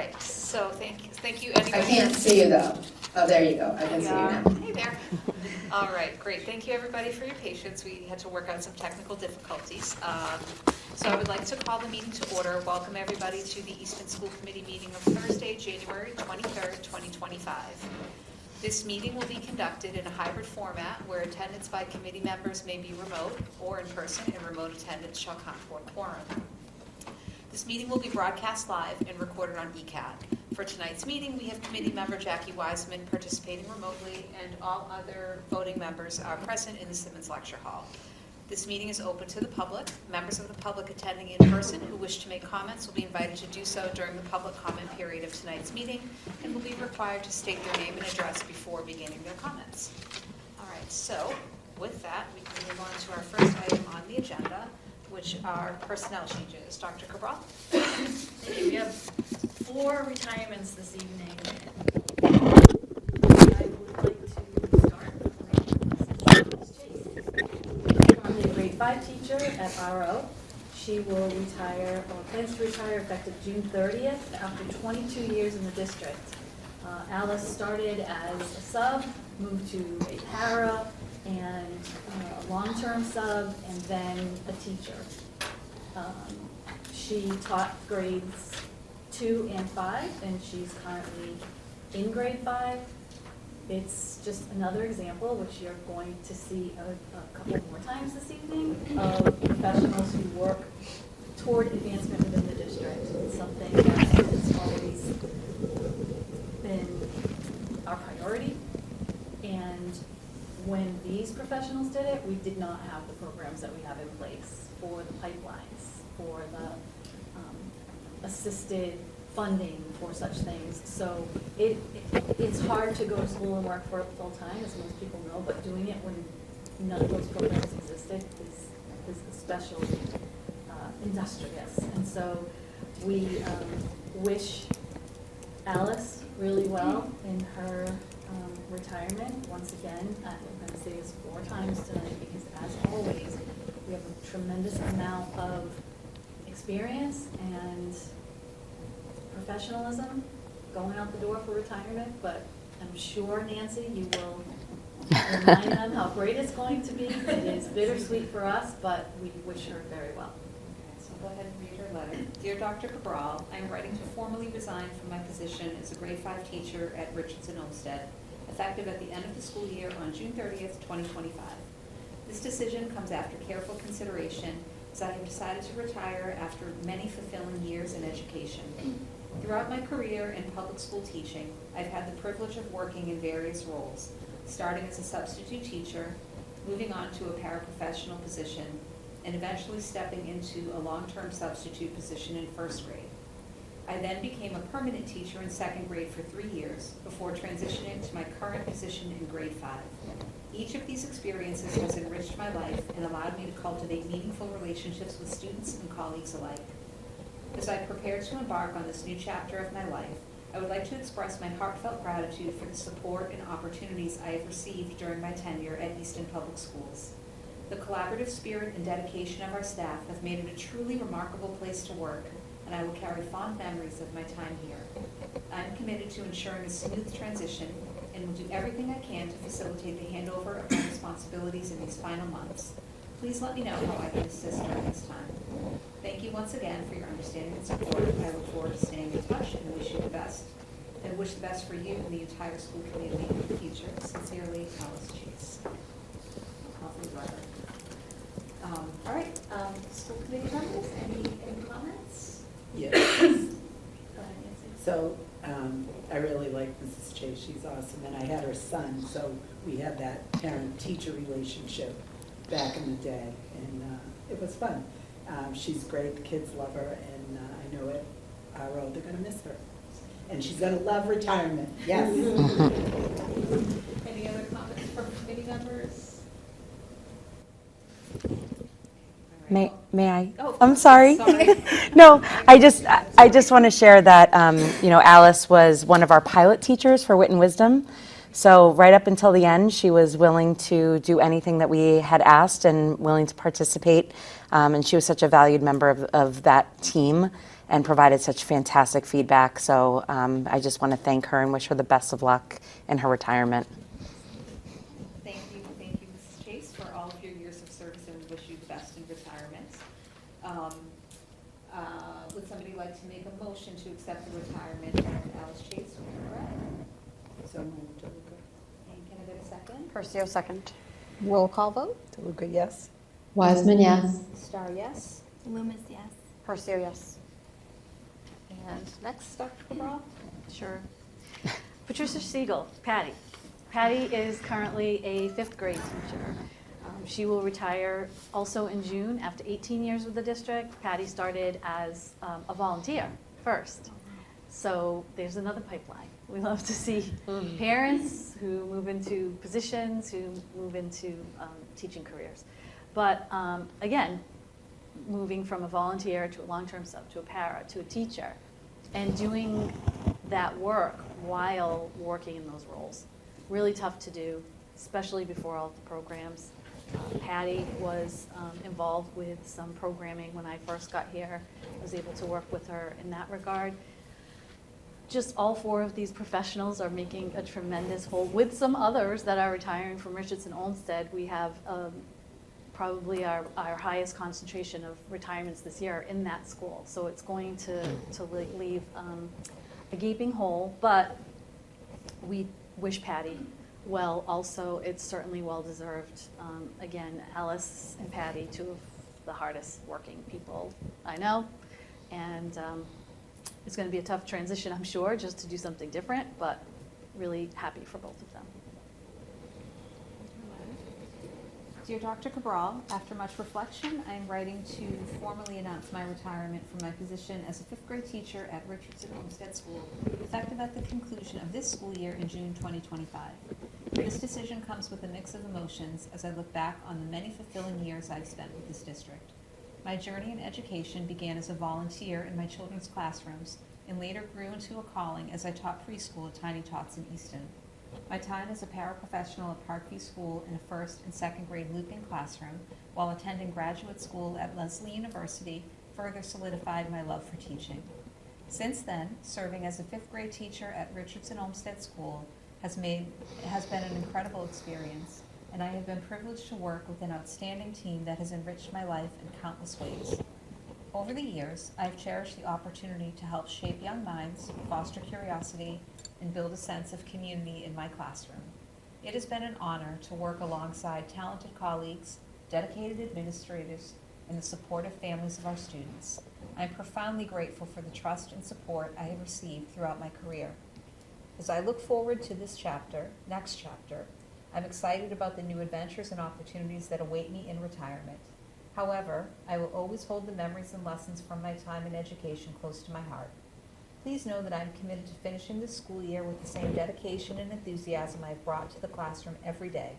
right, so thank you. I can't see you though. Oh, there you go. I can see you now. Hey there. All right, great. Thank you, everybody, for your patience. We had to work out some technical difficulties. So I would like to call the meeting to order. Welcome, everybody, to the Easton School Committee meeting of Thursday, January 23rd, 2025. This meeting will be conducted in a hybrid format where attendance by committee members may be remote or in person, and remote attendance shall count for a quorum. This meeting will be broadcast live and recorded on ECAT. For tonight's meeting, we have committee member Jackie Wiseman participating remotely, and all other voting members are present in the Simmons Lecture Hall. This meeting is open to the public. Members of the public attending in person who wish to make comments will be invited to do so during the public comment period of tonight's meeting and will be required to state their name and address before beginning their comments. All right, so with that, we can move on to our first item on the agenda, which are personnel changes. Dr. Cabral? Thank you. We have 4 retirements this evening. I would like to start with Mrs. Chase. Currently a grade 5 teacher at RO. She will retire, or plans to retire effective June 30th after 22 years in the district. Alice started as a sub, moved to a para, and a long-term sub, and then a teacher. She taught grades 2 and 5, and she's currently in grade 5. It's just another example, which you're going to see a couple more times this evening, of professionals who work toward advancement within the district. It's something that has always been our priority, and when these professionals did it, we did not have the programs that we have in place for the pipelines, for the assisted funding for such things. So it's hard to go to school and work for it full time, as most people know, but doing it when none of those programs existed is especially industrious. And so we wish Alice really well in her retirement. Once again, I'm going to say this 4 times tonight because, as always, we have a tremendous amount of experience and professionalism going out the door for retirement, but I'm sure, Nancy, you will remind them how great it's going to be. It is bittersweet for us, but we wish her very well. So go ahead and read her letter. Dear Dr. Cabral, I am writing to formally resign from my position as a grade 5 teacher at Richardson Olmsted, effective at the end of the school year on June 30th, 2025. This decision comes after careful consideration, as I have decided to retire after many fulfilling years in education. Throughout my career in public school teaching, I've had the privilege of working in various roles, starting as a substitute teacher, moving on to a paraprofessional position, and eventually stepping into a long-term substitute position in 1st grade. I then became a permanent teacher in 2nd grade for 3 years before transitioning to my current position in grade 5. Each of these experiences has enriched my life and allowed me to cultivate meaningful relationships with students and colleagues alike. As I prepare to embark on this new chapter of my life, I would like to express my heartfelt gratitude for the support and opportunities I have received during my tenure at Easton Public Schools. The collaborative spirit and dedication of our staff have made it a truly remarkable place to work, and I will carry fond memories of my time here. I am committed to ensuring a smooth transition and will do everything I can to facilitate the handover of my responsibilities in these final months. Please let me know how I can assist during this time. Thank you once again for your understanding and support. I look forward to staying in touch and wish you the best. And wish the best for you and the entire school community in the future. Sincerely, Alice Chase. Lovely letter. All right, school committee members, any comments? Yes. Go ahead, Nancy. So I really like Mrs. Chase. She's awesome. And I had her son, so we had that parent-teacher relationship back in the day. And it was fun. She's great. The kids love her. And I know at RO they're going to miss her. And she's going to love retirement. Yes. Any other comments from committee members? May I? Oh, I'm sorry. sorry. No, I just want to share that Alice was one of our pilot teachers for Wit and Wisdom. So right up until the end, she was willing to do anything that we had asked and willing to participate. And she was such a valued member of that team. and provided such fantastic feedback. So I just want to thank her and wish her the best of luck in her retirement. Thank you, Mrs. Chase, for all of your years of service, and we wish you the best in retirement. Would somebody like to make a motion to accept the retirement of Alice Chase from Brett? So moved. DeLuca. And can I get a second? Percio, second. Roll call vote? DeLuca, yes. Wiseman, yes. Star, yes. Loomis, yes. Percio, yes. And next, Dr. Cabral? Sure. Patricia Siegel, Patty. Patty is currently a 5th grade teacher. She will retire also in June after 18 years with the district. Patty started as a volunteer first. So there's another pipeline. We love to see parents who move into positions, who move into teaching careers. But again, moving from a volunteer to a long-term sub, to a para, to a teacher, and doing that work while working in those roles. Really tough to do, especially before all the programs. Patty was involved with some programming when I first got here. I was able to work with her in that regard. Just all 4 of these professionals are making a tremendous hold with some others that are retiring from Richardson Olmsted. We have probably our highest concentration of retirements this year in that school. So it's going to leave a gaping hole, but we wish Patty well. Also, it's certainly well-deserved. Again, Alice and Patty, 2 of the hardest working people I know. And it's going to be a tough transition, I'm sure, just to do something different, but really happy for both of them. Dear Dr. Cabral, after much reflection, I am writing to formally announce my retirement from my position as a 5th grade teacher at Richardson Olmsted School, effective at the conclusion of this school year in June 2025. This decision comes with a mix of emotions as I look back on the many fulfilling years I've spent with this district. My journey in education began as a volunteer in my children's classrooms and later grew into a calling as I taught preschool at Tiny Tots in Easton. My time as a paraprofessional at Parkview School in a 1st and 2nd grade looping classroom while attending graduate school at Lesley University further solidified my love for teaching. Since then, serving as a 5th grade teacher at Richardson Olmsted School has been an incredible experience, and I have been privileged to work with an outstanding team that has enriched my life in countless ways. Over the years, I have cherished the opportunity to help shape young minds, foster curiosity, and build a sense of community in my classroom. It has been an honor to work alongside talented colleagues, dedicated administrators, and the supportive families of our students. I am profoundly grateful for the trust and support I have received throughout my career. As I look forward to this next chapter, I'm excited about the new adventures and opportunities that await me in retirement. However, I will always hold the memories and lessons from my time in education close to my heart. Please know that I am committed to finishing this school year with the same dedication and enthusiasm I have brought to the classroom every day.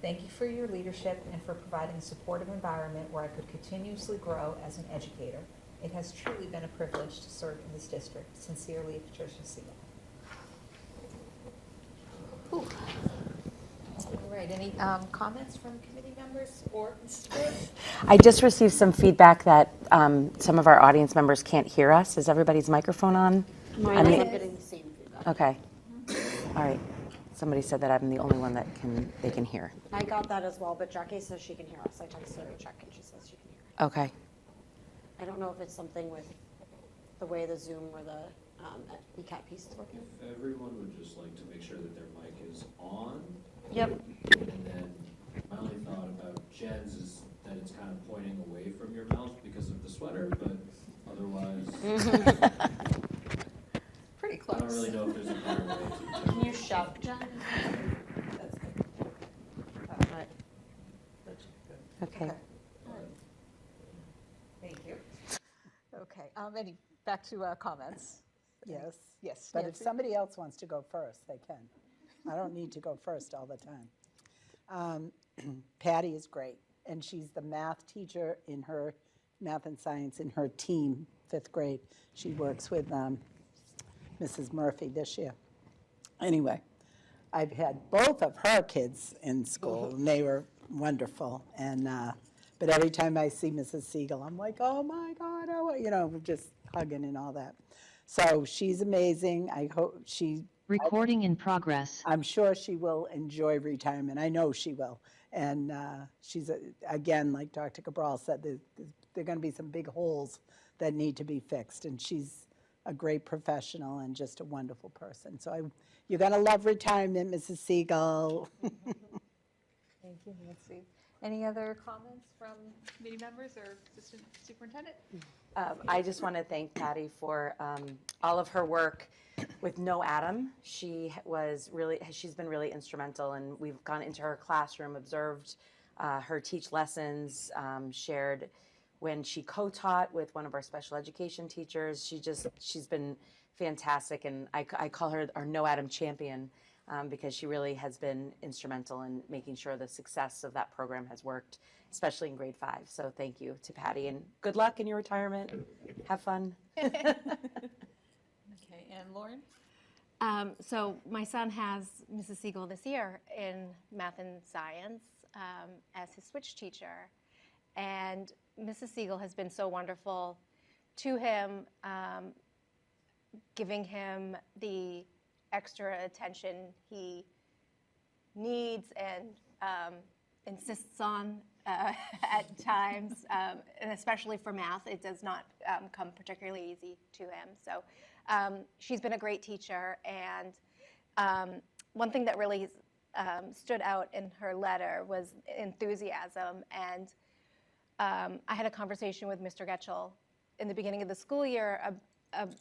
Thank you for your leadership and for providing a supportive environment where I could continuously grow as an educator. It has truly been a privilege to serve in this district. Sincerely, Patricia Siegel. All right, any comments from committee members or Mrs. Bird? I just received some feedback that some of our audience members can't hear us. Is everybody's microphone on? Mine I'm is the- getting the same feedback. Okay. All right. Somebody said that I'm the only one that they can hear. I got that as well, but Jackie says she can hear us. I texted her to check and she says she can hear. Okay. I don't know if it's something with the way the Zoom or the ECAT piece is working. If everyone would just like to make sure that their mic is on. Yep. And then my only thought about Jen's is that it's kind of pointing away from your mouth because of the sweater, but otherwise, Pretty I close. don't really know if there's a better way to. Can you shout, Jen? That's good. All right. Okay. Thank you. Okay, back to comments. Yes. Yes. But if Nancy? somebody else wants to go first, they can. I don't need to go first all the time. Patty is great, and she's the math teacher in her math and science in her team, 5th grade. She works with Mrs. Murphy this year. Anyway, I've had both of her kids in school, and they were wonderful. And but every time I see Mrs. Siegel, I'm like, oh my God, just hugging and all that. So she's amazing. I hope Recording in progress. I'm sure she will enjoy retirement. I know she will. And she's, again, like Dr. Cabral said, there are going to be some big holes that need to be fixed. And she's a great professional and just a wonderful person. So you're going to love retirement, Mrs. Siegel. Thank you, Nancy. Any other comments from committee members or Assistant Superintendent? I just want to thank Patty for all of her work with No Adam. She's been really instrumental, and we've gone into her classroom, observed her teach lessons, shared when she co-taught with one of our special education teachers. She's been fantastic, and I call her our No Adam champion. Because she really has been instrumental in making sure the success of that program has worked, especially in grade 5. So thank you to Patty, and good luck in your retirement. Have fun. Okay, and Lauren? So my son has Mrs. Siegel this year in math and science as his switch teacher. And Mrs. Siegel has been so wonderful to him, giving him the extra attention he needs and insists on at times, and especially for math. It does not come particularly easy to him. So she's been a great teacher, and one thing that really stood out in her letter was enthusiasm. And I had a conversation with Mr. Getchell in the beginning of the school year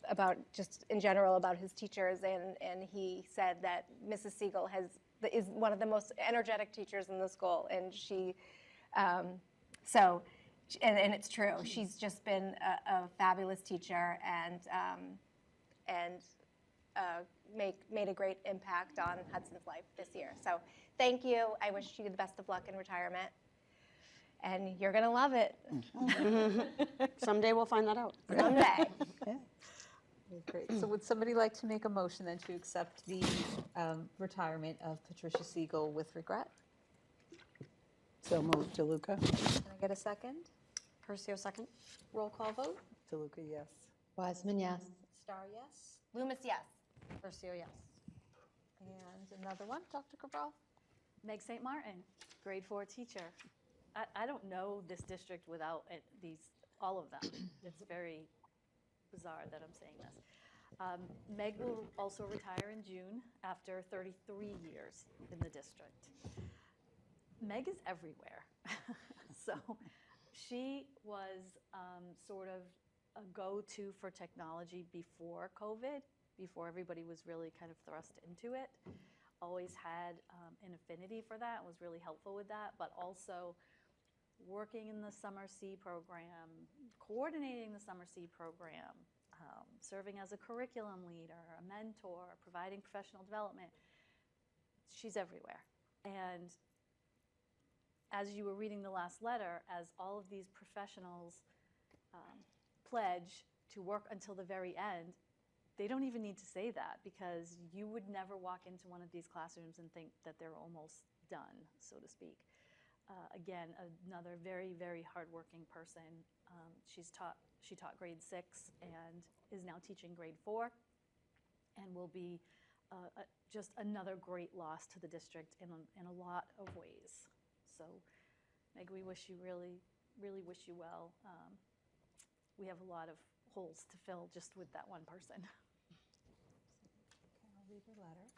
about just in general about his teachers, and he said that Mrs. Siegel is one of the most energetic teachers in the school, and and it's true. She's just been a fabulous teacher and made a great impact on Hudson's life this year. So thank you. I wish you the best of luck in retirement, and you're gonna love it Someday we'll find that out. someday. Great. So would somebody like to make a motion then to accept the retirement of Patricia Siegel with regret? So moved. DeLuca? Can I get a second? Percio, second. Roll call vote? DeLuca, yes. Wiseman, yes. Star, yes. Loomis, yes. Percio, yes. And another one, Dr. Cabral? Meg St. Martin, grade 4 teacher. I don't know this district without all of them. It's very bizarre that I'm saying this. Meg will also retire in June after 33 years in the district. Meg is everywhere. So she was sort of a go-to for technology before COVID, before everybody was really kind of thrust into it. Always had an affinity for that, was really helpful with that, but also working in the Summer C program, coordinating the Summer C program, serving as a curriculum leader, a mentor, providing professional development. She's everywhere. And as you were reading the last letter, as all of these professionals pledge to work until the very end, they don't even need to say that, because you would never walk into one of these classrooms and think that they're almost done, so to speak. Again, another very, very hardworking person. She taught grade 6 and is now teaching grade 4, and will be just another great loss to the district in a lot of ways. So, Meg, we wish you really wish you well. We have a lot of holes to fill just with that one person. Okay, I'll read your letter.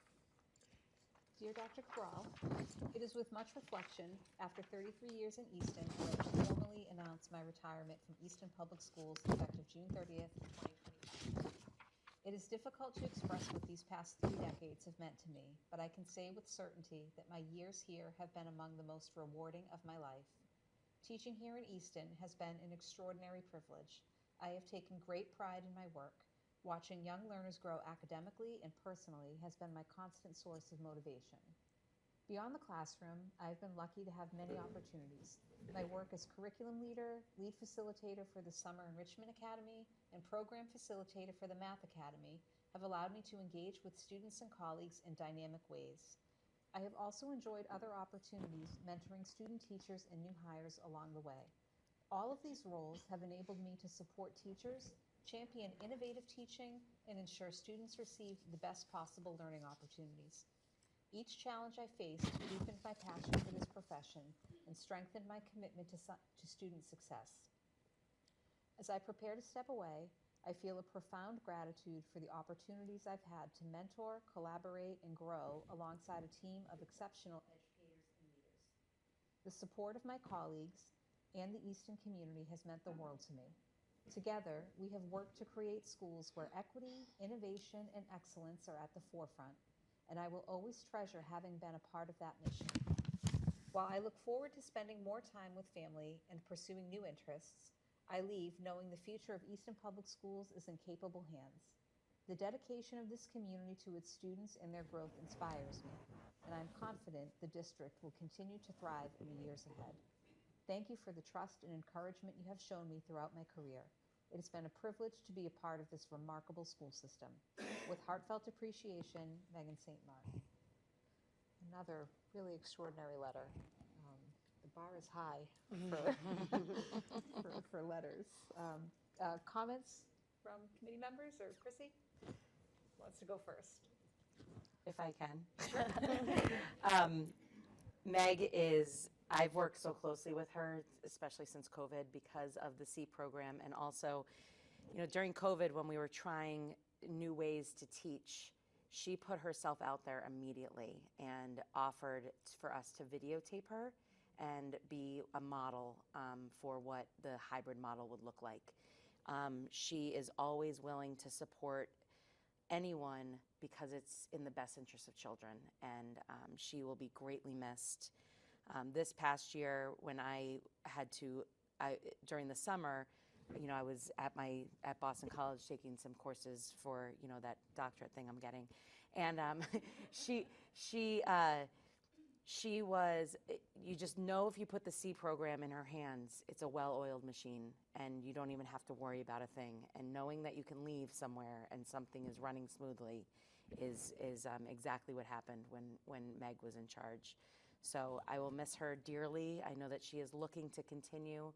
Dear Dr. Cabral, it is with much reflection, after 33 years in Easton, that I formally announce my retirement from Easton Public Schools effective June 30th, 2025. It is difficult to express what these past 3 decades have meant to me, but I can say with certainty that my years here have been among the most rewarding of my life. Teaching here in Easton has been an extraordinary privilege. I have taken great pride in my work. Watching young learners grow academically and personally has been my constant source of motivation. Beyond the classroom, I've been lucky to have many opportunities. My work as curriculum leader, lead facilitator for the Summer Enrichment Academy, and program facilitator for the Math Academy have allowed me to engage with students and colleagues in dynamic ways. I have also enjoyed other opportunities mentoring student teachers and new hires along the way. All of these roles have enabled me to support teachers, champion innovative teaching, and ensure students receive the best possible learning opportunities. Each challenge I faced deepened my passion for this profession and strengthened my commitment to student success. As I prepare to step away, I feel a profound gratitude for the opportunities I've had to mentor, collaborate, and grow alongside a team of exceptional educators and leaders. The support of my colleagues and the Easton community has meant the world to me. Together, we have worked to create schools where equity, innovation, and excellence are at the forefront, and I will always treasure having been a part of that mission. While I look forward to spending more time with family and pursuing new interests, I leave knowing the future of Easton Public Schools is in capable hands. The dedication of this community to its students and their growth inspires me, and I'm confident the district will continue to thrive in the years ahead. Thank you for the trust and encouragement you have shown me throughout my career. It has been a privilege to be a part of this remarkable school system. With heartfelt appreciation, Megan St. Martin. Another really extraordinary letter. The bar is high for letters. Comments from committee members, or Chrissy wants to go first? If I can. Meg is, I've worked so closely with her, especially since COVID, because of the C program. And also, during COVID, when we were trying new ways to teach, she put herself out there immediately and offered for us to videotape her and be a model for what the hybrid model would look like. She is always willing to support anyone because it's in the best interest of children, and she will be greatly missed. This past year, when I had to, during the summer, I was at Boston College taking some courses for that doctorate thing I'm getting, and she was, you just know if you put the C program in her hands, it's a well-oiled machine, and you don't even have to worry about a thing. And knowing that you can leave somewhere and something is running smoothly is exactly what happened when Meg was in charge. So I will miss her dearly. I know that she is looking to continue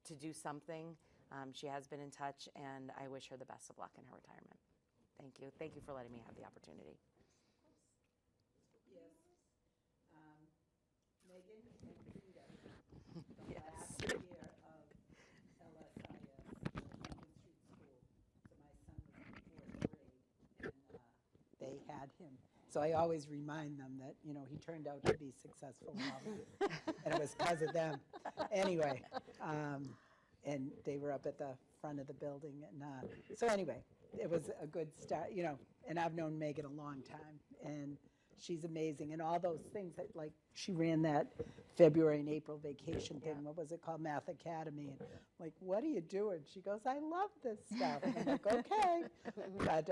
to do something. She has been in touch, and I wish her the best of luck in her retirement. Thank you. Thank you for letting me have the opportunity. Yes. Megan and Frida, the Yes. last year of LSIS, Lincoln Street School. So my son was in 4th grade, and they had him. So I always remind them that, he turned out to be successful and all that. And it was because of them. Anyway, and they were up at the front of the building. And so anyway, it was a good start, and I've known Megan a long time. And she's amazing. And all those things that, like, she ran that February and April vacation thing. Yeah. What was it called? Math Academy. And like, what are you doing? She goes, I love this stuff. And I'm like, okay. But,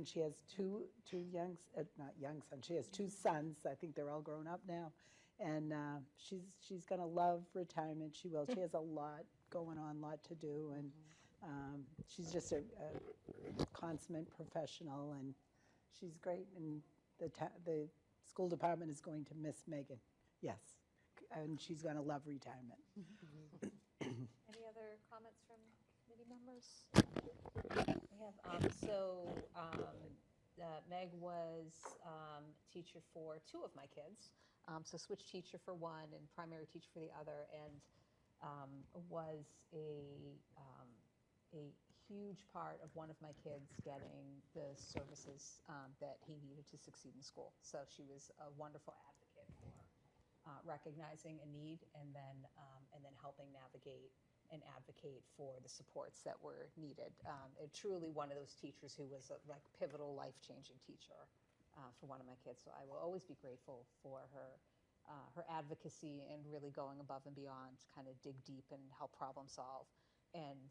she has two young, not young sons, she has 2 sons. I think they're all grown up now. And she's going to love retirement. She will. She has a lot going on, a lot to do. And she's just a consummate professional, and she's great. And the school department is going to miss Megan. Yes. And she's going to love retirement. Any other comments from committee members? We have, Meg was teacher for 2 of my kids, so switch teacher for one and primary teacher for the other, and was a huge part of one of my kids getting the services that he needed to succeed in school. So she was a wonderful advocate for recognizing a need and then helping navigate and advocate for the supports that were needed. Truly one of those teachers who was a pivotal, life-changing teacher for one of my kids. So I will always be grateful for her advocacy and really going above and beyond to kind of dig deep and help problem solve. And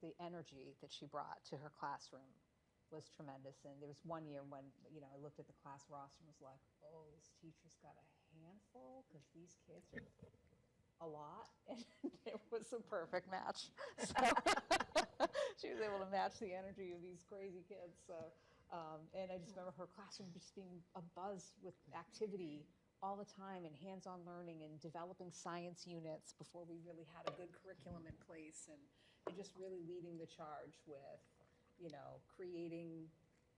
the energy that she brought to her classroom was tremendous. And there was one year when I looked at the class roster and was like, oh, this teacher's got a handful because these kids are a lot, and it was a perfect match. So she was able to match the energy of these crazy kids. So, and I just remember her classroom just being a buzz with activity all the time and hands-on learning and developing science units before we really had a good curriculum in place. and just really leading the charge with, creating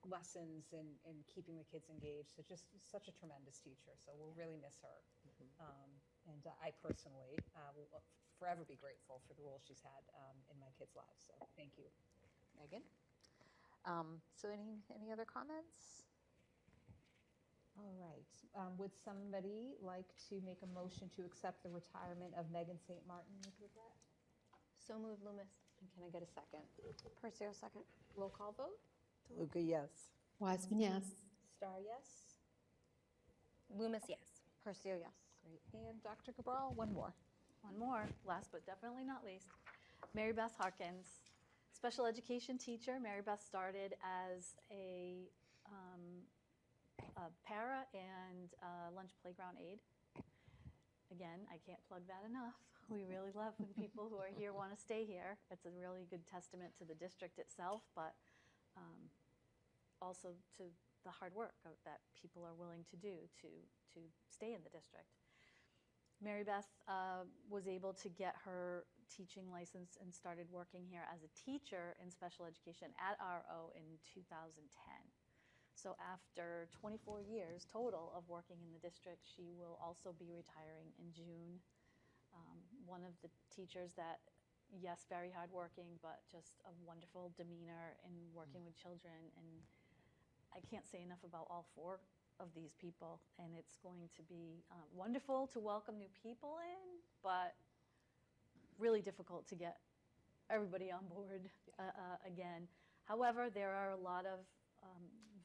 lessons and keeping the kids engaged. So just such a tremendous teacher. So we'll really miss her. And I personally will forever be grateful for the role she's had in my kids' lives. So thank you, Megan. So any other comments? All right. Would somebody like to make a motion to accept the retirement of Megan St. Martin with regret? So moved, Loomis. And can I get a second? Percio, second. Roll call vote? DeLuca, yes. Wiseman, yes. Star, yes? Loomis, yes. Percio, yes. Great. And Dr. Cabral, one more. One more, last but definitely not least, Mary Beth Harkins, special education teacher. Mary Beth started as a para and lunch playground aide. Again, I can't plug that enough. We really love when people who are here want to stay here. It's a really good testament to the district itself, but also to the hard work that people are willing to do to stay in the district. Mary Beth was able to get her teaching license and started working here as a teacher in special education at RO in 2010. So after 24 years total of working in the district, she will also be retiring in June. One of the teachers that, yes, very hardworking, but just a wonderful demeanor in working with children. And I can't say enough about all four of these people, and it's going to be wonderful to welcome new people in, but really difficult to get everybody on board again. However, there are a lot of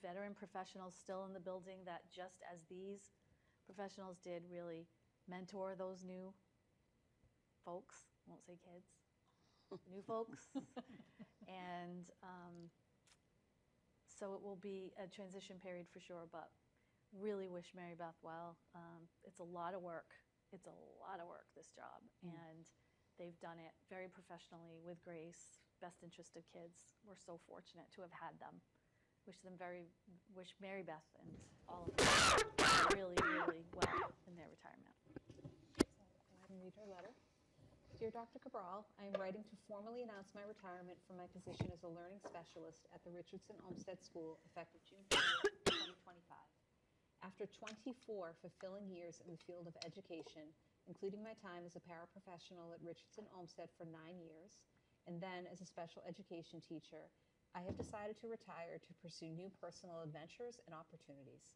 veteran professionals still in the building that, just as these professionals did, really mentor those new folks, I won't say kids, new folks. And so it will be a transition period for sure, but really wish Mary Beth well. It's a lot of work. It's a lot of work, this job. And they've done it very professionally with grace, best interest of kids. We're so fortunate to have had them. Wish Mary Beth and all of them really, really well in their retirement. Go ahead and read her letter. Dear Dr. Cabral, I am writing to formally announce my retirement from my position as a learning specialist at the Richardson Olmsted School effective June 30th, 2025. After 24 fulfilling years in the field of education, including my time as a paraprofessional at Richardson Olmsted for 9 years, and then as a special education teacher, I have decided to retire to pursue new personal adventures and opportunities.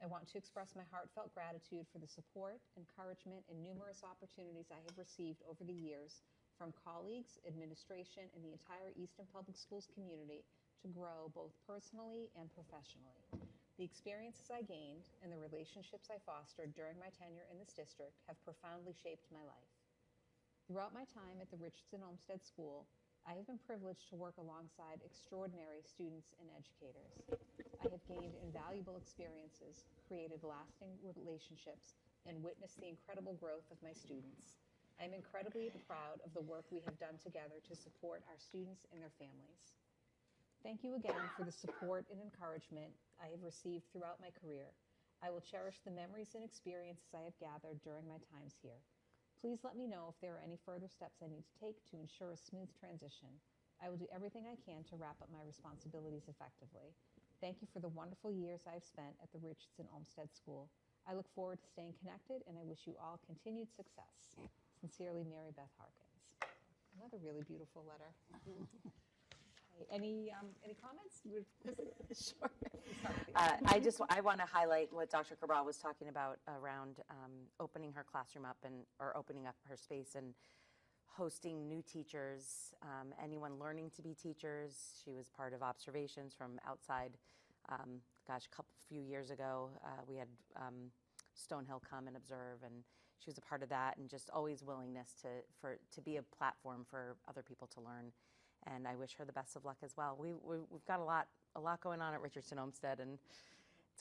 I want to express my heartfelt gratitude for the support, encouragement, and numerous opportunities I have received over the years from colleagues, administration, and the entire Easton Public Schools community to grow both personally and professionally. The experiences I gained and the relationships I fostered during my tenure in this district have profoundly shaped my life. Throughout my time at the Richardson Olmsted School, I have been privileged to work alongside extraordinary students and educators. I have gained invaluable experiences, created lasting relationships, and witnessed the incredible growth of my students. I am incredibly proud of the work we have done together to support our students and their families. Thank you again for the support and encouragement I have received throughout my career. I will cherish the memories and experiences I have gathered during my times here. Please let me know if there are any further steps I need to take to ensure a smooth transition. I will do everything I can to wrap up my responsibilities effectively. Thank you for the wonderful years I have spent at the Richardson Olmsted School. I look forward to staying connected, and I wish you all continued success. Sincerely, Mary Beth Harkins. Another really beautiful letter. Any comments? Sure. I want to highlight what Dr. Cabral was talking about around opening her classroom up or opening up her space and hosting new teachers, anyone learning to be teachers. She was part of observations from outside. A few years ago, we had Stonehill come and observe, and she was a part of that, and just always willingness to be a platform for other people to learn. And I wish her the best of luck as well. We've got a lot going on at Richardson Olmsted, and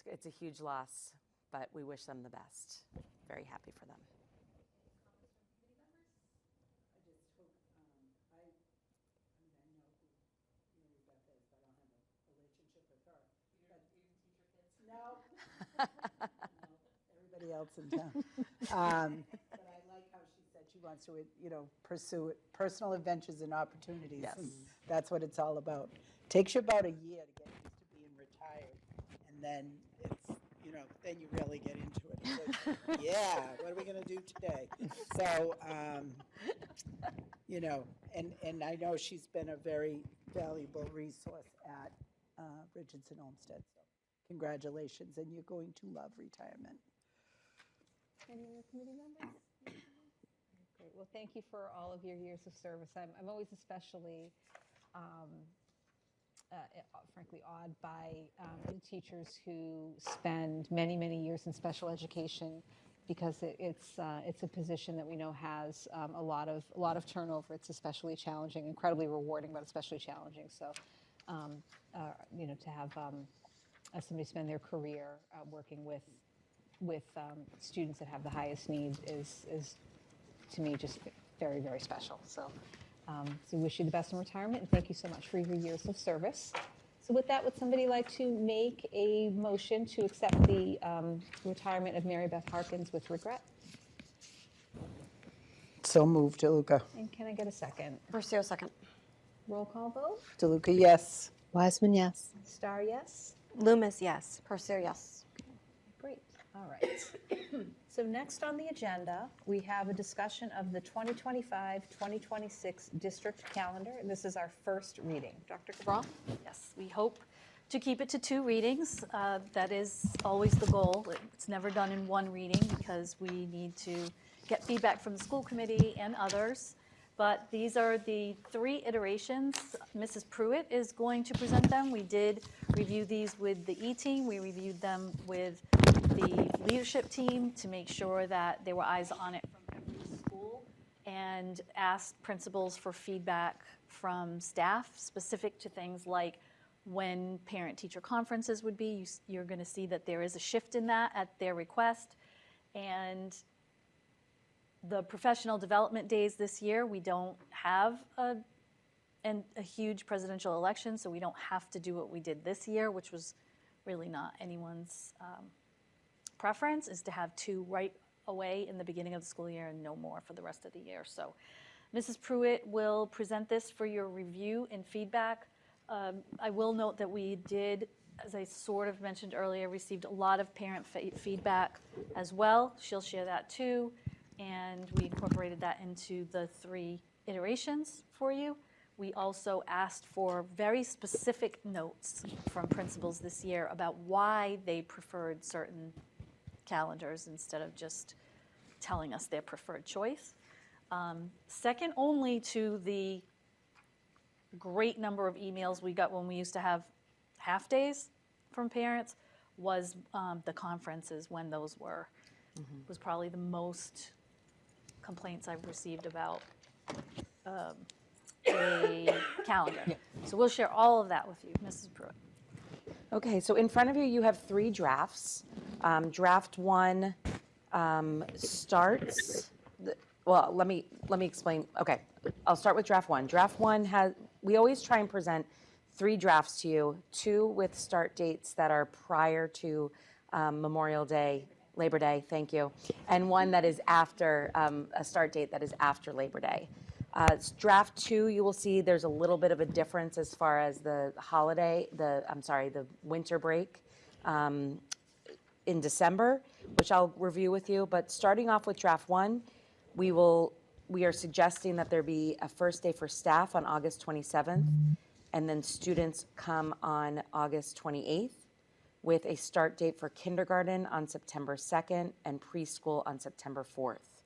it's a huge loss, but we wish them the best. Very happy for them. I just hope, I know who Mary Beth is, but I don't have a relationship with her. You didn't teach your kids? No. No, everybody else in town. But I like how she said she she wants to, pursue personal adventures and opportunities. Yes. And that's what it's all about. Takes you about a year to get used to being retired, and then it's, then you really get into it. It's like, yeah, what are we going to do today? So, and I know she's been a very valuable resource at Richardson Olmsted. So congratulations, and you're going to love retirement. Any other committee members? Great. Well, thank you for all of your years of service. I'm always especially, frankly, awed by the teachers who spend many, many years in special education, because it's a position that we know has a lot of turnover. It's especially challenging, incredibly rewarding, but especially challenging. So, to have somebody spend their career working with students that have the highest needs is to me just very, very special. So we wish you the best in retirement, and thank you so much for your years of service. So with that, would somebody like to make a motion to accept the retirement of Mary Beth Harkins with regret? So moved, DeLuca. And can I get a second? Versio, second. Roll call vote. DeLuca, yes. Wiseman, yes. Star, yes? Loomis, yes. Versio, yes. Great. All right. So next on the agenda, we have a discussion of the 2025-2026 district calendar. And this is our first reading. Dr. Cabral? Yes, we hope to keep it to 2 readings. That is always the goal. It's never done in 1 reading because we need to get feedback from the school committee and others. But these are the 3 iterations. Mrs. Pruitt is going to present them. We did review these with the E-team. We reviewed them with the leadership team to make sure that there were eyes on it from every school, and asked principals for feedback from staff specific to things like when parent-teacher conferences would be. You're going to see that there is a shift in that at their request. And the professional development days this year, we don't have a huge presidential election, so we don't have to do what we did this year, which was really not anyone's preference, is to have 2 right away in the beginning of the school year and no more for the rest of the year. So Mrs. Pruitt will present this for your review and feedback. I will note that we did, as I sort of mentioned earlier, received a lot of parent feedback as well. She'll share that too. And we incorporated that into the 3 iterations for you. We also asked for very specific notes from principals this year about why they preferred certain calendars instead of just telling us their preferred choice. Second only to the great number of emails we got when we used to have half days from parents was the conferences, when those were. Was probably the most complaints I've received about a calendar. Yeah. So we'll share all of that with you, Mrs. Pruitt. Okay, so in front of you, you have 3 drafts. Draft 1 starts, well, let me explain. Okay, I'll start with draft 1. Draft 1 we always try and present 3 drafts to you, 2 with start dates that are prior to Memorial Day, Labor Day, thank you, and 1 that is after, a start date that is after Labor Day. Draft 2, you will see there's a little bit of a difference as far as the the winter break in December, which I'll review with you. But starting off with draft 1, we are suggesting that there be a first day for staff on August 27th, and then students come on August 28th, with a start date for kindergarten on September 2nd and preschool on September 4th.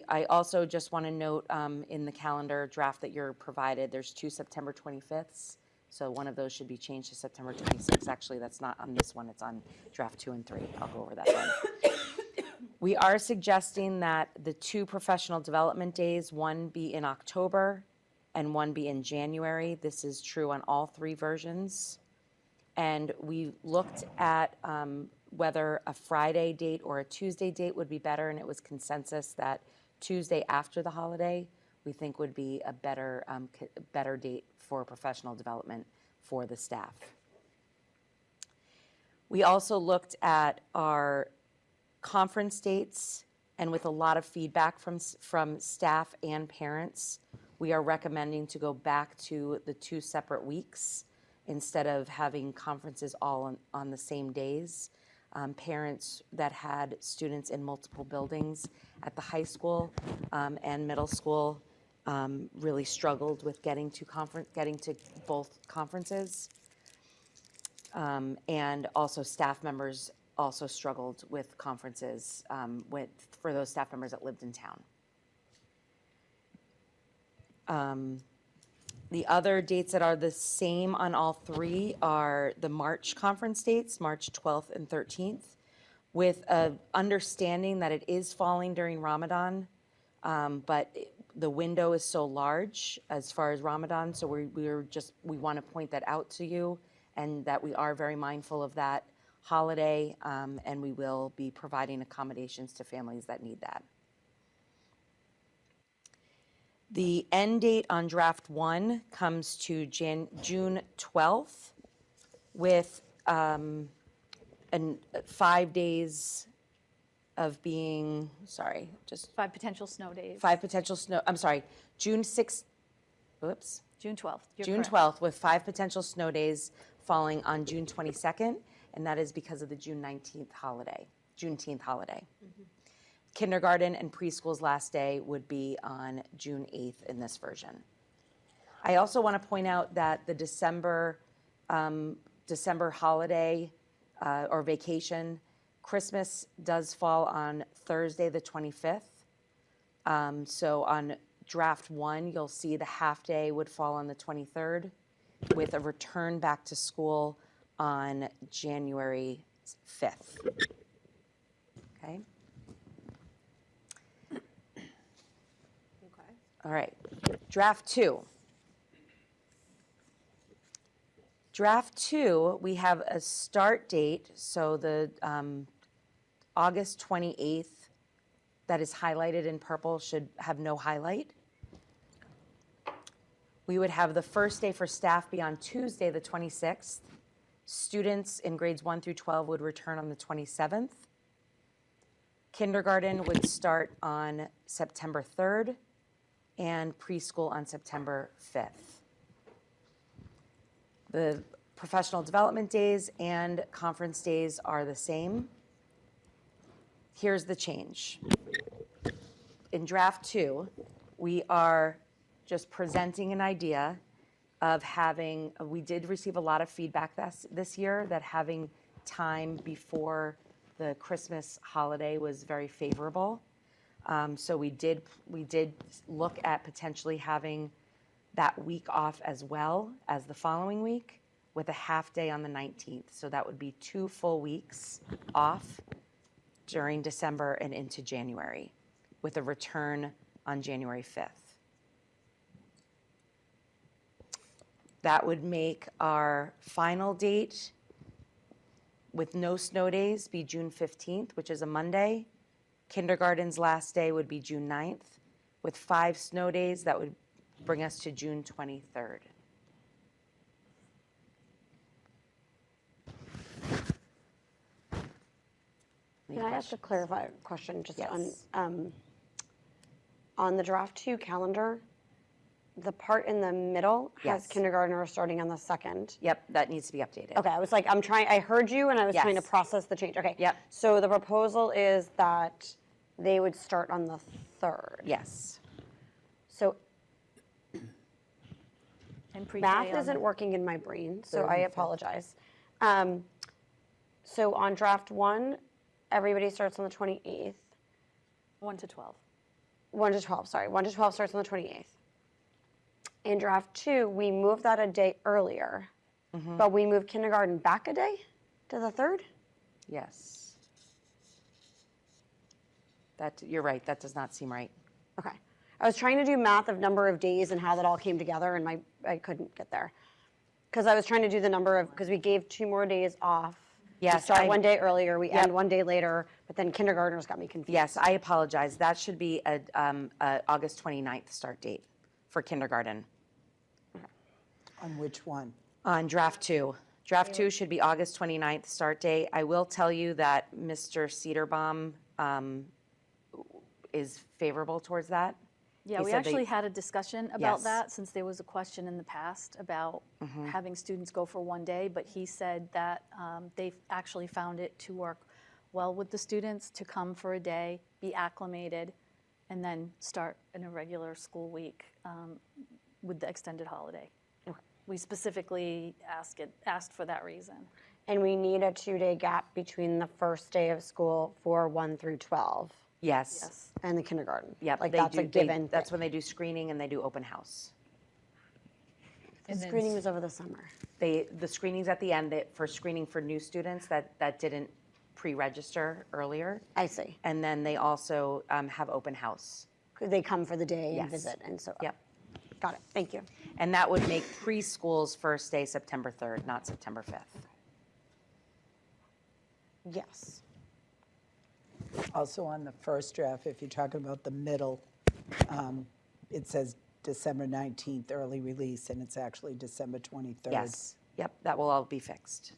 I also just want to note in the calendar draft that you're provided, there's 2 September 25ths, so one of those should be changed to September 26th. Actually, that's not on this one, it's on draft 2 and 3. I'll go over that one. We are suggesting that the 2 professional development days, 1 be in October and 1 be in January. This is true on all 3 versions. And we looked at whether a Friday date or a Tuesday date would be better, and it was consensus that Tuesday after the holiday we think would be a better date for professional development for the staff. We also looked at our conference dates And with a lot of feedback from staff and parents, we are recommending to go back to the 2 separate weeks instead of having conferences all on the same days. Parents that had students in multiple buildings at the high school and middle school really struggled with getting to both conferences. And also staff members also struggled with conferences for those staff members that lived in town. The other dates that are the same on all 3 are the March conference dates, March 12th and 13th, with an understanding that it is falling during Ramadan, but the window is so large as far as Ramadan, so we want to point that out to you, and that we are very mindful of that holiday, and we will be providing accommodations to families that need that. The end date on draft 1 comes to June 12th with 5 days of being, 5 potential snow days. 5 potential snow, June 6th, June 12th. June 12th with 5 potential snow days falling on June 22nd, and that is because of the Juneteenth holiday. Kindergarten and preschool's last day would be on June 8th in this version. I also want to point out that the December holiday or vacation, Christmas does fall on Thursday the 25th. So on draft 1, you'll see the half day would fall on the 23rd with a return back to school on January 5th. Okay? All right, draft 2. Draft 2, we have a start date, so the August 28th that is highlighted in purple should have no highlight. We would have the first day for staff be on Tuesday, the 26th. Students in grades 1 through 12 would return on the 27th. Kindergarten would start on September 3rd. And preschool on September 5th. The professional development days and conference days are the same. Here's the change. In draft 2, we are just presenting an idea of having, we did receive a lot of feedback this year that having time before the Christmas holiday was very favorable. So we did look at potentially having that week off as well as the following week with a half day on the 19th. So that would be 2 full weeks off during December and into January with a return on January 5th. That would make our final date with no snow days be June 15th, which is a Monday. Kindergarten's last day would be June 9th. With 5 snow days, that would bring us to June 23rd. Can I ask a clarifying question just Yes. On the draft 2 calendar, the part in the middle has Yes. kindergartners starting on the 2nd. Yep, that needs to be updated. Okay, I was like, I heard you and I was trying to Yes. process the change. Okay. Yep. So the proposal is that they would start on the 3rd. Yes. So And pre-K math on isn't the- working in my brain, so 3rd I and 5th. apologize. So on draft 1, everybody starts on the 28th. 1 to 12. 1 to 12, sorry. 1 to 12 starts on the 28th. In draft 2, we moved that a day earlier, but we moved kindergarten back a day to the 3rd? Yes. You're right, that does not seem right. Okay. I was trying to do math of number of days and how that all came together, and I couldn't get there. Because I was trying to do the number of, because we gave 2 more days off. We Yes, start I- 1 day earlier, we Yep. end 1 day later, but then kindergartners got me confused. Yes, I apologize. That should be a August 29th start date for kindergarten. On which one? On draft 2. Draft 2 should be August 29th start date. I will tell you that Mr. Cedarbaum is favorable towards that. Yeah, He we said they- actually had a discussion about Yes. that, since there was a question in the past about having students go for one day, but he said that they actually found it to work well with the students to come for a day, be acclimated, and then start in a regular school week with the extended holiday. We specifically asked for that reason. And we need a 2-day gap between the first day of school for 1 through 12 Yes. Yes. and the kindergarten. Yep. Like they that's do, a given. That's when they do screening and they do open house. The And then screening was over the summer. The screenings at the end for screening for new students that didn't pre-register earlier. I see. And then they also have open house. Could they come for the day and Yes. visit and so? Yep. Got it. Thank you. And that would make preschool's first day September 3rd, not September 5th. Yes. Also on the first draft, if you're talking about the middle, it says December 19th early release, and it's actually December 23rd. Yes. Yep, that will all be fixed.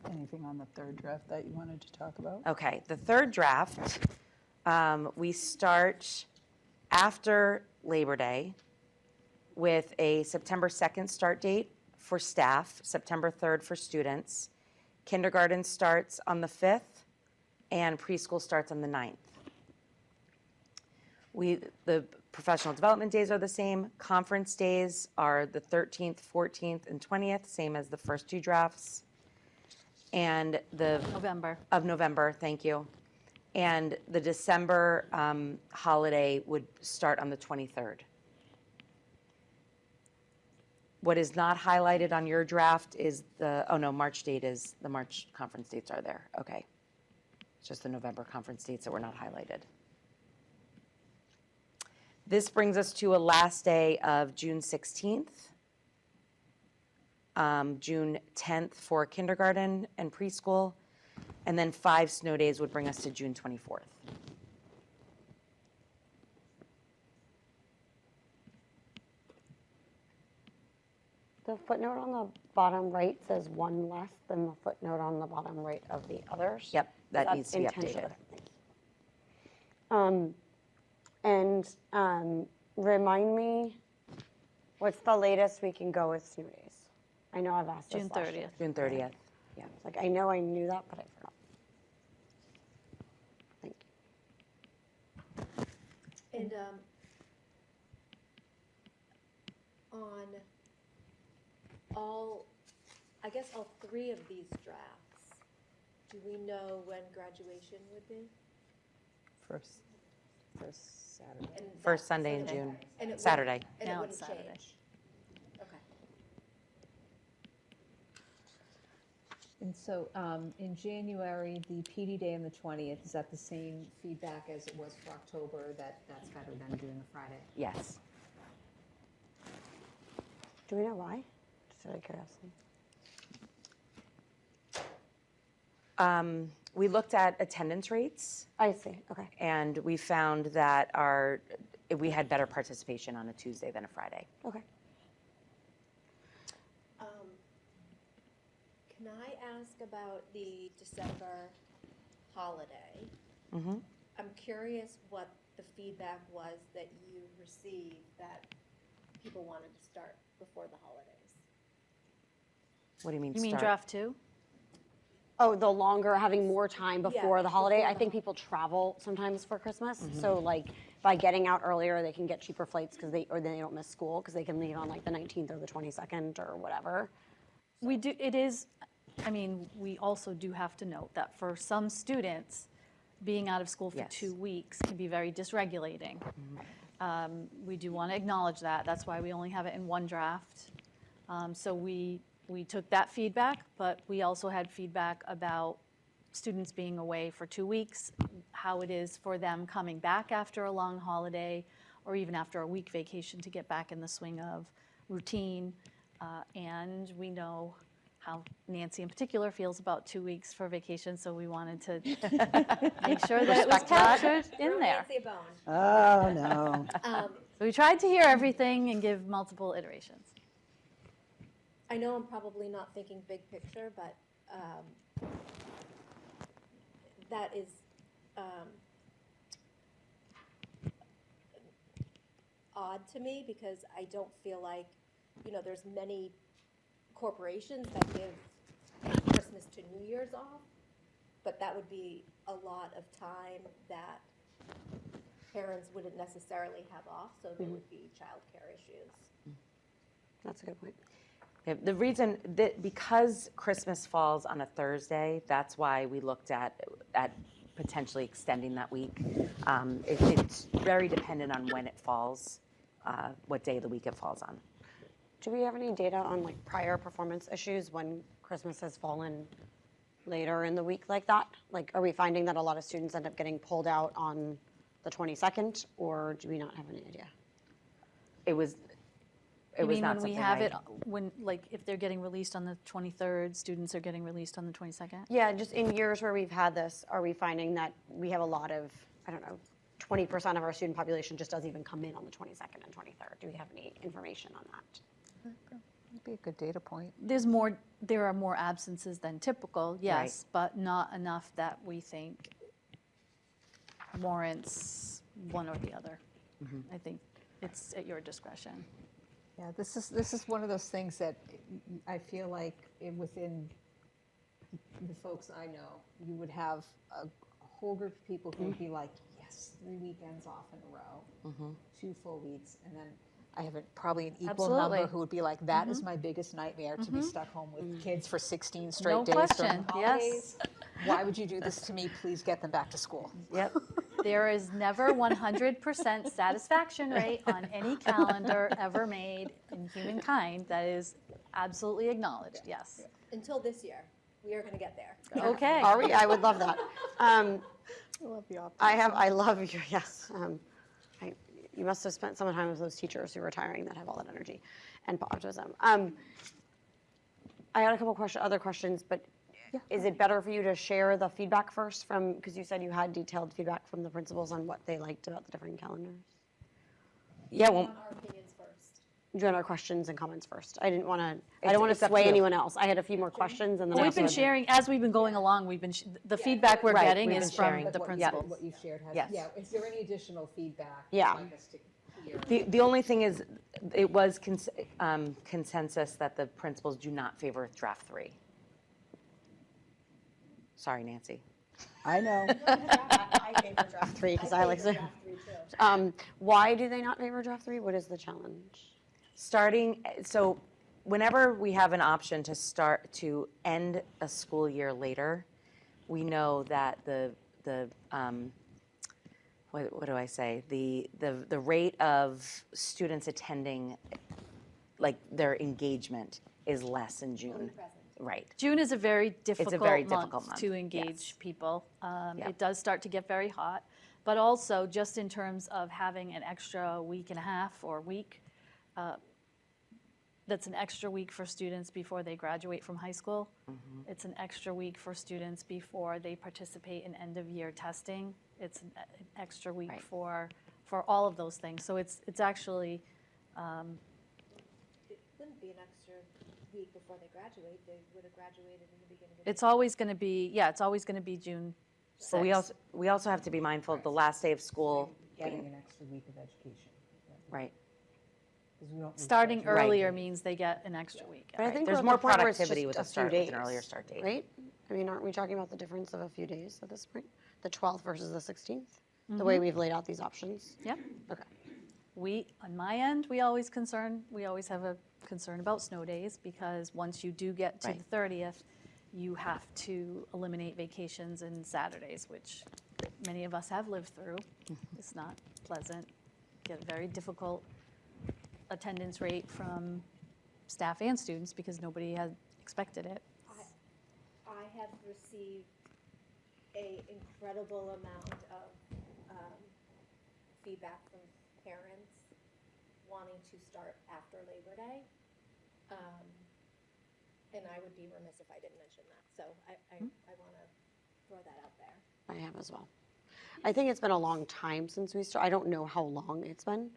Anything on the third draft that you wanted to talk about? Okay, the third draft, we start after Labor Day with a September 2nd start date for staff, September 3rd for students. Kindergarten starts on the 5th, and preschool starts on the 9th. The professional development days are the same. Conference days are the 13th, 14th, and 20th, same as the first two drafts. And of November, thank you. And the December holiday would start on the 23rd. What is not highlighted on your draft is the March conference dates are there, okay. It's just the November conference dates that were not highlighted. This brings us to a last day of June 16th. June 10th for kindergarten and preschool, and then 5 snow days would bring us to June 24th. The footnote on the bottom right says 1 less than the footnote on the bottom right of the others. Yep, that That's needs to be intentional. updated. And remind me, what's the latest we can go with snow days? I know I've asked this June last year. 30th. June 30th, yeah. Like, I know I knew that, but I forgot. Thank you. And on I guess all 3 of these drafts, do we know when graduation would be? First Saturday. And First that Sunday in June, And it Saturday. And it Now wouldn't it's Saturday. change? Okay. And so, in January, the PD Day on the 20th, is that the same feedback as it was for October, that's better than doing a Friday? Yes. Do we know why? Just out of curiosity. We looked at attendance rates, I see, okay. and we found that we had better participation on a Tuesday than a Friday. Okay. Can I ask about the December holiday? Mm-hmm. I'm curious what the feedback was that you received that people wanted to start before the holidays. What do you mean You mean start? draft 2? Oh, the longer, having more time before the holiday. before I the think people travel sometimes for Christmas. So like by getting out earlier, they can get cheaper flights or then they don't miss school because they can leave on like the 19th or the 22nd or whatever. We also do have to note that for some students, being out of school for Yes. 2 weeks can be very dysregulating. We do want to acknowledge that. That's why we only have it in 1 draft. So we took that feedback, but we also had feedback about students being away for 2 weeks, how it is for them coming back after a long holiday, or even after a week vacation to get back in the swing of routine. And we know how Nancy in particular feels about 2 weeks for vacation, so we wanted to make sure that it was Respect that. captured in Throw there. Nancy a bone. Oh, no. So we tried to hear everything and give multiple iterations. I know I'm probably not thinking big picture, but that is odd to me because I don't feel like, there's many corporations that give Christmas to New Year's off, but that would be a lot of time that parents wouldn't necessarily have off, so there would be childcare issues. That's a good point. Yeah, the reason that because Christmas falls on a Thursday, that's why we looked at potentially extending that week. It's very dependent on when it falls, what day of the week it falls on. Do we have any data on like prior performance issues when Christmas has fallen later in the week like that? Like, are we finding that a lot of students end up getting pulled out on the 22nd, or do we not have any idea? It was You mean not when we something have I- it, when, like, if they're getting released on the 23rd, students are getting released on the 22nd? Yeah, just in years where we've had this, are we finding that we have a lot of, I don't know, 20% of our student population just doesn't even come in on the 22nd and 23rd? Do we have any information on that? That'd be a good data point. There are more absences than typical, yes, but not enough that we think warrants one or the other. I think it's at your discretion. Yeah, this is one of those things that I feel like within the folks I know, you would have a whole group of people who would be like, yes, 3 weekends off in a row, 2 full weeks, and then I have probably an equal Absolutely. number who would be like, that is my biggest nightmare, to be stuck home with kids for 16 straight No days during question, the yes. holidays. Why would you do this to me? Please get them back to school. Yep. There is never 100% satisfaction rate on any calendar ever made in humankind. That is absolutely acknowledged, yes. Until this year, we are going to get there. Okay. Are we? I would love that. I love the optimism. I love your, yes. You must have spent some time with those teachers who are retiring that have all that energy and optimism. I had a couple other questions, but is it better for you to share the feedback first because you said you had detailed feedback from the principals on what they liked about the different calendars? Yeah, We well, want our opinions first. Join our questions and comments first. I don't want It's to up to sway you. anyone else. I had a few more questions and then We've also been had- sharing, as we've been going along, the feedback we're Right, getting we've is been from sharing. the What you- principals. What you've shared has, Yes. yeah, is there any additional feedback? Yeah. You'd like us to hear? the only thing is, it was consensus that the principals do not favor draft 3. Sorry, Nancy. I know. I favor draft 3 because I like to. Why do they not favor draft 3? What is the challenge? So whenever we have an option to end a school year later, we know that what do I say? The rate of students attending, like their engagement, is less in June. Right. June is a very difficult very difficult month month, to engage yes. people. Yep. It does start to get very hot, but also just in terms of having an extra week and a half or week, that's an extra week for students before they graduate from high school. It's an extra week for students before they participate in end-of-year testing. It's an extra week Right. for all of those things. So it's actually, It wouldn't be an extra week before they graduate. They would have graduated in the beginning of it's always going to be, it's always going to be June 6th. But we also have to be mindful of the last day of school. Getting an extra week of education. Right. 'Cause we don't. Starting Right. earlier means they get an extra week. But I think There's we're at more the point where it's productivity just with a a few start with an days, earlier start date. right? I mean, aren't we talking about the difference of a few days at this point? The 12th versus the 16th? The way we've laid out these options? Yep. Okay. On my end, we always have a concern about snow days, because once you do get to Right. the 30th, you have to eliminate vacations and Saturdays, which many of us have lived through. It's not pleasant. Get a very difficult attendance rate from staff and students because nobody had expected it. I have received an incredible amount of feedback from parents wanting to start after Labor Day. And I would be remiss if I didn't mention that. So I want to throw that out there. I have as well. I think it's been a long time since we started. I don't know how long it's been.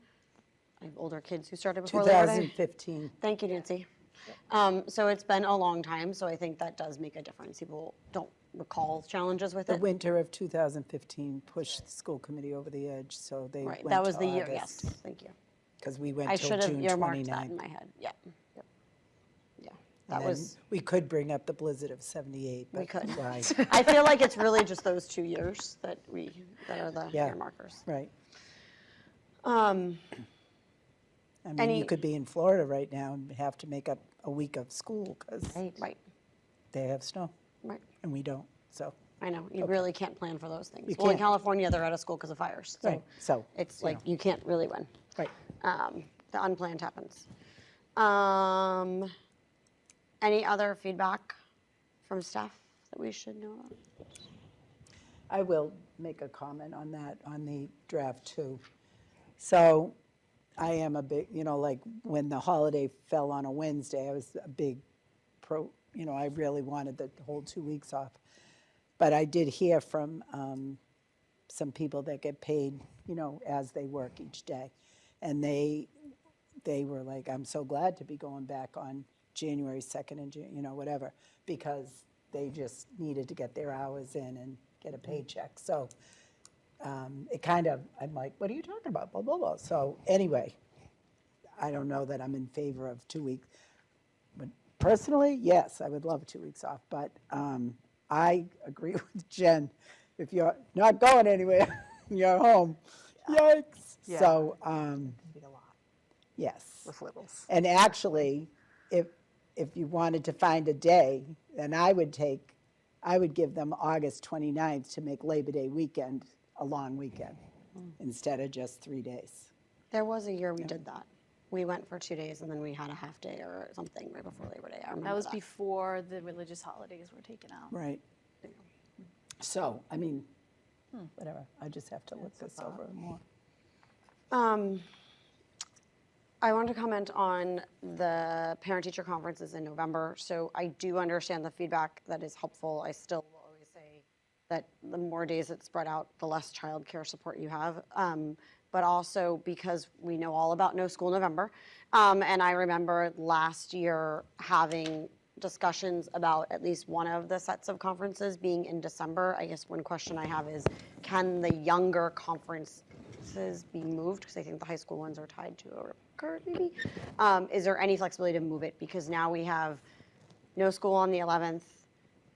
I have older kids who started before Labor Day. 2015. Thank you, Nancy. So it's been a long time, so I think that does make a difference. People don't recall challenges with The it. winter of 2015 pushed the school committee over the edge, so they went Right, to that was the year, yes, August, thank you. because we went I till should have June earmarked that in 29th. my head, yep. Yeah, And that then was, we could bring up the blizzard of 78, we but could. why? I feel like it's really just those 2 years that are the Yeah. earmarkers. Right. Um, I mean, Any- you could be in Florida right now and have to make up a week of school because Right, they have snow right. and we don't, so. I know, you really can't plan for those things. You Well, in can't. California, they're out of school because of fires, Right, so, it's you like, know. you can't really win. Right. The unplanned happens. Any other feedback from staff that we should know about? I will make a comment on that, on the draft too. So I am a big, like when the holiday fell on a Wednesday, I was a big I really wanted the whole 2 weeks off. But I did hear from some people that get paid, as they work each day. And they were like, I'm so glad to be going back on January 2nd and, whatever, because they just needed to get their hours in and get a paycheck. So it kind of, I'm like, what are you talking about, blah, blah, blah. So anyway, I don't know that I'm in favor of 2 weeks. But personally, yes, I would love 2 weeks off, but I agree with Jen. If you're not going anywhere, you're home. Yikes. Yeah. So, Be a lot yes. with littles. And actually, if you wanted to find a day, then I would give them August 29th to make Labor Day weekend a long weekend instead of just 3 days. There was a year we did that. We went for 2 days and then we had a half day or something right before Labor Day. I remember That was before the religious holidays were taken out. Right. So, I mean, whatever. I just have to look this over more. I wanted to comment on the parent-teacher conferences in November. So I do understand the feedback that is helpful. I still will always say that the more days it's spread out, the less childcare support you have. But also because we know all about No School November. And I remember last year having discussions about at least one of the sets of conferences being in December. I guess one question I have is, can the younger conferences be moved? Because I think the high school ones are tied to a report card, maybe. Is there any flexibility to move it? Because now we have no school on the 11th.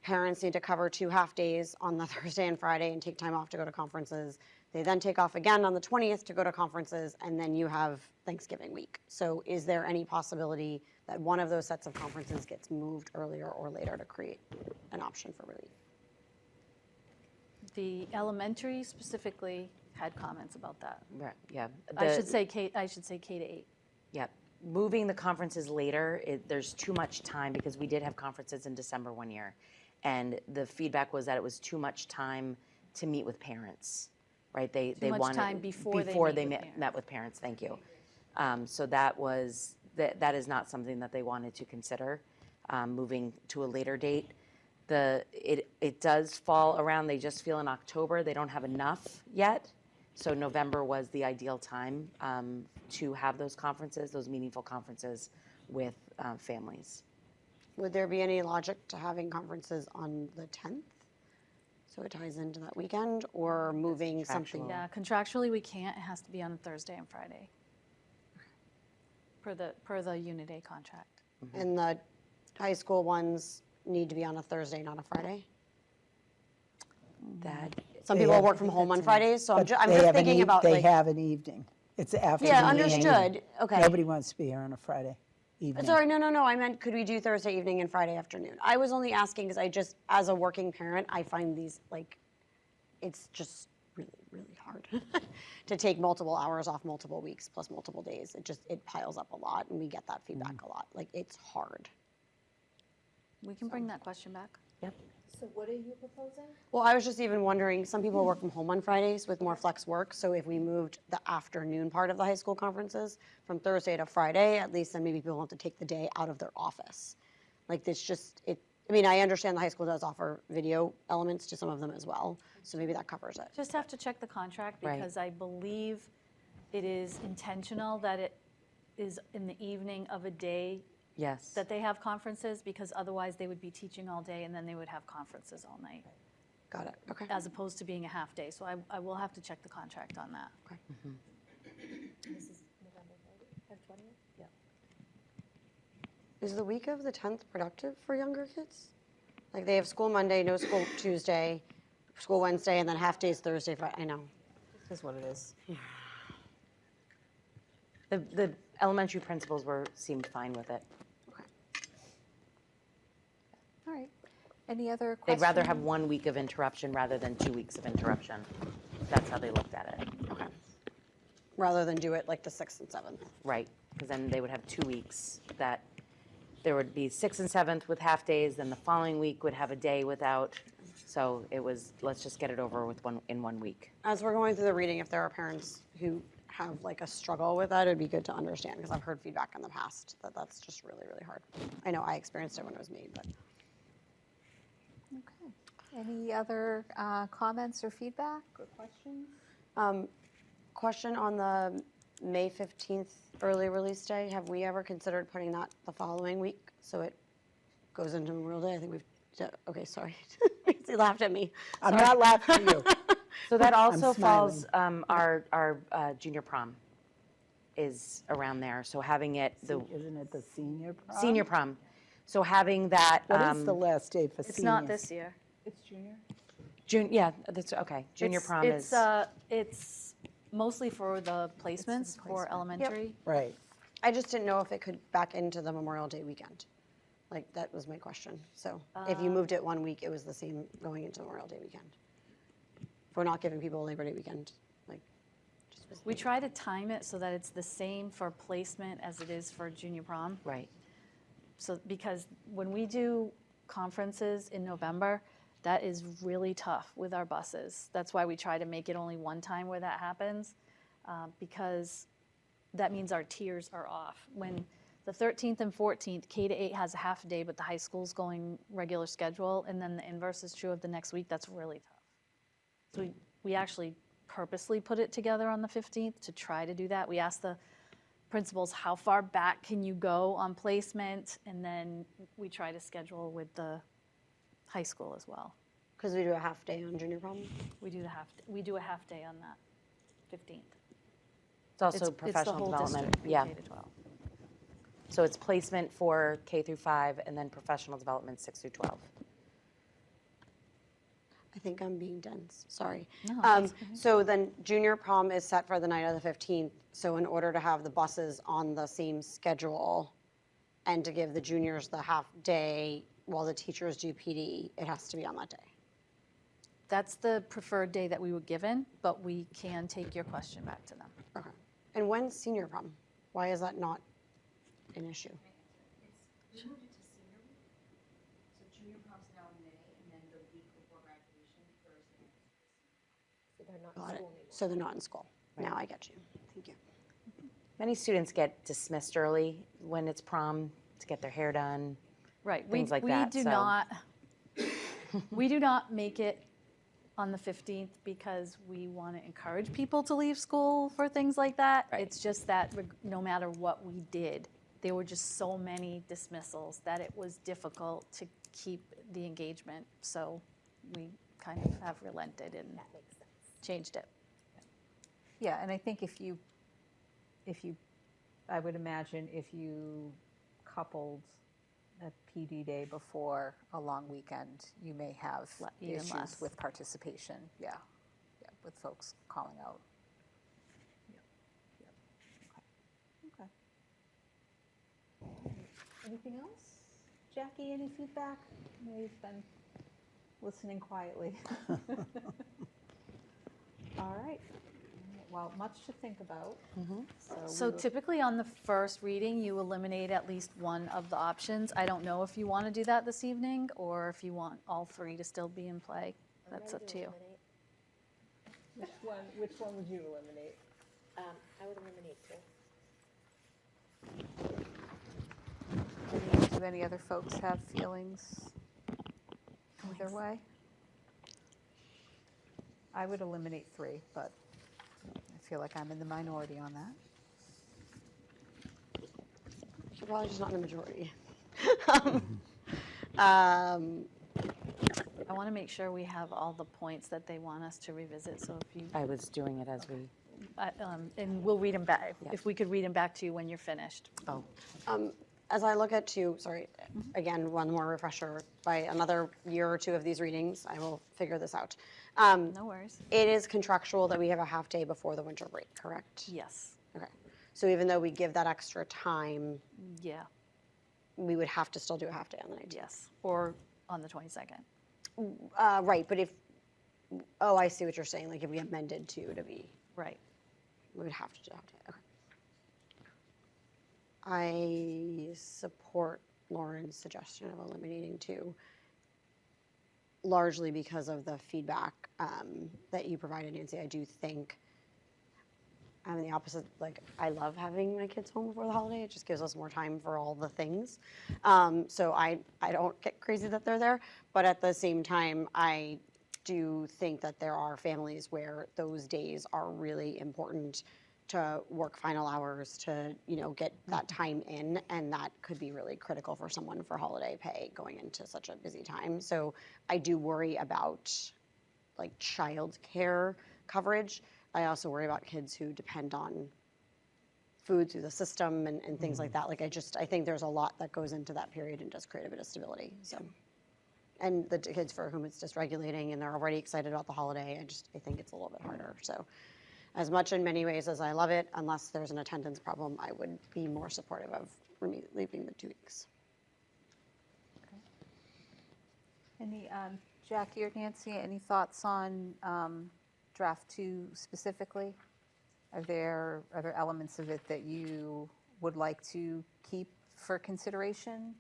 Parents need to cover 2 half days on the Thursday and Friday and take time off to go to conferences. They then take off again on the 20th to go to conferences, and then you have Thanksgiving week. So is there any possibility that one of those sets of conferences gets moved earlier or later to create an option for relief? The elementary specifically had comments about that. Right, yeah. I should say K to 8. Yeah, moving the conferences later, there's too much time because we did have conferences in December one year. And the feedback was that it was too much time to meet with parents, right? They much wanted. time before they meet with parents. met with parents, thank you. So that is not something that they wanted to consider, moving to a later date. It does fall around, they just feel in October, they don't have enough yet. So November was the ideal time to have those conferences, those meaningful conferences with families. Would there be any logic to having conferences on the 10th? So it ties into that weekend, or moving something? Yeah, contractually we can't. It has to be on Thursday and Friday. Per the Unit A contract. And the high school ones need to be on a Thursday, not a Friday? Some They people have- work from home on Fridays, so I'm But just they have an thinking about They like. have an evening. It's afternoon. Yeah, and understood. Okay. Nobody wants to be here on a Friday evening. Sorry, no. I meant, could we do Thursday evening and Friday afternoon? I was only asking because I just, as a working parent, I find these, like, it's just really, really hard to take multiple hours off multiple weeks plus multiple days. It piles up a lot, and we get that feedback a lot. Like, it's hard. We can bring that question back. Yep. So what are you proposing? Well, I was just even wondering, some people work from home on Fridays with more flex work, so if we moved the afternoon part of the high school conferences from Thursday to Friday, at least then maybe people don't have to take the day out of their office. Like, this just, I mean, I understand the high school does offer video elements to some of them as well, so maybe that covers it. Just have to check the contract Right. because I believe it is intentional that it is in the evening of a day Yes. that they have conferences, because otherwise they would be teaching all day and then they would have conferences all night, Got it, okay. as opposed to being a half day. So I will have to check the contract on that. This is November 20th? Yeah. Is the week of the 10th productive for younger kids? Like they have school Monday, no school Tuesday, school Wednesday, and then half days Thursday, Friday, I know. This is what it is. The elementary principals seemed fine with it. All right. Any other They'd questions? rather have 1 week of interruption rather than 2 weeks of interruption. That's how they looked at it. Okay. Rather than do it like the 6th and 7th. Right, because then they would have 2 weeks that there would be 6th and 7th with half days, then the following week would have a day without. So it was, let's just get it over with in 1 week. As we're going through the reading, if there are parents who have like a struggle with that, it'd be good to understand, because I've heard feedback in the past that that's just really, really hard. I know I experienced it when it was made, but. Okay. Any other comments or feedback or questions? Question on the May 15th early release day. Have we ever considered putting that the following week so it goes into Memorial Day? I think okay, sorry. You laughed at me. I'm not laughing at you. So that also falls, smiling. our junior prom is around there. So having it, Isn't it the senior prom? senior prom. So having that. What is the last day for seniors? It's not this year. It's junior? Yeah, that's, okay. Junior prom is. It's mostly for the placements for elementary. Right. I just didn't know if it could back into the Memorial Day weekend. Like, that was my question. So if you moved it 1 week, it was the same going into Memorial Day weekend. If we're not giving people Labor Day weekend, like, just was We try to time it so that it's the same for placement as it is for junior prom. Right. So, because when we do conferences in November, that is really tough with our buses. That's why we try to make it only one time where that happens, because that means our tiers are off. When the 13th and 14th, K-8 has a half a day, but the high school's going regular schedule, and then the inverse is true of the next week, that's really tough. So we actually purposely put it together on the 15th to try to do that. We asked the principals, how far back can you go on placement? And then we try to schedule with the high school as well. Because we do a half day on junior prom? We do a half day on that 15th. It's also It's the professional whole development. district, Yeah. K to 12. So it's placement for K through 5 and then professional development 6 through 12. I think I'm being dense, sorry. No, that's okay. So then junior prom is set for the night of the 15th. So in order to have the buses on the same schedule and to give the juniors the half day while the teachers do PD, it has to be on that day. That's the preferred day that we were given, but we can take your question back to them. Okay. And when's senior prom? Why is that not an issue? We moved it to senior week, so junior prom's now in May, and then the week before graduation, Thursday. So they're not Got in it. school anymore. So they're not in school. Now I get you. Thank you. Many students get dismissed early when it's prom to get their hair done. Right. Things like that, We do so- not, we do not make it on the 15th because we want to encourage people to leave school for things like that. Right. It's just that no matter what we did, there were just so many dismissals that it was difficult to keep the engagement. So we kind of have relented and That makes sense. changed it. Yeah, and I think I would imagine if you coupled a PD day before a long weekend, you may have Even issues less. with participation, yeah, with folks calling out. Yep. Okay. Anything else? Jackie, any feedback? I know you've been listening quietly. All right. Well, much to think about. So we will- typically on the first reading, you eliminate at least one of the options. I don't know if you want to do that this evening or if you want all three to still be in play. I'm That's ready up to you. eliminate. Which one would you eliminate? I would eliminate 2. Do any other folks have feelings either way? I would eliminate 3, but I feel like I'm in the minority on that. You're probably just not in the majority. Um, I want to make sure we have all the points that they want us to revisit, so if you, I was doing it as we, and we'll read them back, Yeah. if we could read them back to you when you're finished. oh, As I look at again, one more refresher, by another year or two of these readings, I will figure this out. No worries. It is contractual that we have a half day before the winter break, correct? Yes, Okay. So even though we give that extra time, yeah, we would have to still do a half day on the 19th? yes, or on the 22nd. Right, but I see what you're saying, like if we amended to be, Right. we would have to do a half day, okay. I support Lauren's suggestion of eliminating 2, largely because of the feedback that you provided, Nancy. I do think I'm the opposite. Like, I love having my kids home before the holiday. It just gives us more time for all the things. So I don't get crazy that they're there, but at the same time, I do think that there are families where those days are really important to work final hours, to get that time in, and that could be really critical for someone for holiday pay going into such a busy time. So I do worry about like childcare coverage. I also worry about kids who depend on food through the system and things like that. Like I think there's a lot that goes into that period and does create a bit of stability. So, and the kids for whom it's dysregulating and they're already excited about the holiday, I think it's a little bit harder. So, as much in many ways as I love it, unless there's an attendance problem, I would be more supportive of leaving the 2 weeks. Any, Jackie or Nancy, any thoughts on draft 2 specifically? Are there elements of it that you would like to keep for consideration?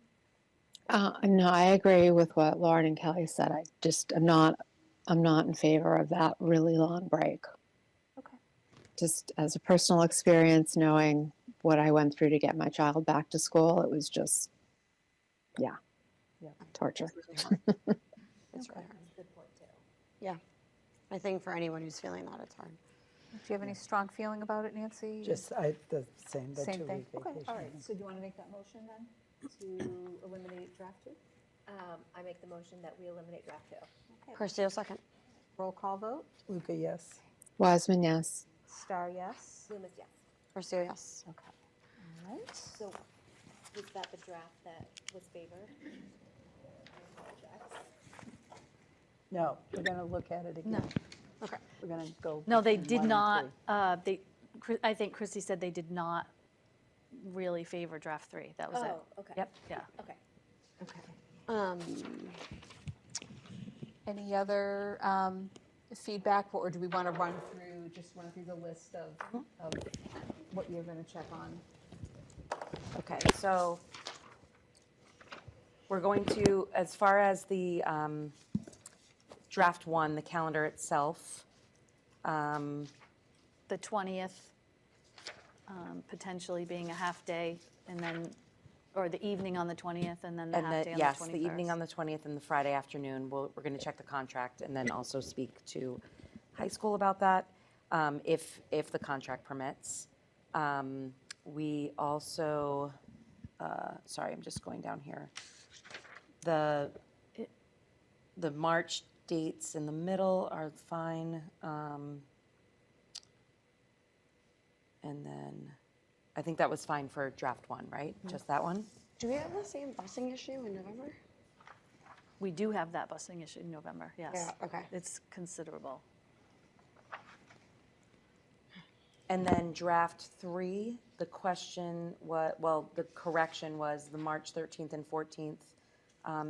No, I agree with what Lauren and Kelly said. I'm not in favor of that really long break. Okay. Just as a personal experience, knowing what I went through to get my child back to school, it was just, torture. It's really hard. It's really hard. Yeah, I think for anyone who's feeling that, it's hard. Do you have any strong feeling about it, Nancy? Just, the same, the Same 2-week thing? vacation. Okay, all right. So do you want to make that motion then, to eliminate draft 2? I make the motion that we eliminate draft 2. Okay. Kirsty, a second. Roll call vote. Luca, yes. Wiseman, yes. Star, yes. Loomis, yes. Kirsty, yes. Okay. All right. So was that the draft that was favored? I apologize. No, we're going to look at it again. No. Okay. We're going to go. No, they between did 1 and not, I think Christy said they did not really favor draft 3. That was it. Oh, okay. Yep, yeah. Okay. Okay. Any other feedback, or do we want to run through the list of what you're going to check on? okay, so we're going to, as far as the draft 1, the calendar itself, The 20th, potentially being a half day, and then, or the evening on the 20th, and then the half day on the 21st. yes, the evening on the 20th and the Friday afternoon, we're going to check the contract and then also speak to high school about that, if the contract permits. We also, sorry, I'm just going down here. The March dates in the middle are fine. And then, I think that was fine for draft 1, right? Just that one? Do we have the same busing issue in November? We do have that busing issue in November, yes. Yeah, okay. It's considerable. And then draft 3, the question the correction was the March 13th and 14th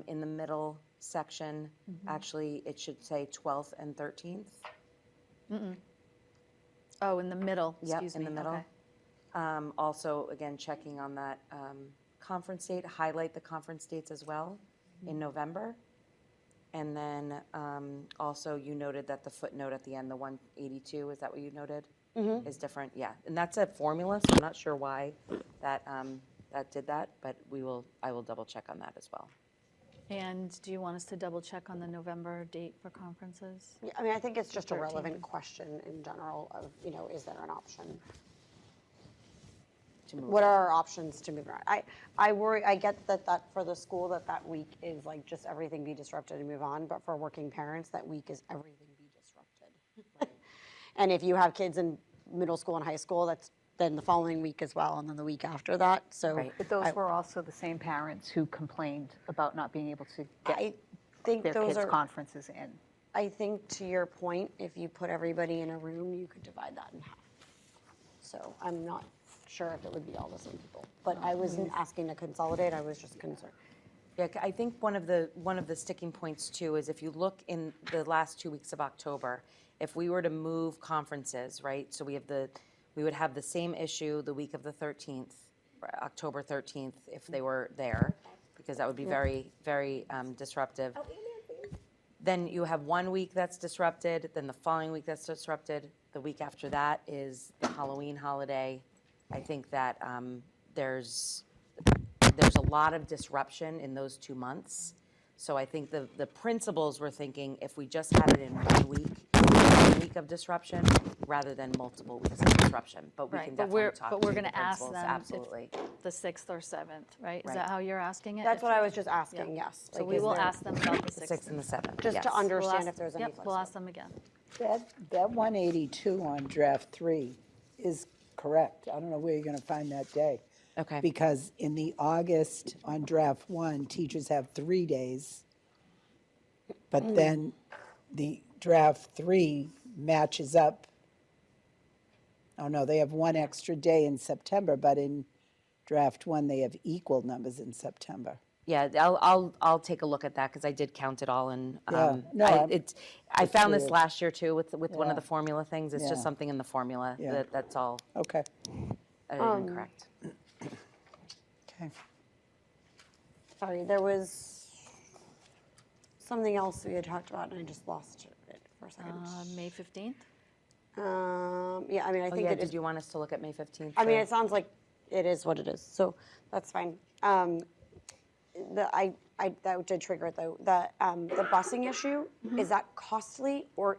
in the middle section. Actually, it should say 12th and 13th. Oh, in the middle, Yep, excuse me. in the middle. Okay. Also, again, checking on that conference date, highlight the conference dates as well in November. And then also you noted that the footnote at the end, the 182, is that what you noted? Is different, yeah. And that's a formula, so I'm not sure why that did that, but I will double check on that as well. And do you want us to double check on the November date for conferences? Yeah, I mean, I think it's just a 13th. relevant question in general of, is there an option? move. What are our options to move around? I worry, I get that for the school, that week is like just everything be disrupted and move on, but for working parents, that week is everything be disrupted. And if you have kids in middle school and high school, that's then the following week as well, and then the week after that, so. Right. But those were also the same parents who complained about not being able to get I think their those kids' are, conferences in. I think to your point, if you put everybody in a room, you could divide that in half. So I'm not sure if it would be all the same people, but I wasn't asking to consolidate, I was just concerned. Yeah, I think one of the sticking points too is if you look in the last 2 weeks of October, if we were to move conferences, right? So we would have the same issue the week of the 13th, October 13th, if they were there, because that would be very, very disruptive. Then you have 1 week that's disrupted, then the following week that's disrupted. The week after that is the Halloween holiday. I think that there's a lot of disruption in those 2 months. So I think the principals were thinking if we just had it in 1 week of disruption rather than multiple weeks of disruption. But we can definitely talk to But we're the going to ask principals, them absolutely. if the 6th or 7th, right? Is Right. that how you're asking it? That's what I was just asking, yes. So Like, we is will there- ask them about the 6th. 6th and the 7th, Just yes. to We'll understand ask- if there's any Yep, we'll ask them again. That 182 on draft 3 is correct. I don't know where you're going to find that day. Okay. Because in the August on draft 1, teachers have 3 days. But then the draft 3 matches up. Oh, no, they have 1 extra day in September, but in draft 1, they have equal numbers in September. Yeah, I'll take a look at that because I did count it all and Yeah. No, I found this curious. last year too with one Yeah. of the formula things. It's Yeah. just something in the formula Yeah. that's all. Okay. That is incorrect. Okay. Sorry, there was something else we had talked about and I just lost it for a second. May 15th? Yeah, I mean, I Oh think yeah, it did is, you want us to look at May 15th? I mean, for- it sounds like it is what it is, so that's fine. That did trigger it though. The busing issue, is that costly or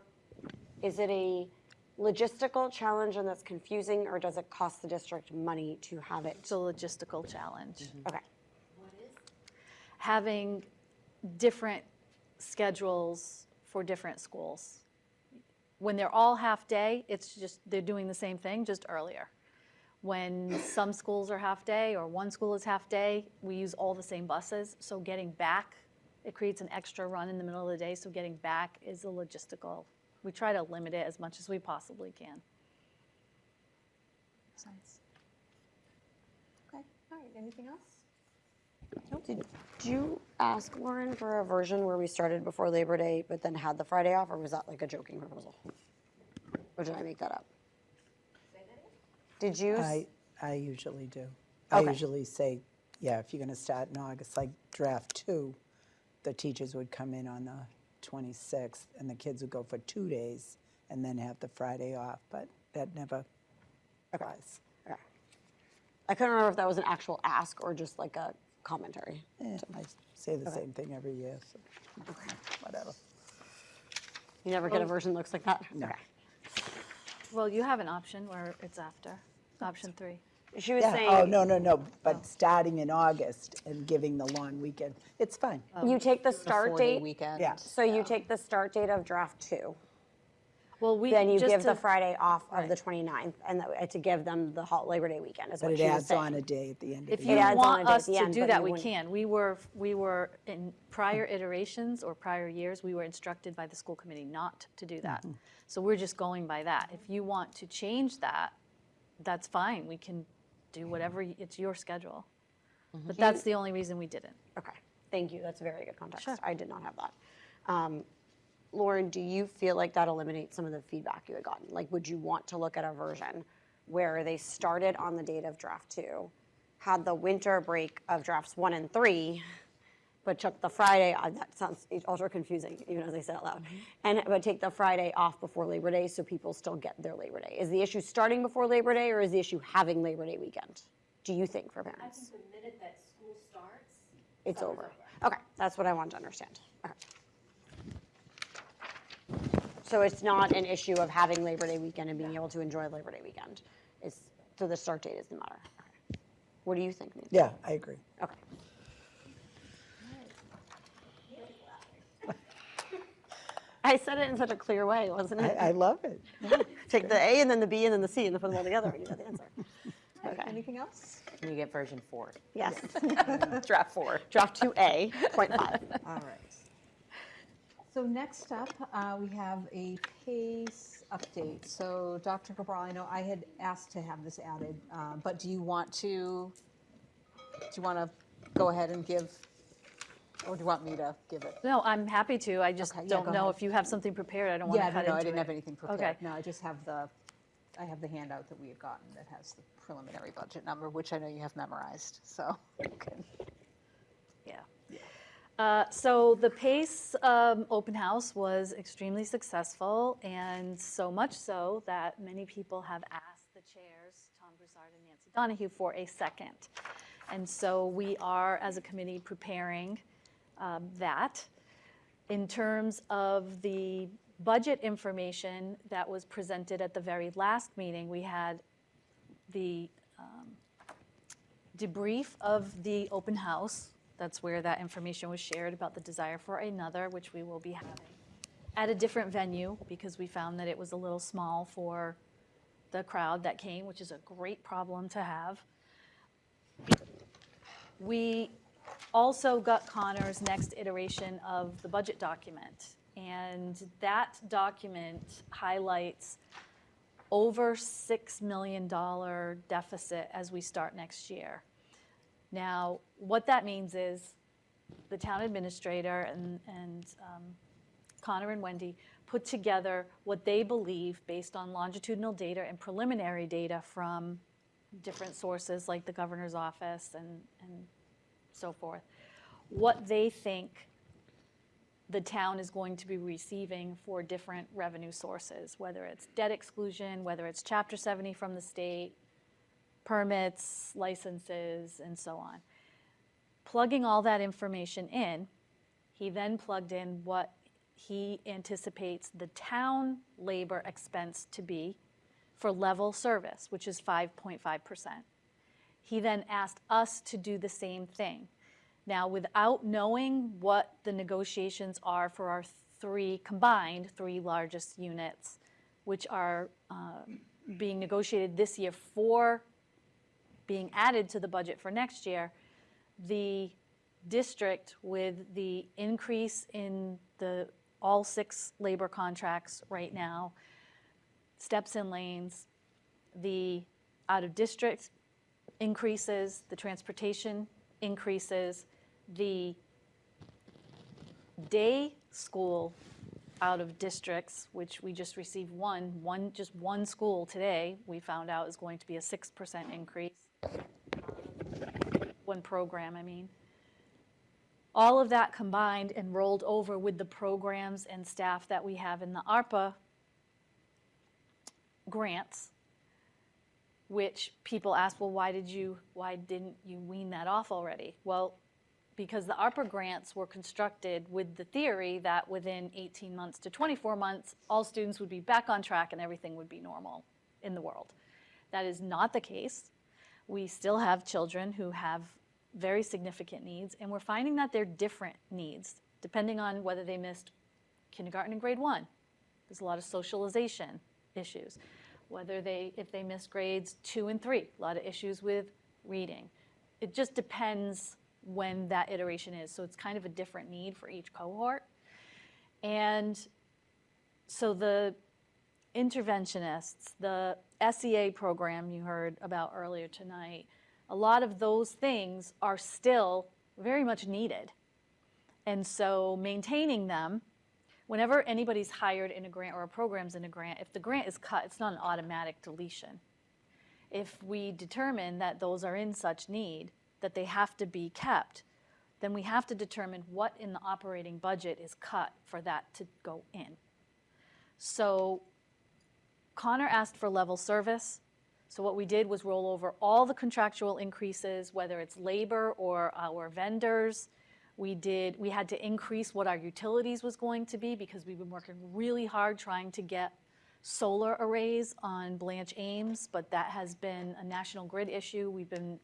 is it a logistical challenge and that's confusing, or does it cost the district money to have it? It's a logistical challenge. Okay. Having different schedules for different schools. When they're all half-day, it's just, they're doing the same thing, just earlier. When some schools are half-day or one school is half-day, we use all the same buses. So getting back, it creates an extra run in the middle of the day, so getting back is a logistical. We try to limit it as much as we possibly can. Okay, all right, anything else? Did you ask Lauren for a version where we started before Labor Day but then had the Friday off, or was that like a joking proposal? Or did I make that up? Did you? I usually do. I Okay. usually say, yeah, if you're going to start in August, like draft 2, the teachers would come in on the 26th and the kids would go for 2 days and then have the Friday off, but that never applies. Okay. I couldn't remember if that was an actual ask or just like a commentary. I say the same thing every year, so whatever. You never get a version that looks like that? No. Okay. Well, you have an option where it's after, option 3. She was Yeah, saying. oh, no, but starting in August and giving the long weekend, it's fine. You take the start Four-day date. weekend. Yeah. So you take the start date of draft 2. Well, we Then you just give the to- Friday off of the 29th and to give them the Labor Day weekend is But what it she was adds saying. on a day at the end of If the you year. adds on a want day at us the to end, do but that, you we wouldn't- can. We were in prior iterations or prior years, we were instructed by the school committee not to do that. So we're just going by that. If you want to change that, that's fine. We can do whatever, it's your schedule. But that's the only reason we didn't. Okay, thank you. That's very good context. Sure. I did not have that. Lauren, do you feel like that eliminates some of the feedback you had gotten? Like, would you want to look at a version where they started on the date of draft 2, had the winter break of drafts 1 and 3, but took the Friday, that sounds ultra confusing, even as I said it out loud, but take the Friday off before Labor Day so people still get their Labor Day? Is the issue starting before Labor Day, or is the issue having Labor Day weekend, do you think, for parents? the minute that school starts. It's over. Okay, that's what I wanted to understand. Okay. So it's not an issue of having Labor Day weekend and being able to enjoy Labor Day weekend. So the start date is the matter. What do you think, Nancy? Yeah, I agree. Okay. I said it in such a clear way, wasn't it? I love it. Take the A and then the B and then the C and then put them all together and you got the answer. Okay. Anything else? And you get version 4. Yes. Draft 4. Draft 2A, 0.5. All right. So next up, we have a PACE update. So Dr. Cabral, I know I had asked to have this added, but do you want to go ahead and give, or do you want me to give it? No, I'm happy to. I just Okay, yeah, don't go know ahead. if you have something prepared. I don't want to Yeah, cut no, into I didn't it. have anything prepared. Okay. No, I just have I have the handout that we had gotten that has the preliminary budget number, which I know you have memorized, so. Yeah. So the PACE open house was extremely successful, and so much so that many people have asked the chairs, Tom Broussard and Nancy Donahue, for a second. And so we are, as a committee, preparing that. In terms of the budget information that was presented at the very last meeting, we had the debrief of the open house. That's where that information was shared about the desire for another, which we will be having at a different venue because we found that it was a little small for the crowd that came, which is a great problem to have. We also got Connor's next iteration of the budget document, and that document highlights over $6 million deficit as we start next year. Now, what that means is the town administrator and Connor and Wendy put together what they believe based on longitudinal data and preliminary data from different sources like the governor's office and so forth, what they think the town is going to be receiving for different revenue sources, whether it's debt exclusion, whether it's Chapter 70 from the state, permits, licenses, and so on. Plugging all that information in, he then plugged in what he anticipates the town labor expense to be for level service, which is 5.5%. He then asked us to do the same thing. Now, without knowing what the negotiations are for our three largest units, which are being negotiated this year for being added to the budget for next year, the district, with the increase in all 6 labor contracts right now, steps and lanes, the out-of-district increases, the transportation increases, the day school out of districts, which we just received just one school today, we found out is going to be a 6% increase. One program, I mean. All of that combined and rolled over with the programs and staff that we have in the ARPA grants, which people ask, well, why didn't you wean that off already? Well, because the ARPA grants were constructed with the theory that within 18 months to 24 months, all students would be back on track and everything would be normal in the world. That is not the case. We still have children who have very significant needs, and we're finding that they're different needs, depending on whether they missed kindergarten and grade 1. There's a lot of socialization issues. If they missed grades 2 and 3, a lot of issues with reading. It just depends when that iteration is. So it's kind of a different need for each cohort. And so the interventionists, the SEA program you heard about earlier tonight, a lot of those things are still very much needed. And so maintaining them, whenever anybody's hired in a grant or a program's in a grant, if the grant is cut, it's not an automatic deletion. If we determine that those are in such need that they have to be kept, then we have to determine what in the operating budget is cut for that to go in. So Connor asked for level service. So what we did was roll over all the contractual increases, whether it's labor or our vendors. We had to increase what our utilities was going to be because we've been working really hard trying to get solar arrays on Blanche Ames, but that has been a national grid issue. We've been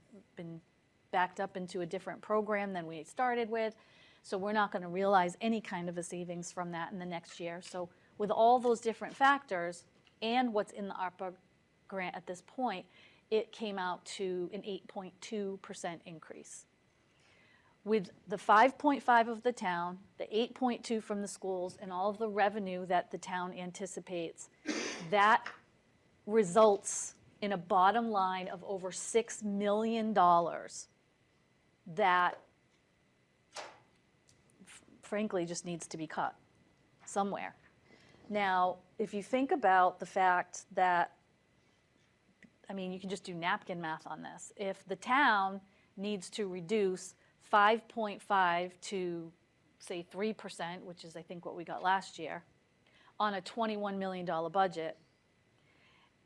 backed up into a different program than we started with. So we're not going to realize any kind of a savings from that in the next year. So with all those different factors and what's in the ARPA grant at this point, it came out to an 8.2% increase. With the 5.5 of the town, the 8.2 from the schools, and all of the revenue that the town anticipates, that results in a bottom line of over $6 million that frankly just needs to be cut somewhere. Now, if you think about the fact that, I mean, you can just do napkin math on this. If the town needs to reduce 5.5 to, say, 3%, which is, I think, what we got last year, on a $21 million budget,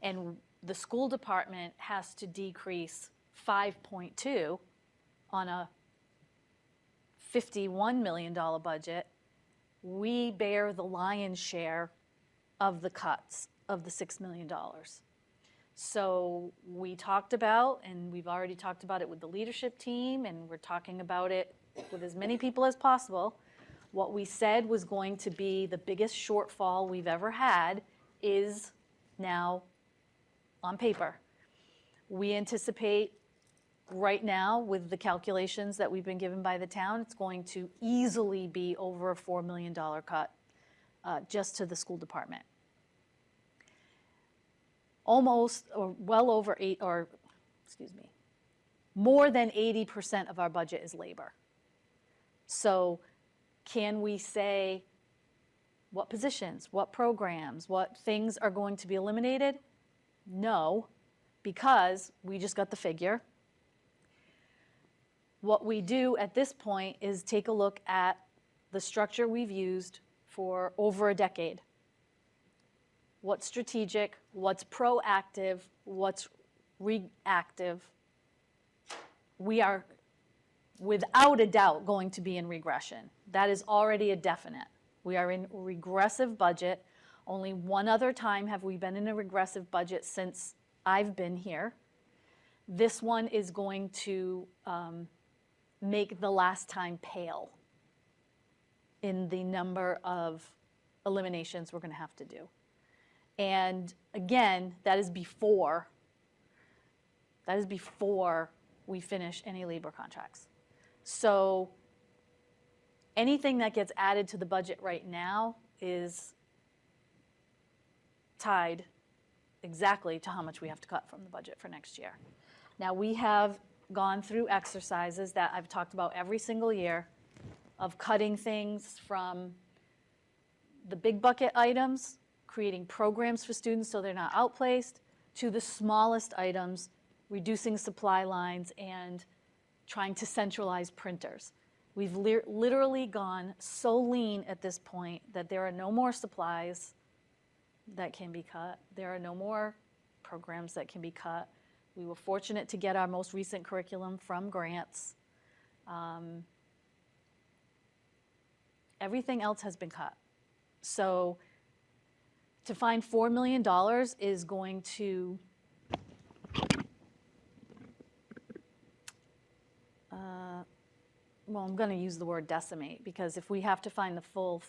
and the school department has to decrease 5.2 on a $51 million budget, we bear the lion's share of the cuts of the $6 million. So we talked about, and we've already talked about it with the leadership team, and we're talking about it with as many people as possible. What we said was going to be the biggest shortfall we've ever had is now on paper. We anticipate right now, with the calculations that we've been given by the town, it's going to easily be over a $4 million cut just to the school department. Almost, or well over more than 80% of our budget is labor. So can we say what positions, what programs, what things are going to be eliminated? No, because we just got the figure. What we do at this point is take a look at the structure we've used for over a decade. What's strategic, what's proactive, what's reactive. We are, without a doubt, going to be in regression. That is already a definite. We are in regressive budget. Only one other time have we been in a regressive budget since I've been here. This one is going to make the last time pale in the number of eliminations we're going to have to do. And again, that is before we finish any labor contracts. So anything that gets added to the budget right now is tied exactly to how much we have to cut from the budget for next year. Now, we have gone through exercises that I've talked about every single year of cutting things from the big bucket items, creating programs for students so they're not outplaced, to the smallest items, reducing supply lines and trying to centralize printers. We've literally gone so lean at this point that there are no more supplies that can be cut. There are no more programs that can be cut. We were fortunate to get our most recent curriculum from grants. Everything else has been cut. So to find $4 million is going to well, I'm going to use the word decimate, because if we have to find the full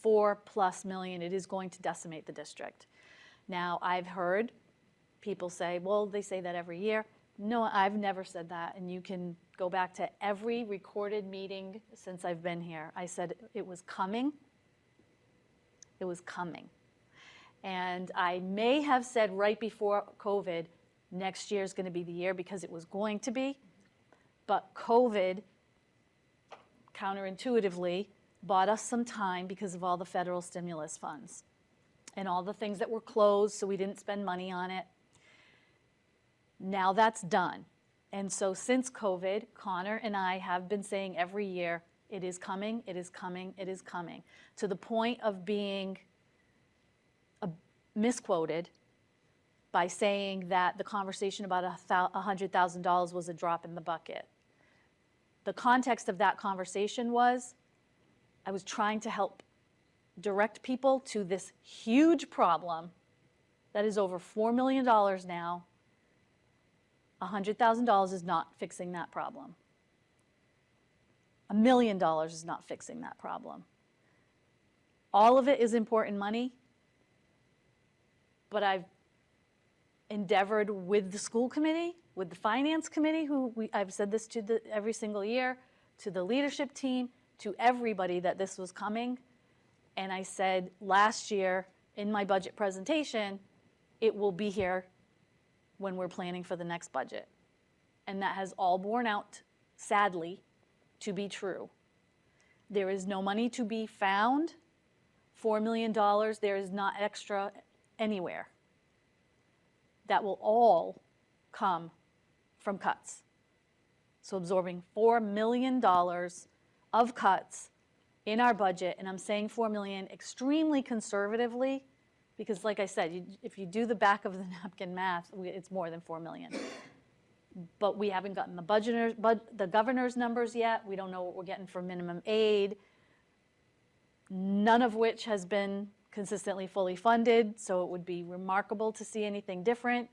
$4+ million, it is going to decimate the district. Now, I've heard people say, well, they say that every year. No, I've never said that, and you can go back to every recorded meeting since I've been here. I said it was coming. It was coming. And I may have said right before COVID, next year is going to be the year, because it was going to be. But COVID, counterintuitively, bought us some time because of all the federal stimulus funds and all the things that were closed, so we didn't spend money on it. Now that's done. And so since COVID, Connor and I have been saying every year, it is coming, it is coming, it is coming, to the point of being misquoted by saying that the conversation about $100,000 was a drop in the bucket. The context of that conversation was, I was trying to help direct people to this huge problem That is over $4 million now. $100,000 is not fixing that problem. $1 million is not fixing that problem. All of it is important money, but I've endeavored with the school committee, with the finance committee, I've said this to every single year, to the leadership team, to everybody that this was coming. And I said last year in my budget presentation, it will be here when we're planning for the next budget. And that has all borne out, sadly, to be true. There is no money to be found. $4 million, there is not extra anywhere. That will all come from cuts. So absorbing $4 million of cuts in our budget, and I'm saying $4 million extremely conservatively, because like I said, if you do the back of the napkin math, it's more than $4 million. But we haven't gotten the governor's numbers yet. We don't know what we're getting for minimum aid, none of which has been consistently fully funded, so it would be remarkable to see anything different.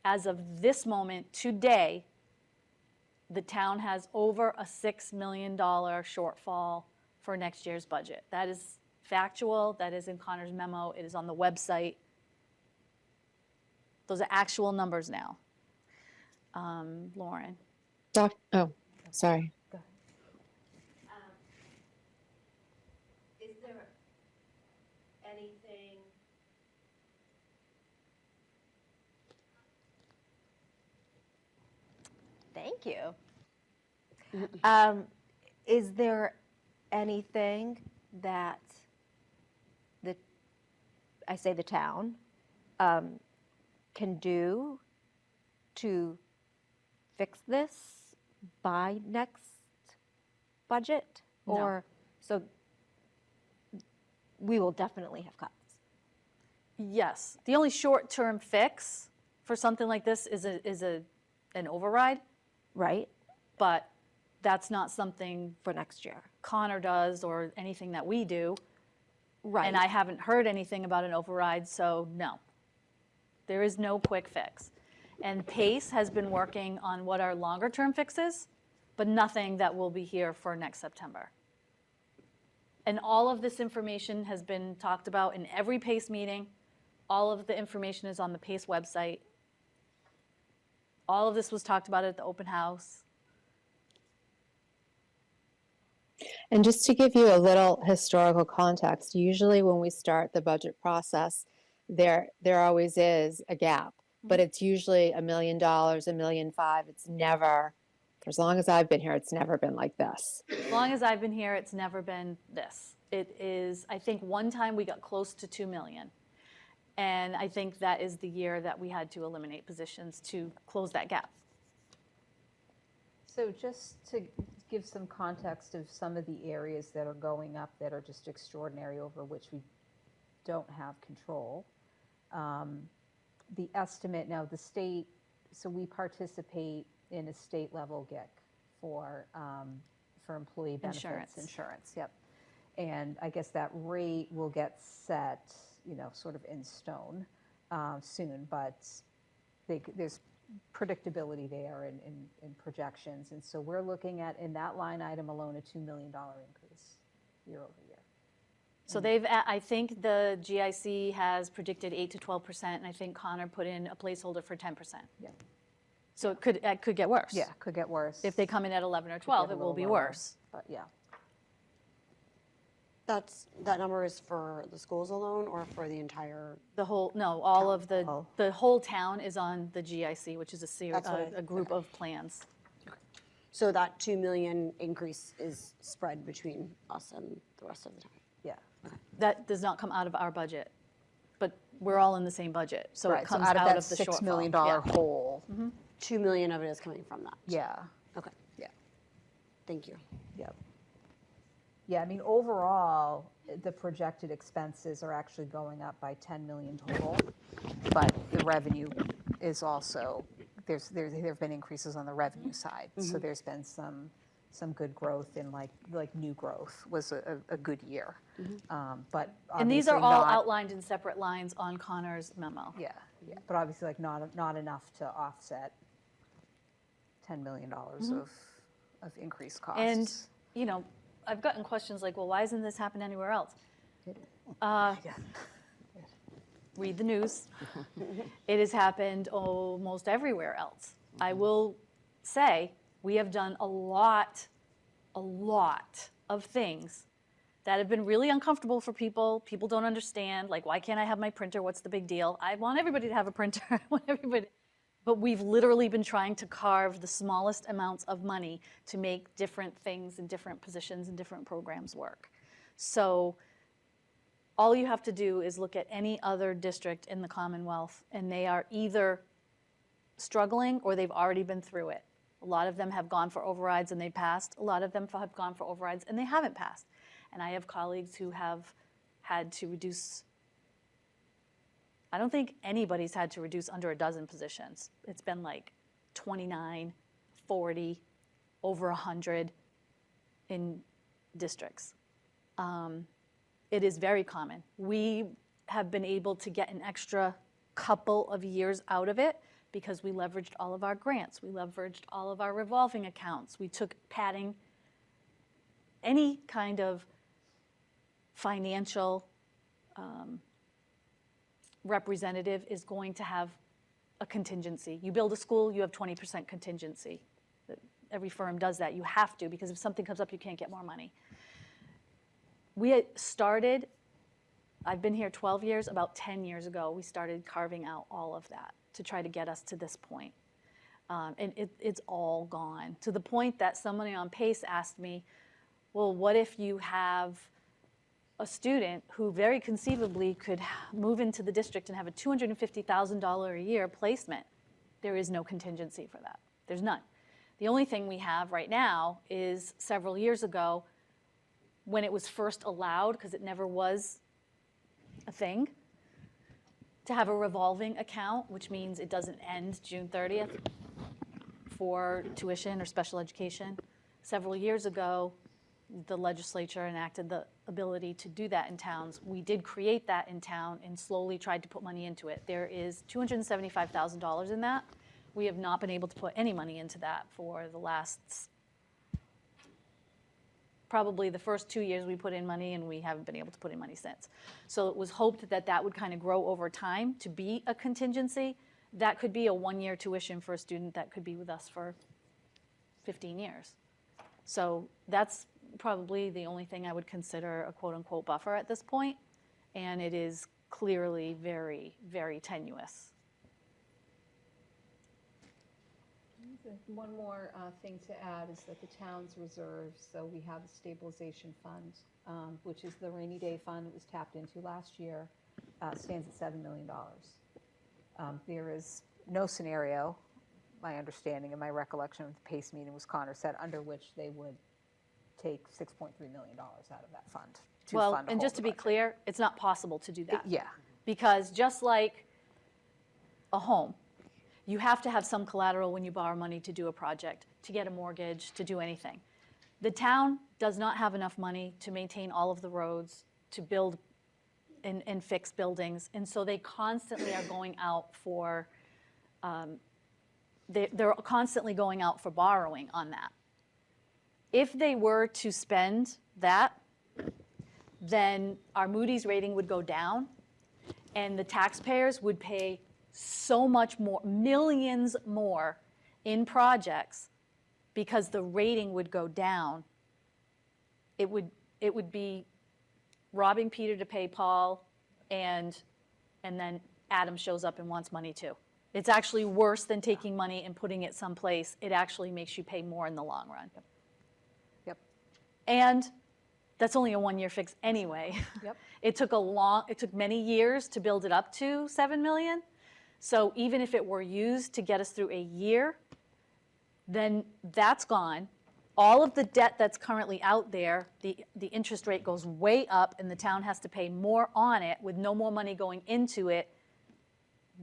As of this moment, today, the town has over a $6 million shortfall for next year's budget. That is factual, that is in Connor's memo, it is on the website. Those are actual numbers now. Lauren. Oh, sorry. Go ahead. Is there anything? Thank you. Is there anything that the town can do to fix this by next budget? No. Or, so we will definitely have cuts. Yes, the only short-term fix for something like this is an override. Right. But that's not something for next year Connor does or anything that we do. Right. And I haven't heard anything about an override, so no. There is no quick fix. And PACE has been working on what are longer-term fixes, but nothing that will be here for next September. And all of this information has been talked about in every PACE meeting. All of the information is on the PACE website. All of this was talked about at the open house. And just to give you a little historical context, usually when we start the budget process, there always is a gap, but it's usually $1 million, $1.5 million. It's never, for as long as I've been here, it's never been like this. As long as I've been here, it's never been this. It is, I think one time we got close to 2 million. And I think that is the year that we had to eliminate positions to close that gap. So just to give some context of some of the areas that are going up that are just extraordinary over which we don't have control. The estimate, now the state, so we participate in a state level GIC for employee benefits. Insurance, yep. And I guess that rate will get set, sort of in stone soon, but there's predictability there in projections. And so we're looking at, in that line item alone, a $2 million increase year over year. So I think the GIC has predicted 8 to 12%, and I think Connor put in a placeholder for 10%. Yeah. So it could get worse. Yeah, could get worse. If they come in at 11 or 12, it will be worse. But yeah. That number is for the schools alone or for the entire? The whole, no, all of the whole town is on the GIC, which is a group of plans. So that 2 million increase is spread between us and the rest of the town? Yeah. That does not come out of our budget, but we're all in the same budget, so Right, it so comes out of out that of the $6 shortfall. million Yeah. hole. 2 million of it is coming from that? Yeah. Okay. Yeah. Thank you. Yep. Yeah, I mean, overall, the projected expenses are actually going up by 10 million total, but the revenue is also, there have been increases on the revenue side, so there's been some some good growth in like new growth was a good year. But And these are all obviously not- outlined in separate lines on Connor's memo. Yeah, but obviously like not enough to offset $10 million of increased costs. And, you know, I've gotten questions like, well, why hasn't this happened anywhere else? Read the news. It has happened almost everywhere else. I will say we have done a lot of things that have been really uncomfortable for people. People don't understand, like, why can't I have my printer? What's the big deal? I want everybody to have a printer. I want everybody. But we've literally been trying to carve the smallest amounts of money to make different things in different positions and different programs work. So all you have to do is look at any other district in the Commonwealth, and they are either struggling or they've already been through it. A lot of them have gone for overrides and they passed. A lot of them have gone for overrides and they haven't passed. And I have colleagues who have had to reduce. I don't think anybody's had to reduce under a dozen positions. It's been like 29, 40, over 100 in districts. It is very common. We have been able to get an extra couple of years out of it because we leveraged all of our grants. We leveraged all of our revolving accounts. We took padding. Any kind of financial representative is going to have a contingency. You build a school, you have 20% contingency. Every firm does that. You have to, because if something comes up, you can't get more money. We had started, I've been here 12 years, about 10 years ago, we started carving out all of that to try to get us to this point. And it's all gone, to the point that somebody on PACE asked me, well, what if you have a student who very conceivably could move into the district and have a $250,000 a year placement? There is no contingency for that. There's none. The only thing we have right now is several years ago, when it was first allowed, because it never was a thing, to have a revolving account, which means it doesn't end June 30th for tuition or special education. Several years ago, the legislature enacted the ability to do that in towns. We did create that in town and slowly tried to put money into it. There is $275,000 in that. We have not been able to put any money into that for the last, probably the first 2 years we put in money, and we haven't been able to put in money since. So it was hoped that that would kind of grow over time to be a contingency. That could be a one-year tuition for a student that could be with us for 15 years. So that's probably the only thing I would consider a quote-unquote buffer at this point, and it is clearly very, very tenuous. One more thing to add is that the town's reserves, so we have a stabilization fund, which is the rainy day fund that was tapped into last year, stands at $7 million. There is no scenario, my understanding and my recollection of the PACE meeting was Connor said, under which they would take $6.3 million out of that fund. Well, and just to be clear, it's not possible to do that. Yeah. Because just like a home, you have to have some collateral when you borrow money to do a project, to get a mortgage, to do anything. The town does not have enough money to maintain all of the roads, to build and fix buildings, and so they constantly are going out for, they're constantly going out for borrowing on that. If they were to spend that, then our Moody's rating would go down, and the taxpayers would pay so much more, millions more in projects, because the rating would go down. It would be robbing Peter to pay Paul, and then Adam shows up and wants money too. It's actually worse than taking money and putting it someplace. It actually makes you pay more in the long run. Yep. And that's only a one-year fix anyway. Yep. It took many years to build it up to $7 million. So even if it were used to get us through a year, then that's gone. All of the debt that's currently out there, the interest rate goes way up, and the town has to pay more on it with no more money going into it.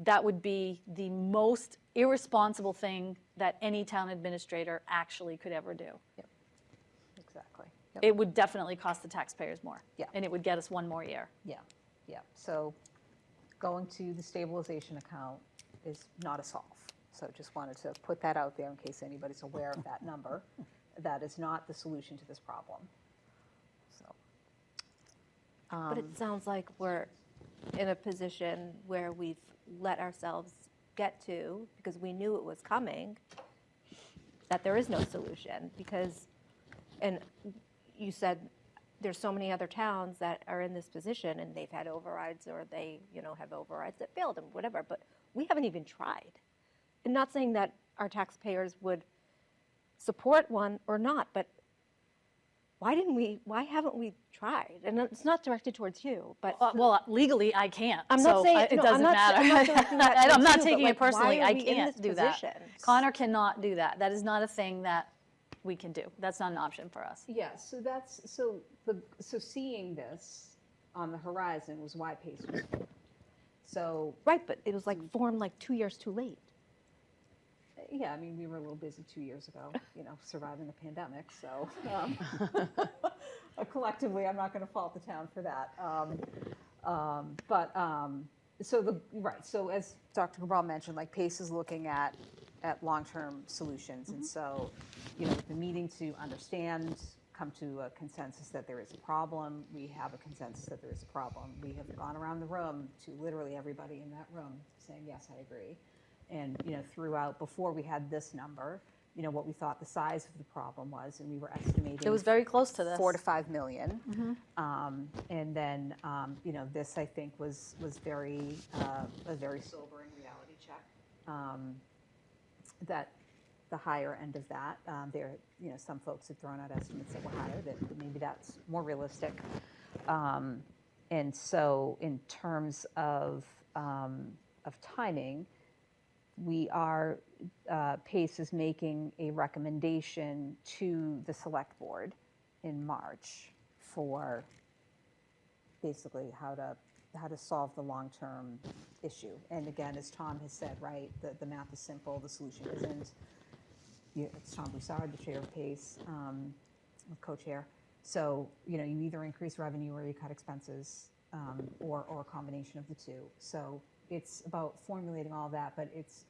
That would be the most irresponsible thing that any town administrator actually could ever do. Yep. it would definitely cost the taxpayers more. Yeah. And it would get us one more year. Yeah, yeah. So going to the stabilization account is not a solve. So just wanted to put that out there in case anybody's aware of that number. That is not the solution to this problem. So. But it sounds like we're in a position where we've let ourselves get to, because we knew it was coming, that there is no solution. Because, and you said there's so many other towns that are in this position and they've had overrides, or they, have overrides that failed and whatever, but we haven't even tried. And not saying that our taxpayers would support one or not, but why haven't we tried? And it's not directed towards you, but. Well, legally, I can't. I'm not so saying, it no, doesn't matter. I'm not taking it personally. Why are I we in can't this do that. position? Connor cannot do that. That is not a thing that we can do. That's not an option for us. Yeah, so seeing this on the horizon was why PACE was formed. So. Right, but it was formed 2 years too late. Yeah, I mean, we were a little busy 2 years ago, surviving the pandemic, so collectively, I'm not going to fault the town for that. So as Dr. Cabral mentioned, PACE is looking at long-term solutions, and so, we've been meeting to understand, come to a consensus that there is a problem. We have a consensus that there is a problem. We have gone around the room to literally everybody in that room saying, yes, I agree. And, throughout, before we had this number, what we thought the size of the problem was, and we were estimating. It was very close to this. 4 to 5 million. And then, this I think was very, a very sobering reality check. That the higher end of that, some folks have thrown out estimates that were higher, that maybe that's more realistic. And so in terms of timing, we are, PACE is making a recommendation to the select board in March for basically how to solve the long-term issue. And again, as Tom has said, right, the math is simple, the solution isn't. It's Tom Broussard, the chair of PACE, co-chair. So, you either increase revenue or you cut expenses, or a combination of the two. So it's about formulating all that, but it's,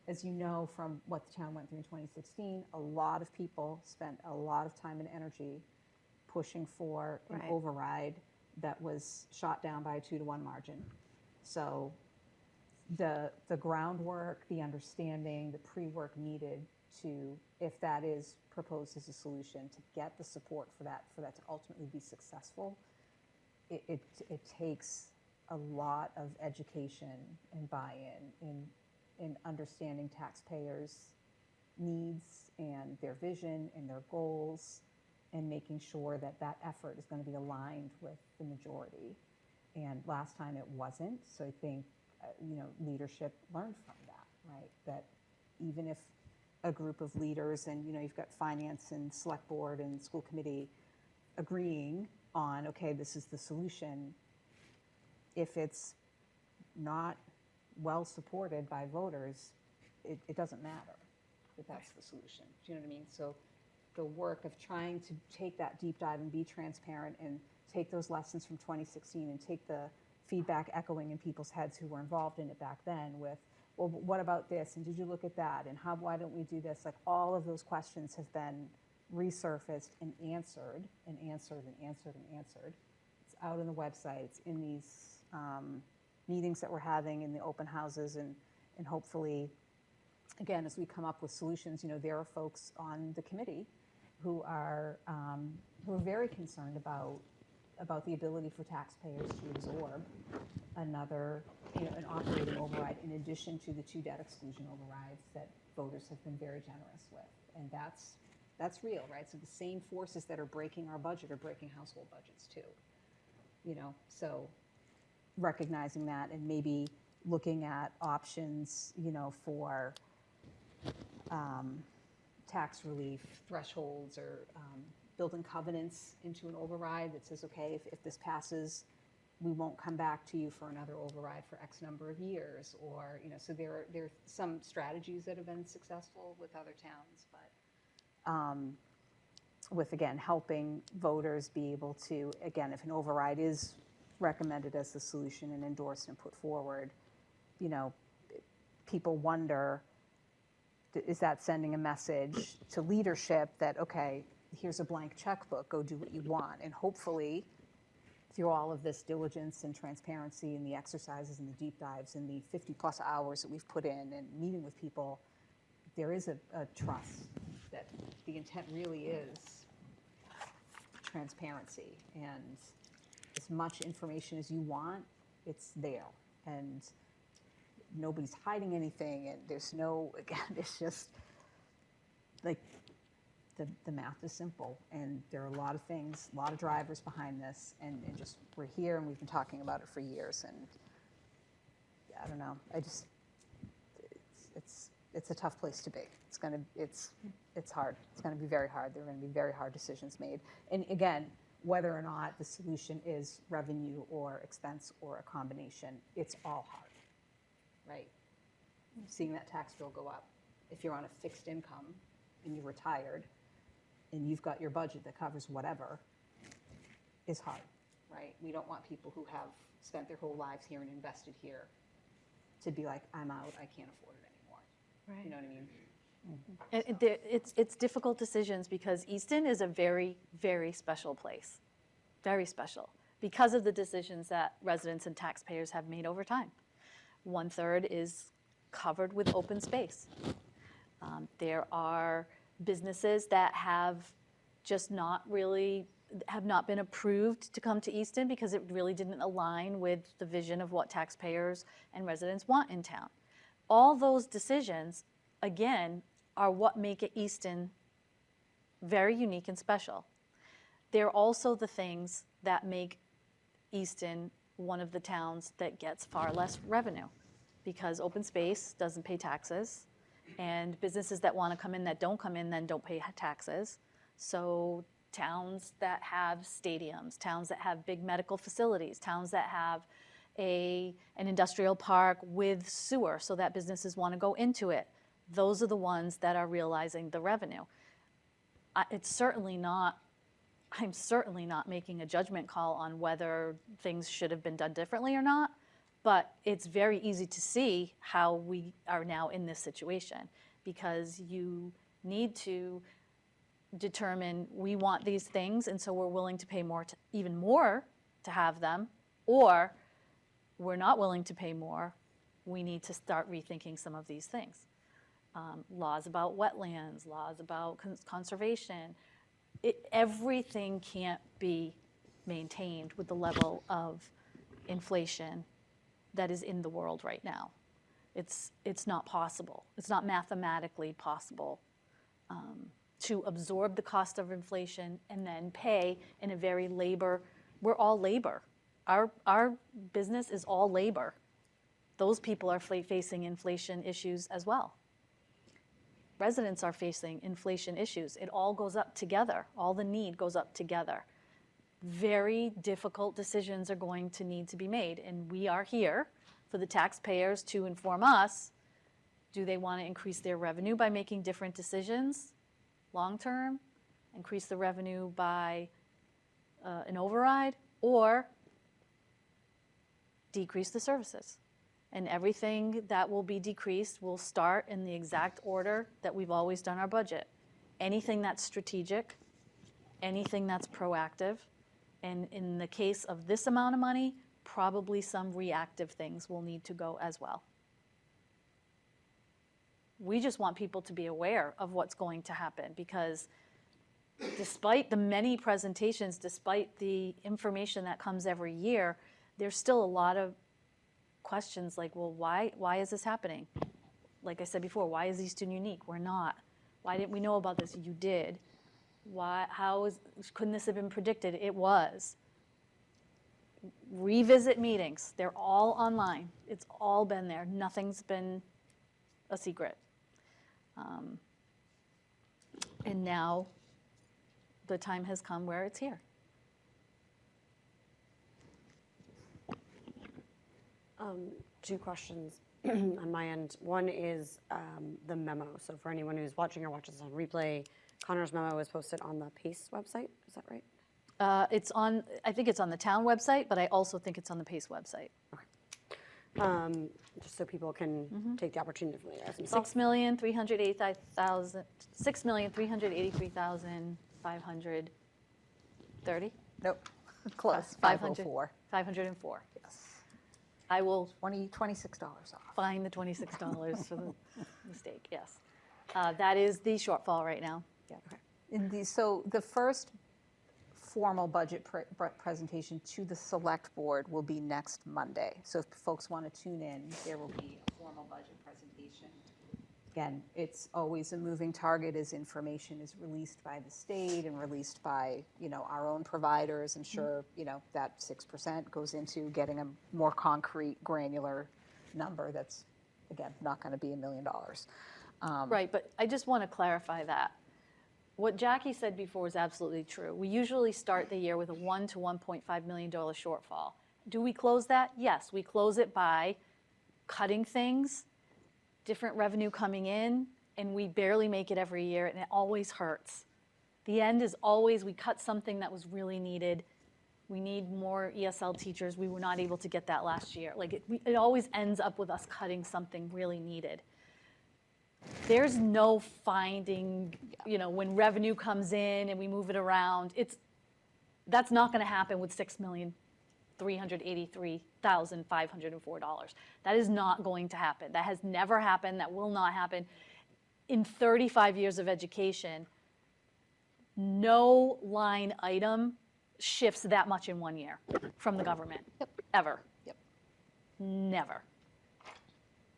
as you know from what the town went through in 2016, a lot of people spent a lot of time and energy pushing for an override that was shot down by a 2-to-1 margin. So the groundwork, the understanding, the pre-work needed to, if that is proposed as a solution, to get the support for that to ultimately be successful, it takes a lot of education and buy-in in understanding taxpayers' needs and their vision and their goals, and making sure that that effort is going to be aligned with the majority. And last time it wasn't, so I think leadership learned from that, right? That even if a group of leaders, and you've got finance and select board and school committee agreeing on, okay, this is the solution, if it's not well supported by voters, it doesn't matter that that's the solution. Do you know what I mean? So the work of trying to take that deep dive and be transparent and take those lessons from 2016 and take the feedback echoing in people's heads who were involved in it back then with, well, what about this? And did you look at that? And why don't we do this? All of those questions have been resurfaced and answered and answered and answered and answered. It's out on the website. It's in these meetings that we're having in the open houses, and hopefully, again, as we come up with solutions, there are folks on the committee who are very concerned about the ability for taxpayers to absorb another, an operating override in addition to the 2 debt exclusion overrides that voters have been very generous with. And that's real, right? So the same forces that are breaking our budget are breaking household budgets too. So recognizing that and maybe looking at options, for tax relief thresholds, or building covenants into an override that says, okay, if this passes, we won't come back to you for another override for X number of years, or, so there are some strategies that have been successful with other towns, but with, again, helping voters be able to, again, if an override is recommended as the solution and endorsed and put forward, you know, people wonder, is that sending a message to leadership that, okay, here's a blank checkbook, go do what you want? And hopefully, through all of this diligence and transparency and the exercises and the deep dives and the 50-plus hours that we've put in and meeting with people, there is a trust that the intent really is transparency. And as much information as you want, it's there. And nobody's hiding anything, and there's no, again, it's just, like, the math is simple, and there are a lot of things, a lot of drivers behind this, and just, we're here, and we've been talking about it for years, and I don't know, it's a tough place to be. It's hard. It's gonna be very hard. There are gonna be very hard decisions made. And again, whether or not the solution is revenue or expense or a combination, it's all hard, right? Seeing that tax bill go up, if you're on a fixed income and you're retired and you've got your budget that covers whatever, is hard, right? We don't want people who have spent their whole lives here and invested here to be like, I'm out, I can't afford it anymore. Right. You know what I mean? And it's difficult decisions because Easton is a very, very special place, very special, because of the decisions that residents and taxpayers have made over time. 1/3 is covered with open space. There are businesses that have just not really, have not been approved to come to Easton because it really didn't align with the vision of what taxpayers and residents want in town. All those decisions, again, are what make it Easton very unique and special. They're also the things that make Easton one of the towns that gets far less revenue, because open space doesn't pay taxes, and businesses that want to come in that don't come in then don't pay taxes. So towns that have stadiums, towns that have big medical facilities, towns that have an industrial park with sewer so that businesses want to go into it, those are the ones that are realizing the revenue. I'm certainly not making a judgment call on whether things should have been done differently or not, but it's very easy to see how we are now in this situation, because you need to determine, we want these things and so we're willing to pay more, even more to have them, or we're not willing to pay more, we need to start rethinking some of these things. Laws about wetlands, laws about conservation, everything can't be maintained with the level of inflation that is in the world right now. It's not possible. It's not mathematically possible to absorb the cost of inflation and then pay in a very we're all labor. Our business is all labor. Those people are facing inflation issues as well. Residents are facing inflation issues. It all goes up together. All the need goes up together. Very difficult decisions are going to need to be made, and we are here for the taxpayers to inform us, do they want to increase their revenue by making different decisions long-term, increase the revenue by an override, or decrease the services? And everything that will be decreased will start in the exact order that we've always done our budget. Anything that's strategic, anything that's proactive, and in the case of this amount of money, probably some reactive things will need to go as well. We just want people to be aware of what's going to happen, because despite the many presentations, despite the information that comes every year, there's still a lot of questions like, well, why is this happening? Like I said before, why is Easton unique? We're not. Why didn't we know about this? You did. Couldn't this have been predicted? It was. Revisit meetings. They're all online. It's all been there. Nothing's been a secret. And now the time has come where it's here. Two questions on my end. One is the memo. So for anyone who's watching or watches on replay, Connor's memo was posted on the PACE website, is that right? I think it's on the town website, but I also think it's on the PACE website. Just so people can take the opportunity to familiarize themselves. $6,383,530. Nope, close, 500. 504. 504. Yes. I will $26 off. find the $26 for the mistake, yes. That is the shortfall right now. Yeah. So the first formal budget presentation to the select board will be next Monday. So if folks want to tune in, there will be a formal budget presentation. Again, it's always a moving target as information is released by the state and released by, our own providers. And sure, that 6% goes into getting a more concrete, granular number that's, again, not going to be $1 million. Right, but I just want to clarify that. What Jackie said before is absolutely true. We usually start the year with a $1 to $1.5 million shortfall. Do we close that? Yes, we close it by cutting things, different revenue coming in, and we barely make it every year, and it always hurts. The end is always we cut something that was really needed. We need more ESL teachers. We were not able to get that last year. Like it always ends up with us cutting something really needed. There's no finding, when revenue comes in and we move it around. That's not going to happen with $6,383,504. That is not going to happen. That has never happened. That will not happen. In 35 years of education, no line item shifts that much in 1 year from the government, ever. Yep. Never.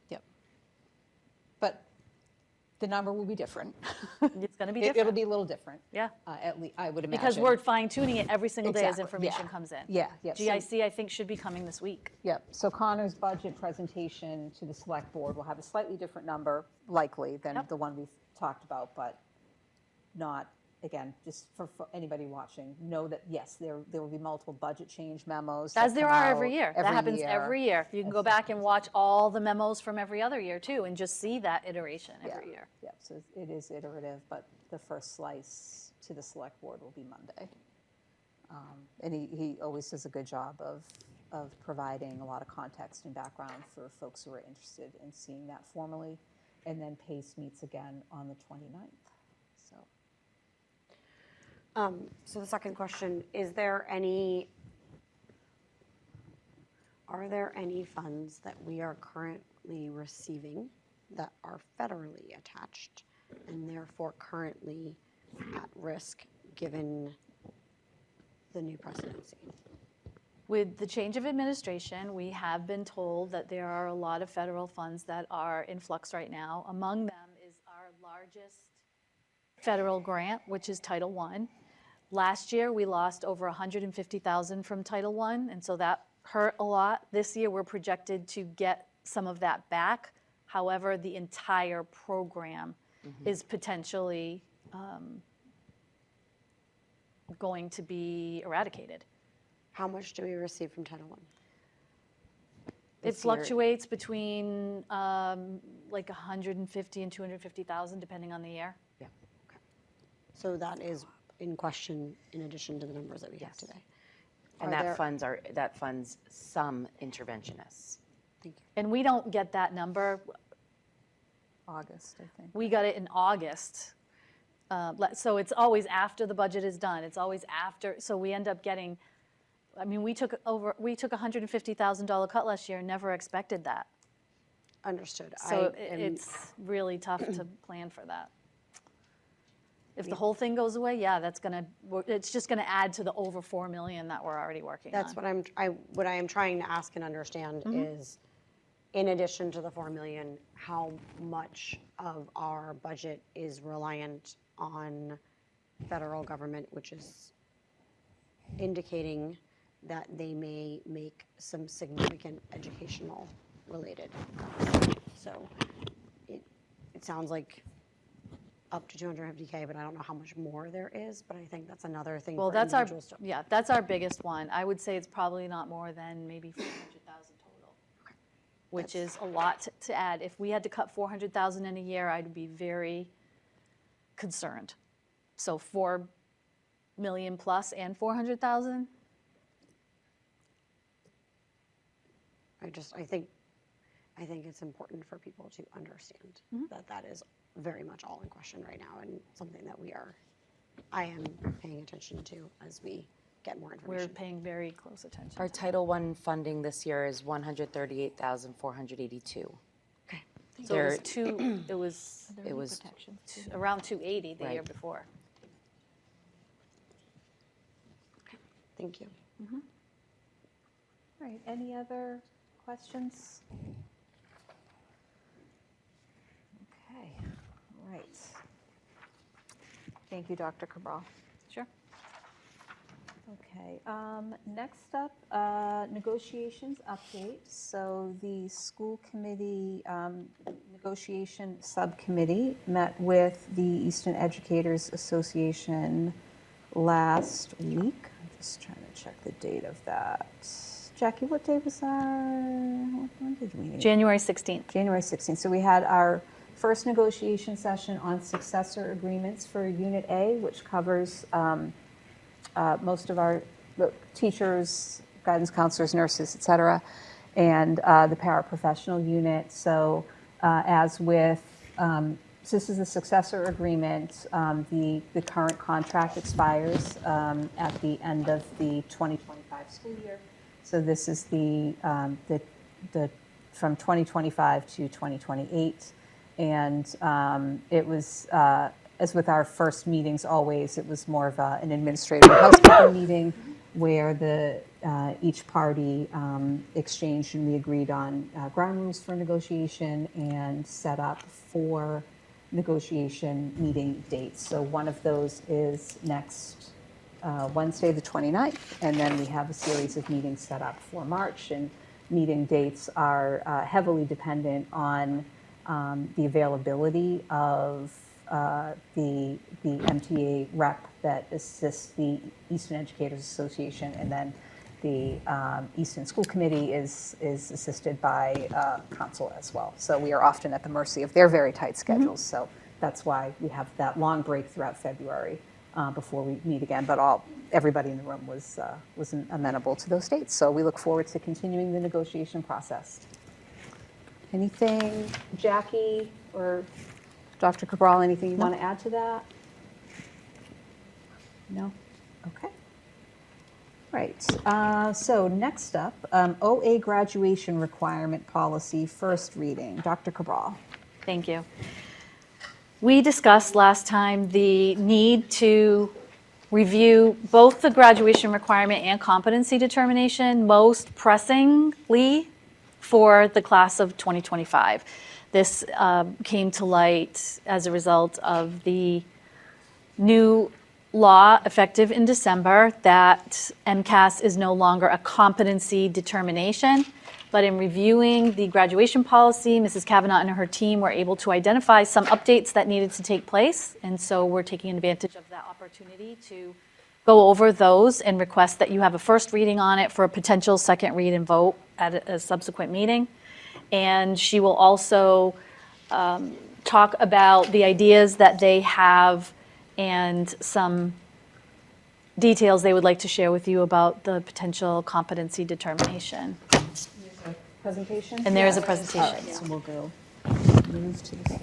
Yep. But the number will be different. It's going to be different. It'll be a little different. Yeah. At least, I would imagine. Because we're fine-tuning it every single day as Exactly, information yeah. comes in. Yeah. GIC, I think, should be coming this week. Yep, so Connor's budget presentation to the select board will have a slightly different number, likely, than the one we've talked about, but not, again, just for anybody watching, know that, yes, there will be multiple budget change memos. As that there come are out every year. That happens every year. You can go back and watch all the memos from every other year, too, and just see that iteration every year. Yeah, so it is iterative, but the first slice to the select board will be Monday. And he always does a good job of providing a lot of context and background for folks who are interested in seeing that formally. And then PACE meets again on the 29th, so. So the second question, are there any funds that we are currently receiving that are federally attached and therefore currently at risk given the new presidency? With the change of administration, we have been told that there are a lot of federal funds that are in flux right now. Among them is our largest federal grant, which is Title I. Last year, we lost over $150,000 from Title I, and so that hurt a lot. This year, we're projected to get some of that back. However, the entire program is potentially going to be eradicated. How much do we receive from Title I? It fluctuates between like $150,000 and $250,000, depending on the year. Yeah. Okay. So that is in question in addition to the numbers that we have today. And that funds some interventionists. Thank you. And we don't get that number. August, I think. We got it in August. So it's always after the budget is done. It's always after. So we end up getting, we took a $150,000 cut last year and never expected that. Understood. So it's really tough to plan for that. If the whole thing goes away, yeah, it's just gonna add to the over $4 million that we're already working on. That's what I am trying to ask and understand is, in addition to the $4 million, how much of our budget is reliant on federal government, which is indicating that they may make some significant educational related cuts. So it sounds like up to $250K, but I don't know how much more there is, but I think that's another thing for individuals to. Yeah, that's our biggest one. I would say it's probably not more than maybe 400,000 total, which is a lot to add. If we had to cut 400,000 in a year, I'd be very concerned. So 4 million plus and 400,000? I think it's important for people to understand that that is very much all in question right now, and something that I am paying attention to as we get more information. We're paying very close attention. Our Title I funding this year is 138,482. Okay. So it was around 280 the year Right. before. Thank you. All right, any other questions? Okay, all right. Thank you, Dr. Cabral. Sure. Okay, next up, negotiations update. So the school committee negotiation subcommittee met with the Easton Educators Association last week. I'm just trying to check the date of that. Jackie, what day was when did we meet? January 16th. January 16th. So we had our first negotiation session on successor agreements for Unit A, which covers most of our teachers, guidance counselors, nurses, et cetera, and the paraprofessional unit. So as with, so this is a successor agreement. The current contract expires at the end of the 2025 school year. So this is the from 2025 to 2028. And it was, as with our first meetings always, it was more of an administrative housekeeping meeting where each party exchanged and we agreed on ground rules for negotiation and set up 4 negotiation meeting dates. So one of those is next Wednesday, the 29th, and then we have a series of meetings set up for March, and meeting dates are heavily dependent on the availability of the MTA rep that assists the Easton Educators Association, and then the Easton School Committee is assisted by council as well. So we are often at the mercy of their very tight schedules. So that's why we have that long break throughout February before we meet again. But everybody in the room was amenable to those dates. So we look forward to continuing the negotiation process. Anything, Jackie or Dr. Cabral, anything you want to add to that? No? Okay. Right. So next up, OA graduation requirement policy, first reading. Dr. Cabral. Thank you. We discussed last time the need to review both the graduation requirement and competency determination most pressingly for the class of 2025. This came to light as a result of the new law effective in December that MCAS is no longer a competency determination. But in reviewing the graduation policy, Mrs. Kavanaugh and her team were able to identify some updates that needed to take place. And so we're taking advantage of that opportunity to go over those and request that you have a first reading on it for a potential second read and vote at a subsequent meeting. And she will also talk about the ideas that they have and some details they would like to share with you about the potential competency determination. Presentation? And there is a presentation. All right, so we'll go move to the floor.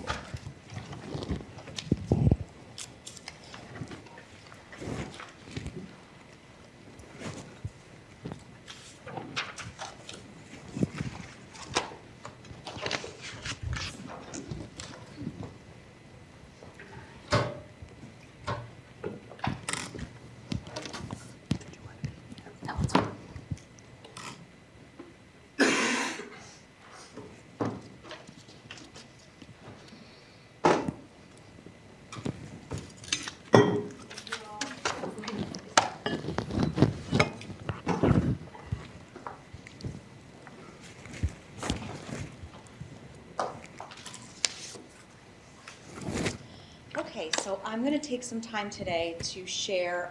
Okay, so I'm going to take some time today to share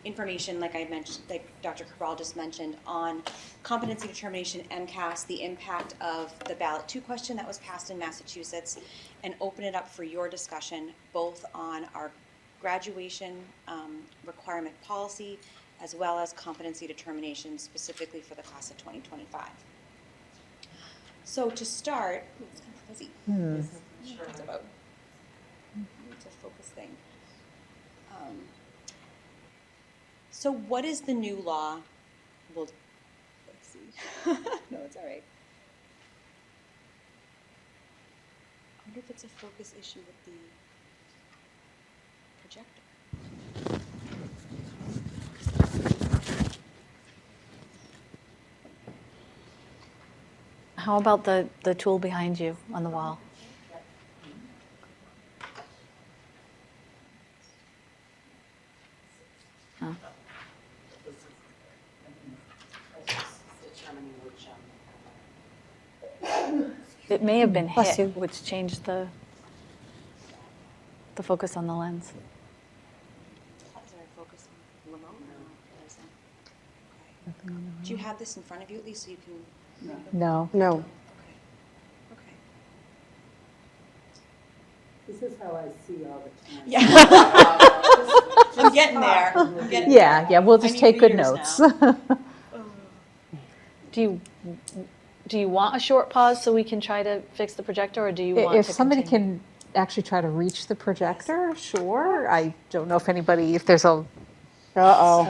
information, like I mentioned, like Dr. Cabral just mentioned, on competency determination, MCAS, the impact of the ballot 2 question that was passed in Massachusetts, and open it up for your discussion, both on our graduation requirement policy, as well as competency determination specifically for the class of 2025. So to start, it's kind of fuzzy. It's about, it's a focus thing. So what is the new law? Well, let's see. No, it's all right. I wonder if it's a focus issue with the projector. How about the tool behind you on the wall? Oh. It may have been Bless you. hit, which changed the focus on the lens. Is there a focus on remote? No, there isn't. Do you have this in front of you at least so you can? No. No. Okay. This is how I see all the time. Yeah. I'm getting there. I'm getting there. Yeah, we'll I just need take good readers notes. now. Do you want a short pause so we can try to fix the projector, or do you want If to somebody continue? can actually try to reach the projector, sure. I don't know if there's a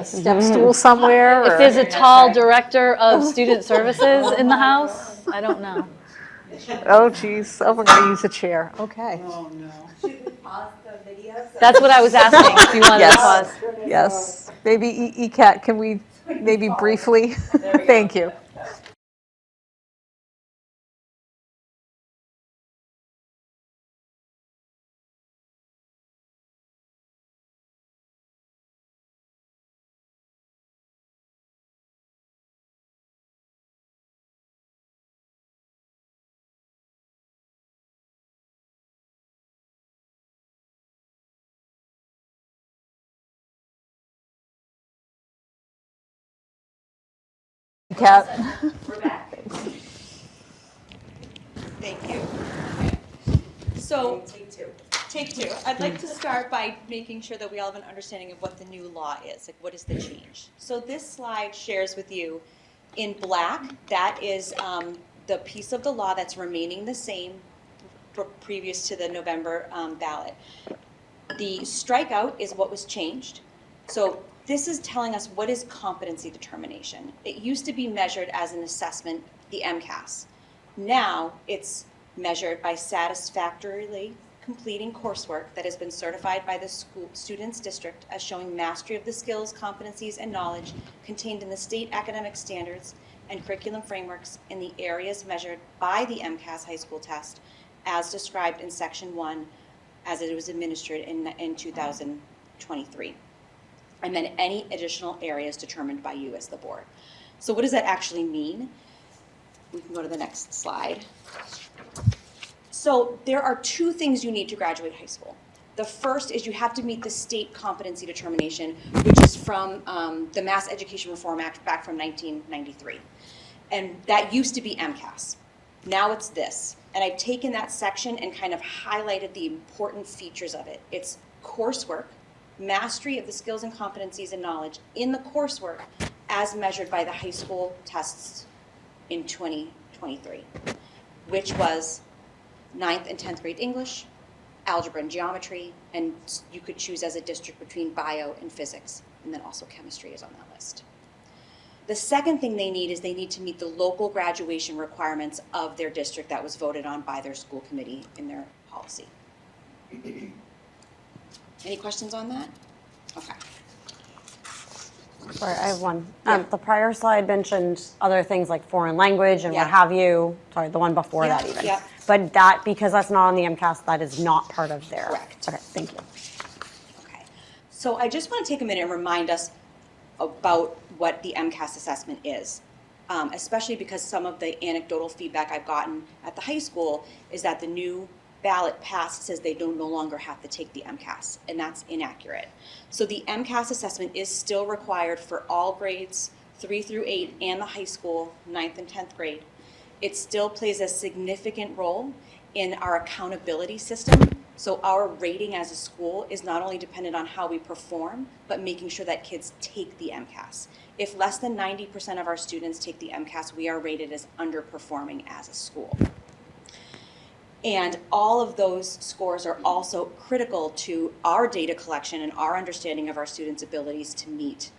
step stool somewhere. If there's a tall director of student services in the house, I don't know. Oh, geez. Oh, we're going to use a chair. Okay. Oh, no. Should we pause the video? That's what I was asking, if you wanted to pause. Yes. Maybe ECAT, can we maybe briefly? Thank you. ECAT. We're back. Thank you. So, take two. I'd like to start by making sure that we all have an understanding of what the new law is, like what is the change. So this slide shares with you in black, that is the piece of the law that's remaining the same previous to the November ballot. The strikeout is what was changed. So this is telling us what is competency determination. It used to be measured as an assessment, the MCAS. Now it's measured by satisfactorily completing coursework that has been certified by the student's district as showing mastery of the skills, competencies, and knowledge contained in the state academic standards and curriculum frameworks in the areas measured by the MCAS high school test as described in section 1 as it was administered in 2023. And then any additional areas determined by you as the board. So what does that actually mean? We can go to the next slide. So there are two things you need to graduate high school. The first is you have to meet the state competency determination, which is from the Mass Education Reform Act back from 1993. And that used to be MCAS. Now it's this. And I've taken that section and kind of highlighted the important features of it. It's coursework, mastery of the skills and competencies and knowledge in the coursework as measured by the high school tests in 2023, which was 9th and 10th grade English, algebra and geometry, and you could choose as a district between bio and physics, and then also chemistry is on that list. The second thing they need is they need to meet the local graduation requirements of their district that was voted on by their school committee in their policy. Any questions on that? Okay. Sorry, I have one. Yeah. The prior slide mentioned other things like foreign language and Yeah. what have you. Sorry, the one before that even. Yeah. But that, because that's not on the MCAS, that is not part of their. Correct. Okay, thank you. Okay. So I just want to take a minute and remind us about what the MCAS assessment is, especially because some of the anecdotal feedback I've gotten at the high school is that the new ballot passed says they no longer have to take the MCAS, and that's inaccurate. So the MCAS assessment is still required for all grades 3 through 8 and the high school 9th and 10th grade. It still plays a significant role in our accountability system. So our rating as a school is not only dependent on how we perform, but making sure that kids take the MCAS. If less than 90% of our students take the MCAS, we are rated as underperforming as a school. And all of those scores are also critical to our data collection and our understanding of our students' abilities to meet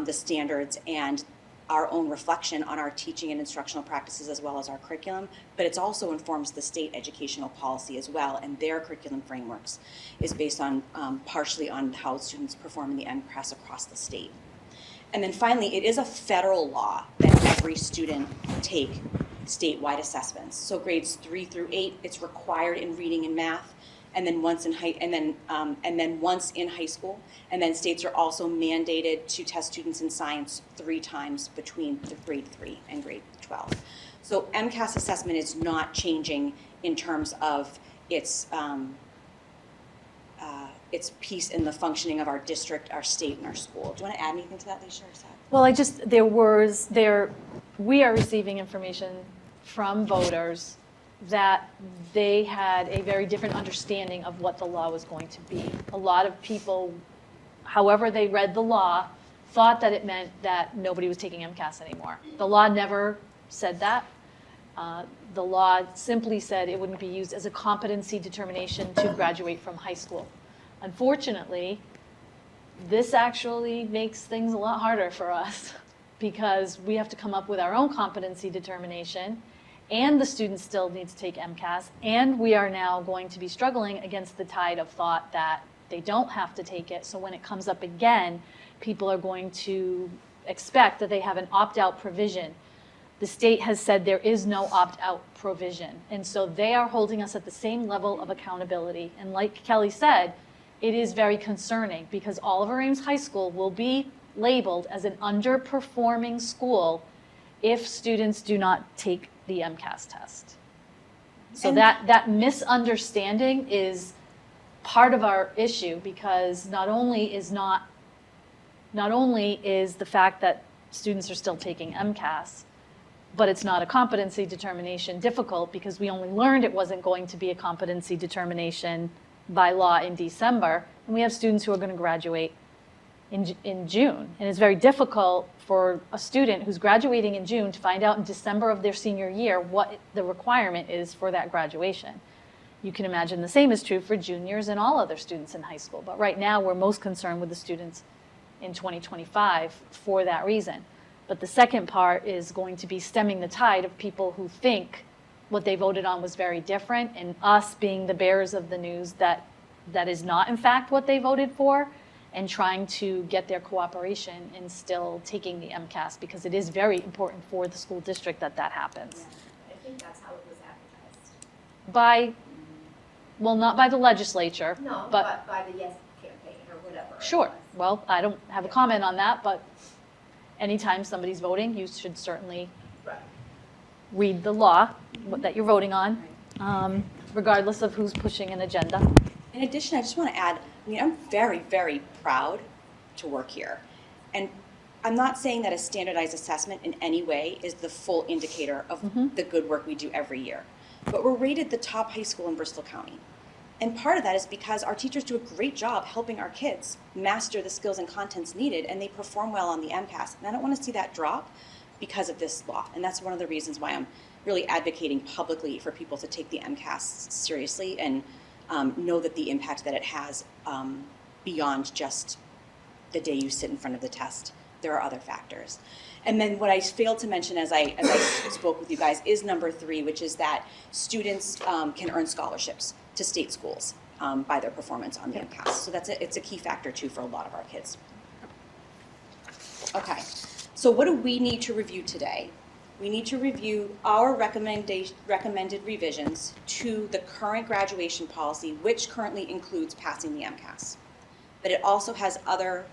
the standards and our own reflection on our teaching and instructional practices as well as our curriculum, but it also informs the state educational policy as well, and their curriculum frameworks is based on partially on how students perform in the MCAS across the state. And then finally, it is a federal law that every student take statewide assessments. So grades 3 through 8, it's required in reading and math, and then once in once in high school. And then states are also mandated to test students in science 3 times between the grade 3 and grade 12. So MCAS assessment is not changing in terms of its piece in the functioning of our district, our state, and our school. Do you want to add anything to that, Leisha, or is that? Well, we are receiving information from voters that they had a very different understanding of what the law was going to be. A lot of people, however they read the law, thought that it meant that nobody was taking MCAS anymore. The law never said that. The law simply said it wouldn't be used as a competency determination to graduate from high school. Unfortunately, this actually makes things a lot harder for us because we have to come up with our own competency determination, and the students still need to take MCAS, and we are now going to be struggling against the tide of thought that they don't have to take it. So when it comes up again, people are going to expect that they have an opt-out provision. The state has said there is no opt-out provision, and so they are holding us at the same level of accountability. And like Kelly said, it is very concerning because Oliver Ames High School will be labeled as an underperforming school if students do not take the MCAS test. So that misunderstanding is part of our issue, because not only is the fact that students are still taking MCAS, but it's not a competency determination difficult because we only learned it wasn't going to be a competency determination by law in December, and we have students who are going to graduate in June. And it's very difficult for a student who's graduating in June to find out in December of their senior year what the requirement is for that graduation. You can imagine the same is true for juniors and all other students in high school. But right now, we're most concerned with the students in 2025 for that reason. But the second part is going to be stemming the tide of people who think what they voted on was very different, and us being the bearers of the news that that is not in fact what they voted for, and trying to get their cooperation in still taking the MCAS, because it is very important for the school district that that happens. Yeah, I think that's how it was advertised. By, well, not by the legislature, No, but by the Yes campaign or whatever. sure. Well, I don't have a comment on that, but anytime somebody's voting, you should certainly read the law that you're voting on, regardless of who's pushing an agenda. In addition, I just want to add, I mean, I'm very, very proud to work here. And I'm not saying that a standardized assessment in any way is the full indicator of the good work we do every year. But we're rated the top high school in Bristol County. And part of that is because our teachers do a great job helping our kids master the skills and contents needed, and they perform well on the MCAS. And I don't want to see that drop because of this law. And that's one of the reasons why I'm really advocating publicly for people to take the MCAS seriously and know that the impact that it has beyond just the day you sit in front of the test. There are other factors. And then what I failed to mention as I spoke with you guys is number 3, which is that students can earn scholarships to state schools by their performance on the MCAS. So it's a key factor too for a lot of our kids. Okay, so what do we need to review today? We need to review our recommended revisions to the current graduation policy, which currently includes passing the MCAS. But it also has other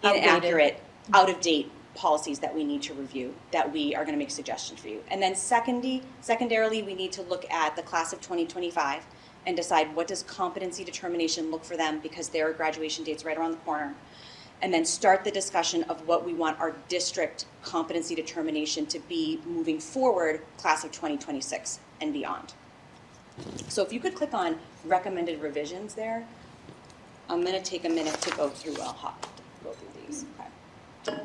inaccurate, out-of-date policies that we need to review that we are going to make suggestions for you. And then secondarily, we need to look at the class of 2025 and decide what does competency determination look for them, because their graduation date's right around the corner. And then start the discussion of what we want our district competency determination to be moving forward, class of 2026 and beyond. So if you could click on recommended revisions there, I'm going to take a minute to go through these. Okay.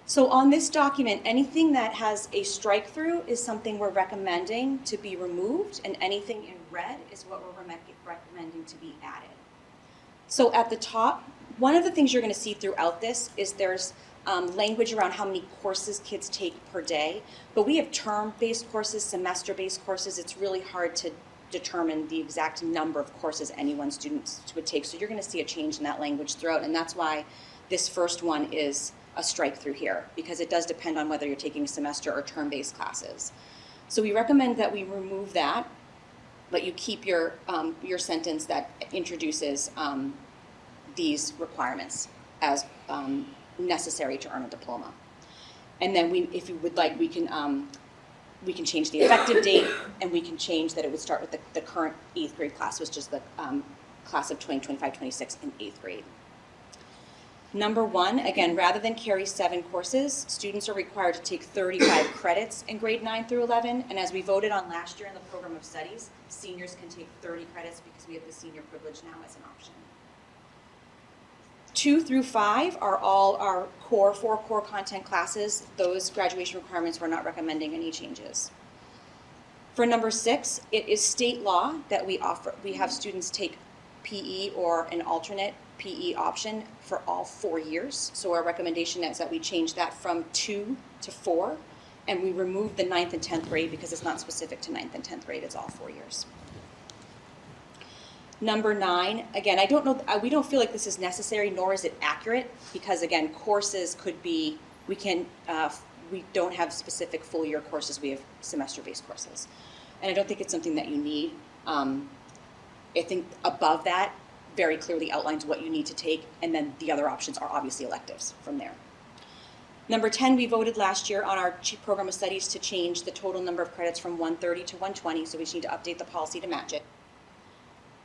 So on this document, anything that has a strike through is something we're recommending to be removed, and anything in red is what we're recommending to be added. So at the top, one of the things you're going to see throughout this is there's language around how many courses kids take per day, but we have term-based courses, semester-based courses. It's really hard to determine the exact number of courses any one student would take. So you're going to see a change in that language throughout, and that's why this first one is a strike through here, because it does depend on whether you're taking semester or term-based classes. So we recommend that we remove that, but you keep your sentence that introduces these requirements as necessary to earn a diploma. And then if you would like, we can change the effective date, and we can change that it would start with the current 8th grade class, which is the class of 2025-26 in 8th grade. Number 1, again, rather than carry 7 courses, students are required to take 35 credits in grade 9 through 11. And as we voted on last year in the program of studies, seniors can take 30 credits because we have the senior privilege now as an option. 2 through 5 are all our core 4 core content classes. Those graduation requirements, we're not recommending any changes. For number 6, it is state law that we have students take PE or an alternate PE option for all 4 years. So our recommendation is that we change that from 2 to 4, and we remove the 9th and 10th grade because it's not specific to 9th and 10th grade, it's all 4 years. Number 9, again, we don't feel like this is necessary, nor is it accurate, because again, courses could be, we don't have specific full year courses, we have semester-based courses. And I don't think it's something that you need. I think above that very clearly outlines what you need to take, and then the other options are obviously electives from there. Number 10, we voted last year on our program of studies to change the total number of credits from 130 to 120, so we just need to update the policy to match it.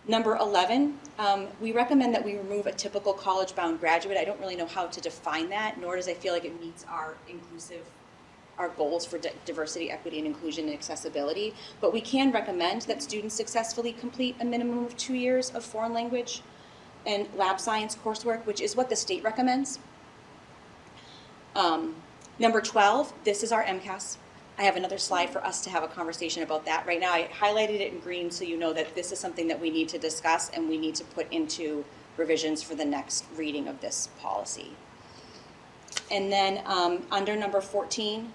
Number 11, we recommend that we remove a typical college-bound graduate. I don't really know how to define that, nor does I feel like it meets our goals for diversity, equity, and inclusion and accessibility. But we can recommend that students successfully complete a minimum of 2 years of foreign language and lab science coursework, which is what the state recommends. Number 12, this is our MCAS. I have another slide for us to have a conversation about that. Right now, I highlighted it in green so you know that this is something that we need to discuss and we need to put into revisions for the next reading of this policy. And then under number 14,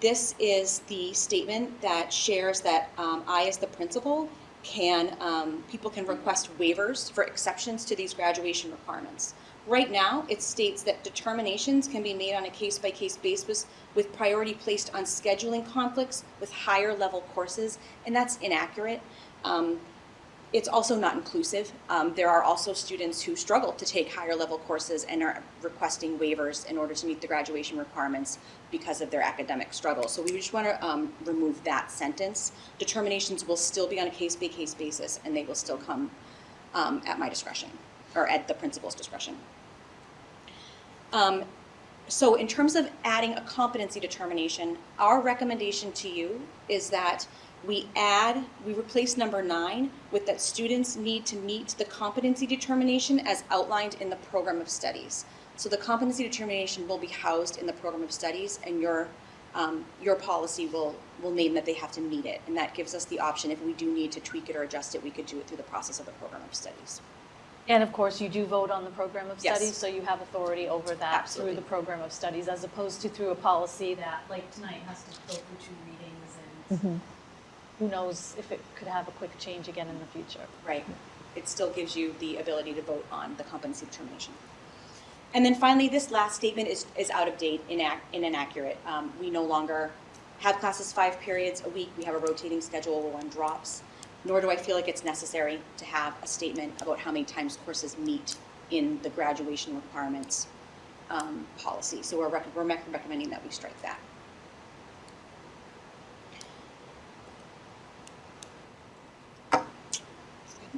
this is the statement that shares that I, as the principal, people can request waivers for exceptions to these graduation requirements. Right now, it states that determinations can be made on a case-by-case basis with priority placed on scheduling conflicts with higher level courses, and that's inaccurate. It's also not inclusive. There are also students who struggle to take higher level courses and are requesting waivers in order to meet the graduation requirements because of their academic struggle. So we just want to remove that sentence. Determinations will still be on a case-by-case basis, and they will still come at my discretion, or at the principal's discretion. So in terms of adding a competency determination, our recommendation to you is that we replace number 9 with that students need to meet the competency determination as outlined in the program of studies. So the competency determination will be housed in the program of studies, and your policy will name that they have to meet it. And that gives us the option, if we do need to tweak it or adjust it, we could do it through the process of the program of studies. And of course, you do vote on the program of studies, Yes. so you have authority over that Absolutely. through the program of studies, as opposed to through a policy that, like tonight, has to go through 2 readings, and who knows if it could have a quick change again in the future. Right. It still gives you the ability to vote on the competency determination. And then finally, this last statement is out of date, inaccurate. We no longer have classes 5 periods a week. We have a rotating schedule where one drops. Nor do I feel like it's necessary to have a statement about how many times courses meet in the graduation requirements policy. So we're recommending that we strike that.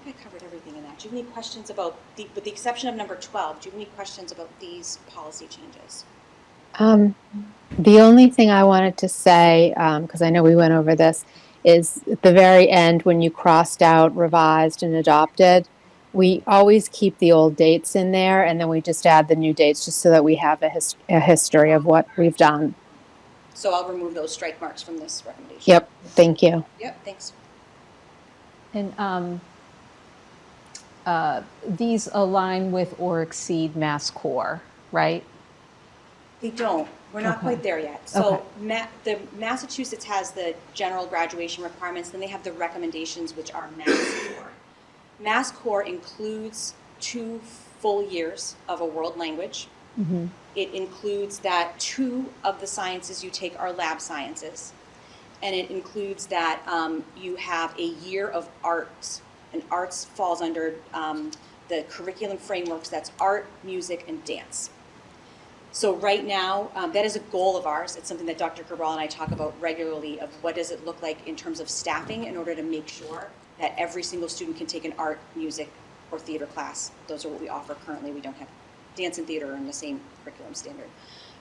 think I covered everything in that. Do you have any questions about, with the exception of number 12, do you have any questions about these policy changes? The only thing I wanted to say, because I know we went over this, is at the very end when you crossed out revised and adopted, we always keep the old dates in there and then we just add the new dates just so that we have a history of what we've done. So I'll remove those strike marks from this recommendation. Yep, thank you. Yep, thanks. And these align with or exceed Mass Core, right? They don't. We're not Okay. quite there yet. So Okay. the Massachusetts has the general graduation requirements, then they have the recommendations, which are Mass Core. Mass Core includes 2 full years of a world language. Mm-hmm. It includes that 2 of the sciences you take are lab sciences. And it includes that you have a year of arts. And arts falls under the curriculum frameworks. That's art, music, and dance. So right now, that is a goal of ours. It's something that Dr. Cabral and I talk about regularly of what does it look like in terms of staffing in order to make sure that every single student can take an art, music, or theater class. Those are what we offer currently. We don't have dance and theater in the same curriculum standard.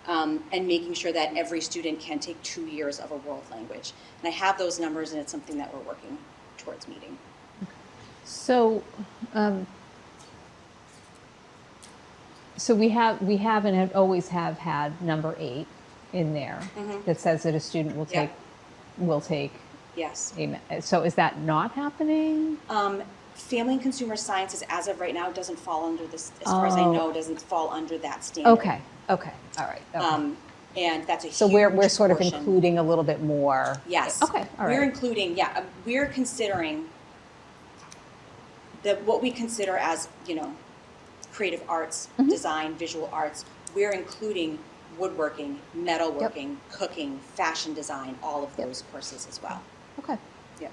And making sure that every student can take 2 years of a world language. And I have those numbers, and it's something that we're working towards meeting. So, so we have and always have had number 8 in there Mhm. that says that a student will Yeah. take. Yes. So is that not happening? Family and consumer sciences, as of right now, doesn't fall under this, as far as I Oh. know, doesn't fall under that standard. Okay, all right. Okay. And that's a So huge we're sort of portion. including a little bit more. Yes. Okay, all We're right. including, we're considering what we consider as, creative arts, Mm-hmm. design, visual arts. We're including woodworking, metalworking, cooking, fashion design, all of those courses as well. Okay. Yep.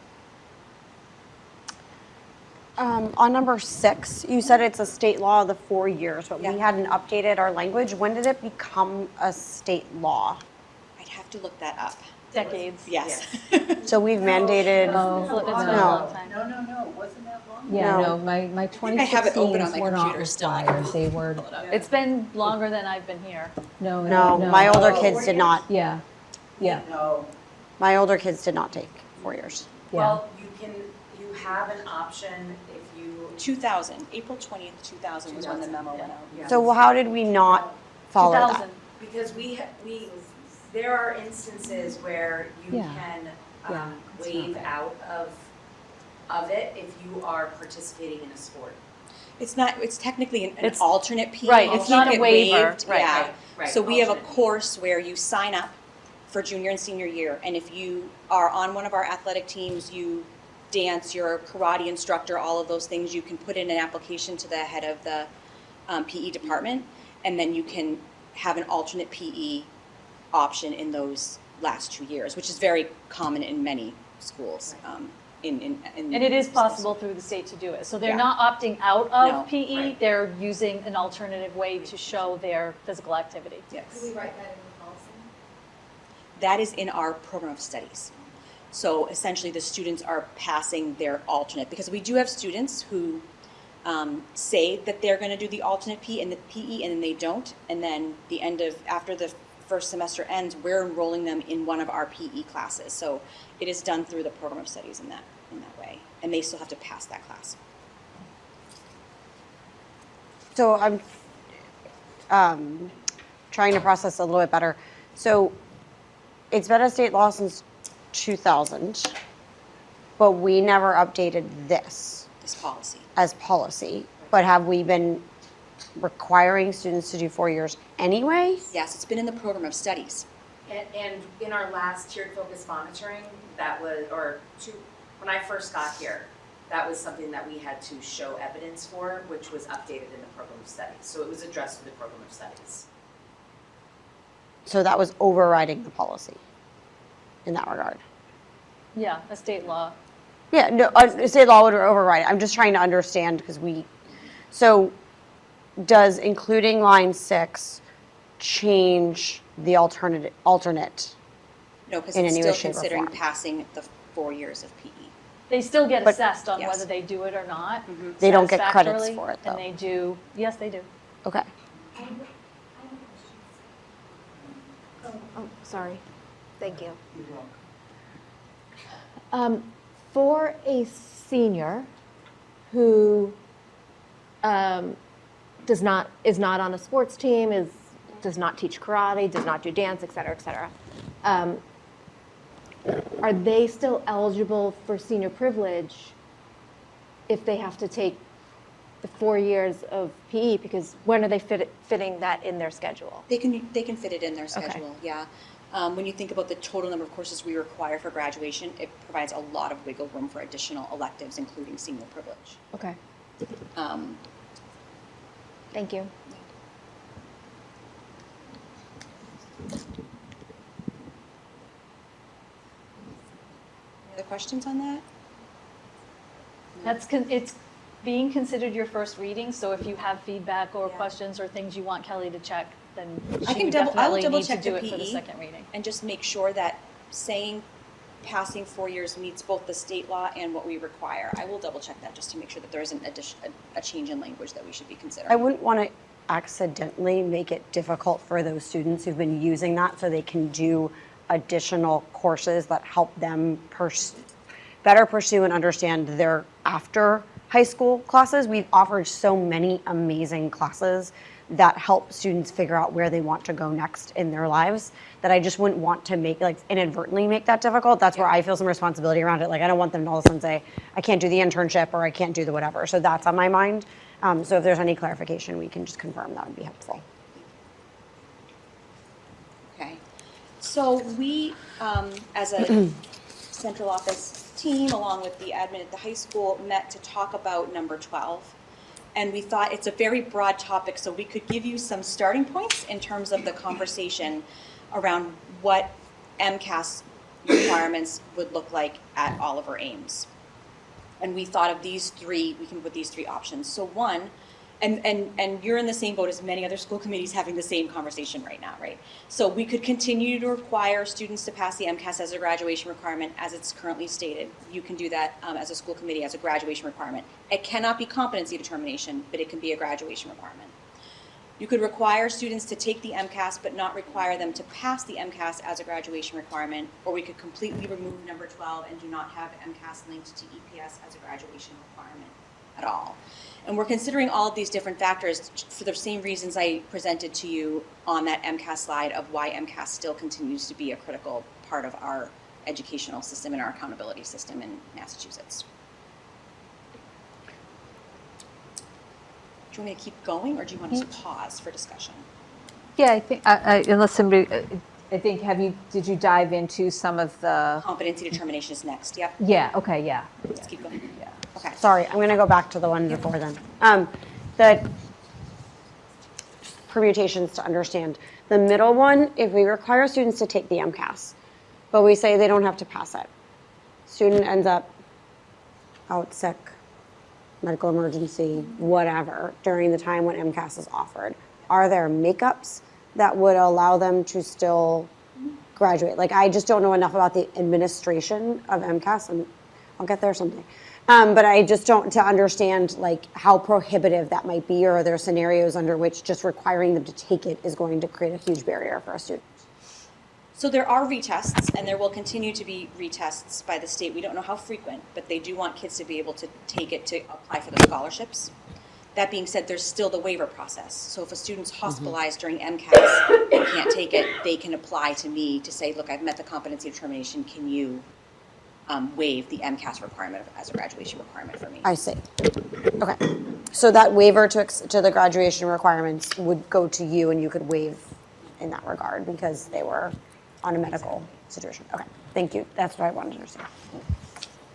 On number 6, you said it's a state law of the 4 years, but we Yeah. hadn't updated our language. When did it become a state law? I'd have to look that up. Decades. Yes. So we've mandated, So it's been a no. long time. No, wasn't that long? Yeah, No. no, my I have it open on 2016s my were not computer still. I can required. They were, It's been longer than I've been here. no, my older kids did not. Yeah, yeah, No. My older kids did not take 4 years. yeah. Well, you have an option if you. 2000, April 20th, 2000 was when the memo went out. So how did we not follow that? 2000. Because there are instances where you Yeah. can Yeah, it's waive not out of it if you are participating in a sport. It's technically an It's- alternate PE. right, You it's can't not a get waiver. waived, Right, yeah. right, So we have a alternate. course where you sign up for junior and senior year, and if you are on one of our athletic teams, you dance, you're a karate instructor, all of those things, you can put in an application to the head of the PE department, and then you can have an alternate PE option in those last 2 years, which is very common in many schools. And it is possible through the state to do it. So they're Yeah. not opting out No, of PE, right. they're using an alternative way to show their physical activity. Yes. Could we write that in the policy? That is in our program of studies. So essentially, the students are passing their alternate, because we do have students who say that they're going to do the alternate PE and then they don't, and then after the first semester ends, we're enrolling them in one of our PE classes. So it is done through the program of studies in that way, and they still have to pass that class. So I'm trying to process a little bit better. So it's been a state law since 2000, but we never updated this This policy. as policy. But have we been requiring students to do 4 years anyway? Yes, it's been in the program of studies. And in our last tiered focus monitoring, when I first got here, that was something that we had to show evidence for, which was updated in the program of studies. So it was addressed in the program of studies. So that was overriding the policy in that regard. Yeah, a state law. Yeah, no, state law would override it. I'm just trying to understand because so does including line 6 change the alternate? No, because In it's any still way, shape, or considering form. passing the 4 years of PE. They still get But- assessed on Yes. whether they do it or not. They don't get credits satisfactorily, for it, though. And they do, yes, they do. Okay. Oh, sorry. Thank you. For a senior who is not on a sports team, does not teach karate, does not do dance, et cetera, are they still eligible for senior privilege if they have to take the 4 years of PE? Because when are they fitting that in their schedule? They can fit it in their schedule, yeah. When you think about the total number of courses we require for graduation, it provides a lot of wiggle room for additional electives, including senior privilege. Okay. Um, Thank you. Any other questions on that? It's being considered your first reading, so if you have feedback or Yeah. questions or things you want Kelly to check, then I she can would I will definitely double need to check do the it for the PE second reading. and just make sure that saying passing 4 years meets both the state law and what we require. I will double check that just to make sure that there isn't a change in language that we should be considering. I wouldn't want to accidentally make it difficult for those students who've been using that so they can do additional courses that help them better pursue and understand their after high school classes. We've offered so many amazing classes that help students figure out where they want to go next in their lives that I just wouldn't want to inadvertently make that difficult. That's where I feel some responsibility around it. Like, I don't want them to all of a sudden say, I can't do the internship or I can't do the whatever. So that's on my mind. So if there's any clarification, we can just confirm, that would be helpful. Okay. So we, as a central office team, along with the admin at the high school, met to talk about number 12. And we thought it's a very broad topic, so we could give you some starting points in terms of the conversation around what MCAS requirements would look like at Oliver Ames. And we thought of these three, we can put these three options. So one, and you're in the same boat as many other school committees having the same conversation right now, right? So we could continue to require students to pass the MCAS as a graduation requirement as it's currently stated. You can do that as a school committee as a graduation requirement. It cannot be competency determination, but it can be a graduation requirement. You could require students to take the MCAS but not require them to pass the MCAS as a graduation requirement, or we could completely remove number 12 and do not have MCAS linked to EPS as a graduation requirement at all. And we're considering all of these different factors for the same reasons I presented to you on that MCAS slide of why MCAS still continues to be a critical part of our educational system and our accountability system in Massachusetts. Do you want me to keep going, or do you want us to pause for discussion? Yeah, I think, unless somebody, I think, did you dive into some of the? Competency determination is next, yep. Yeah, okay, yeah. Let's keep going. Yeah. Okay. Sorry, I'm going to go back to the one before then. The permutations to understand. The middle one, if we require students to take the MCAS, but we say they don't have to pass it, student ends up out sick, medical emergency, whatever, during the time when MCAS is offered. Are there makeups that would allow them to still graduate? Like, I just don't know enough about the administration of MCAS, and I'll get there someday. But I just don't, to understand like how prohibitive that might be, or are there scenarios under which just requiring them to take it is going to create a huge barrier for a student? So there are retests, and there will continue to be retests by the state. We don't know how frequent, but they do want kids to be able to take it to apply for the scholarships. That being said, there's still the waiver process. So if a student's hospitalized during MCAS and can't take it, they can apply to me to say, look, I've met the competency determination. Can you waive the MCAS requirement as a graduation requirement for me? I see. Okay. So that waiver to the graduation requirements would go to you, and you could waive in that regard because they were on a medical situation. Okay. Thank you. That's what I wanted to understand.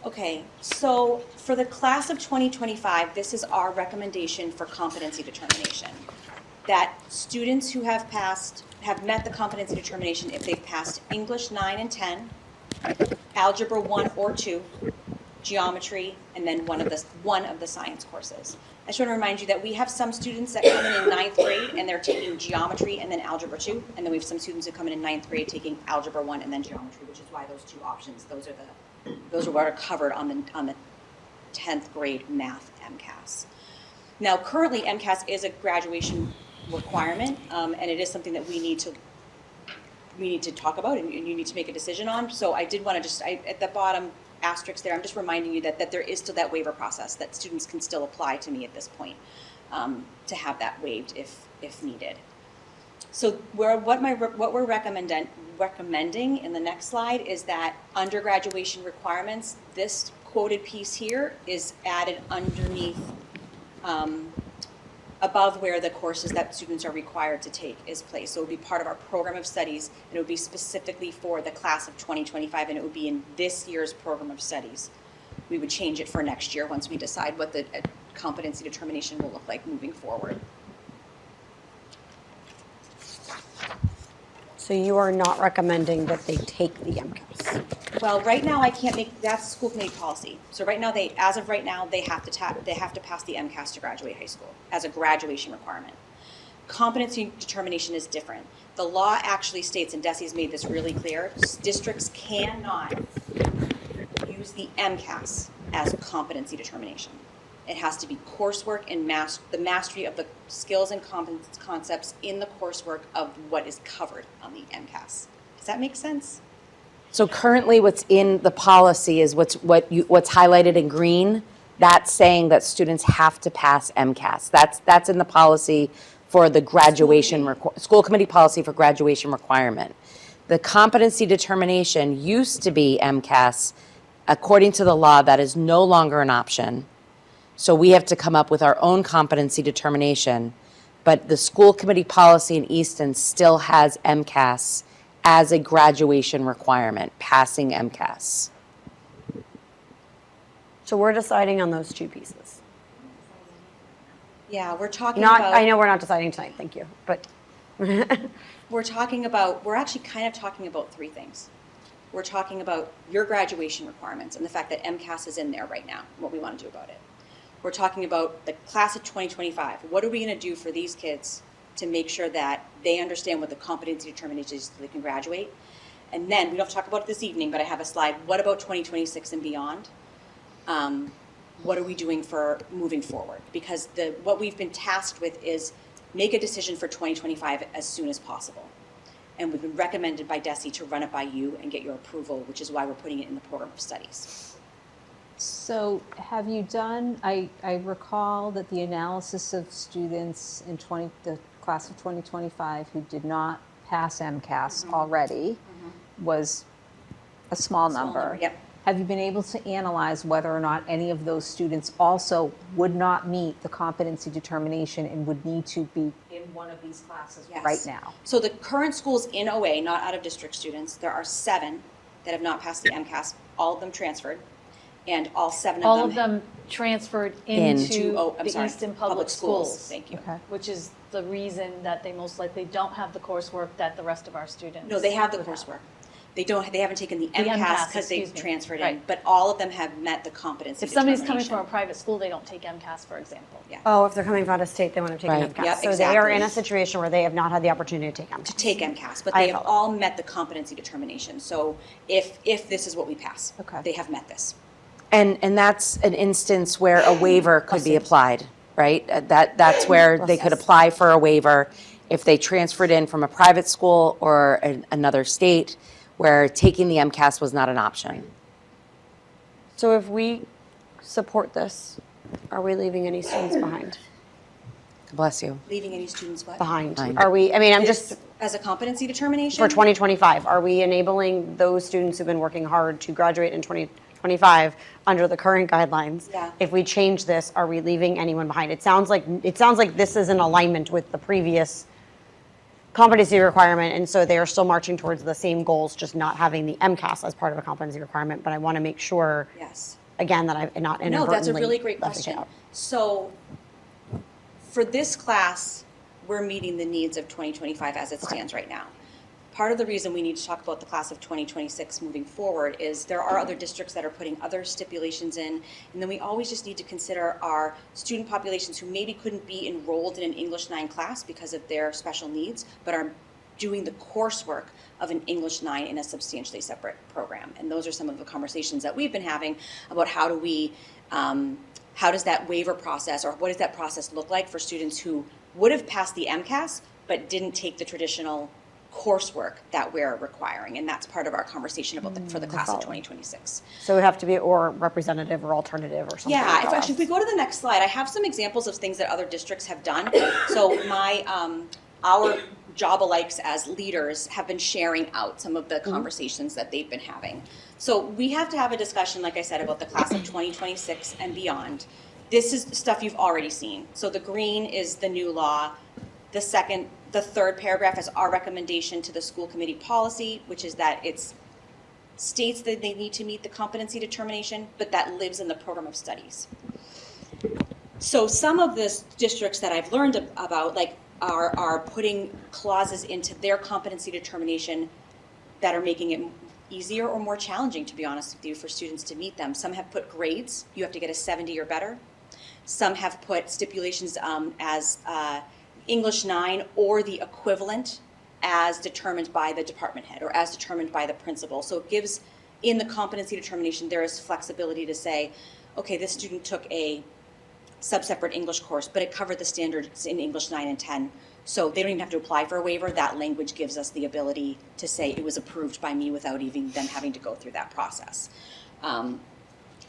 Okay, so for the class of 2025, this is our recommendation for competency determination. That students who have met the competency determination if they've passed English 9 and 10, Algebra 1 or 2, Geometry, and then one of the science courses. I just want to remind you that we have some students that come in 9th grade and they're taking Geometry and then Algebra 2, and then we have some students who come in 9th grade taking Algebra 1 and then Geometry, which is why those two options, those are Those are what are covered on the 10th grade math MCAS. Now, currently, MCAS is a graduation requirement, and it is something that we need to talk about, and you need to make a decision on. So I did want to just, at the bottom asterisk there, I'm just reminding you that there is still that waiver process, that students can still apply to me at this point to have that waived if needed. So what we're recommending in the next slide is that under graduation requirements, this quoted piece here is added underneath, above where the courses that students are required to take is placed. So it would be part of our program of studies, and it would be specifically for the class of 2025, and it would be in this year's program of studies. We would change it for next year once we decide what the competency determination will look like moving forward. So you are not recommending that they take the MCAS? Well, right now I can't make, that's school committee policy. So right now as of right now, they have to pass the MCAS to graduate high school as a graduation requirement. Competency determination is different. The law actually states, and Desi's made this really clear, districts cannot use the MCAS as competency determination. It has to be coursework and the mastery of the skills and concepts in the coursework of what is covered on the MCAS. Does that make sense? So currently what's in the policy is what's highlighted in green. That's saying that students have to pass MCAS. That's in the policy for the graduation, school committee policy for graduation requirement. The competency determination used to be MCAS. According to the law, that is no longer an option. So we have to come up with our own competency determination, but the school committee policy in Easton still has MCAS as a graduation requirement, passing MCAS. So we're deciding on those two pieces? Yeah, we're talking about... I know we're not deciding tonight, thank you, but... we're actually kind of talking about three things. We're talking about your graduation requirements and the fact that MCAS is in there right now, what we want to do about it. We're talking about the class of 2025. What are we going to do for these kids to make sure that they understand what the competency determination is so they can graduate? And then, we don't have to talk about it this evening, but I have a slide. What about 2026 and beyond? What are we doing for moving forward? Because what we've been tasked with is make a decision for 2025 as soon as possible. And we've been recommended by DESE to run it by you and get your approval, which is why we're putting it in the program of studies. So have you done, I recall that the analysis of students in the class of 2025 who did not pass MCAS already was a small number. Yep. Have you been able to analyze whether or not any of those students also would not meet the competency determination and would need to be in one of these classes right now? So the current schools in OA, not out of district students, there are 7 that have not passed the MCAS, all of them transferred. And all 7 of them transferred into the Easton Public Schools. Thank you. Okay. Which is the reason that they most likely don't have the coursework that the rest of our students. No, they have the would coursework. They haven't taken the MCAS, MCAS because they've excuse me. transferred in, Right. but all of them have met the competency If somebody's determination. coming from a private school, they don't take MCAS, for example. Yeah. Oh, if they're coming from out of state, they want to take an Right. MCAS. Yep, So they are in a exactly. situation where they have not had the opportunity to take MCAS. To take MCAS, but I they have follow. all met the competency determination. So if this is what we pass, Okay. they have met this. And that's an instance where a waiver could be applied, right? That's where they could apply for a waiver if they transferred in from a private school or another state where taking the MCAS was not an option. So if we support this, are we leaving any students behind? Bless you. Leaving any students what? Behind? Behind. Are we, I mean, I'm just, As a competency determination? for 2025, are we enabling those students who've been working hard to graduate in 2025 under the current guidelines? Yeah. If we change this, are we leaving anyone behind? It sounds like this is in alignment with the previous competency requirement, and so they are still marching towards the same goals, just not having the MCAS as part of a competency requirement. But I want to make sure, Yes. again, that I've not inadvertently No, that's a really great left it question. out. So for this class, we're meeting the needs of 2025 as it stands right now. Part of the reason we need to talk about the class of 2026 moving forward is there are other districts that are putting other stipulations in, and then we always just need to consider our student populations who maybe couldn't be enrolled in an English 9 class because of their special needs, but are doing the coursework of an English 9 in a substantially separate program. And those are some of the conversations that we've been having about how do we, how does that waiver process, or what does that process look like for students who would have passed the MCAS but didn't take the traditional coursework that we're requiring, and that's part of our conversation about for the class of 2026. So it would have to be or representative or alternative or something. Yeah, like that. if we go to the next slide, I have some examples of things that other districts have done. So our job alikes as leaders have been sharing out some of the conversations that they've been having. So we have to have a discussion, like I said, about the class of 2026 and beyond. This is stuff you've already seen. So the green is the new law. The third paragraph is our recommendation to the school committee policy, which is that it states that they need to meet the competency determination, but that lives in the program of studies. So some of the districts that I've learned about, like, are putting clauses into their competency determination that are making it easier or more challenging, to be honest with you, for students to meet them. Some have put grades. You have to get a 70 or better. Some have put stipulations as English 9 or the equivalent as determined by the department head or as determined by the principal. So it gives, in the competency determination, there is flexibility to say, okay, this student took a sub-separate English course, but it covered the standards in English 9 and 10. So they don't even have to apply for a waiver. That language gives us the ability to say it was approved by me without even them having to go through that process.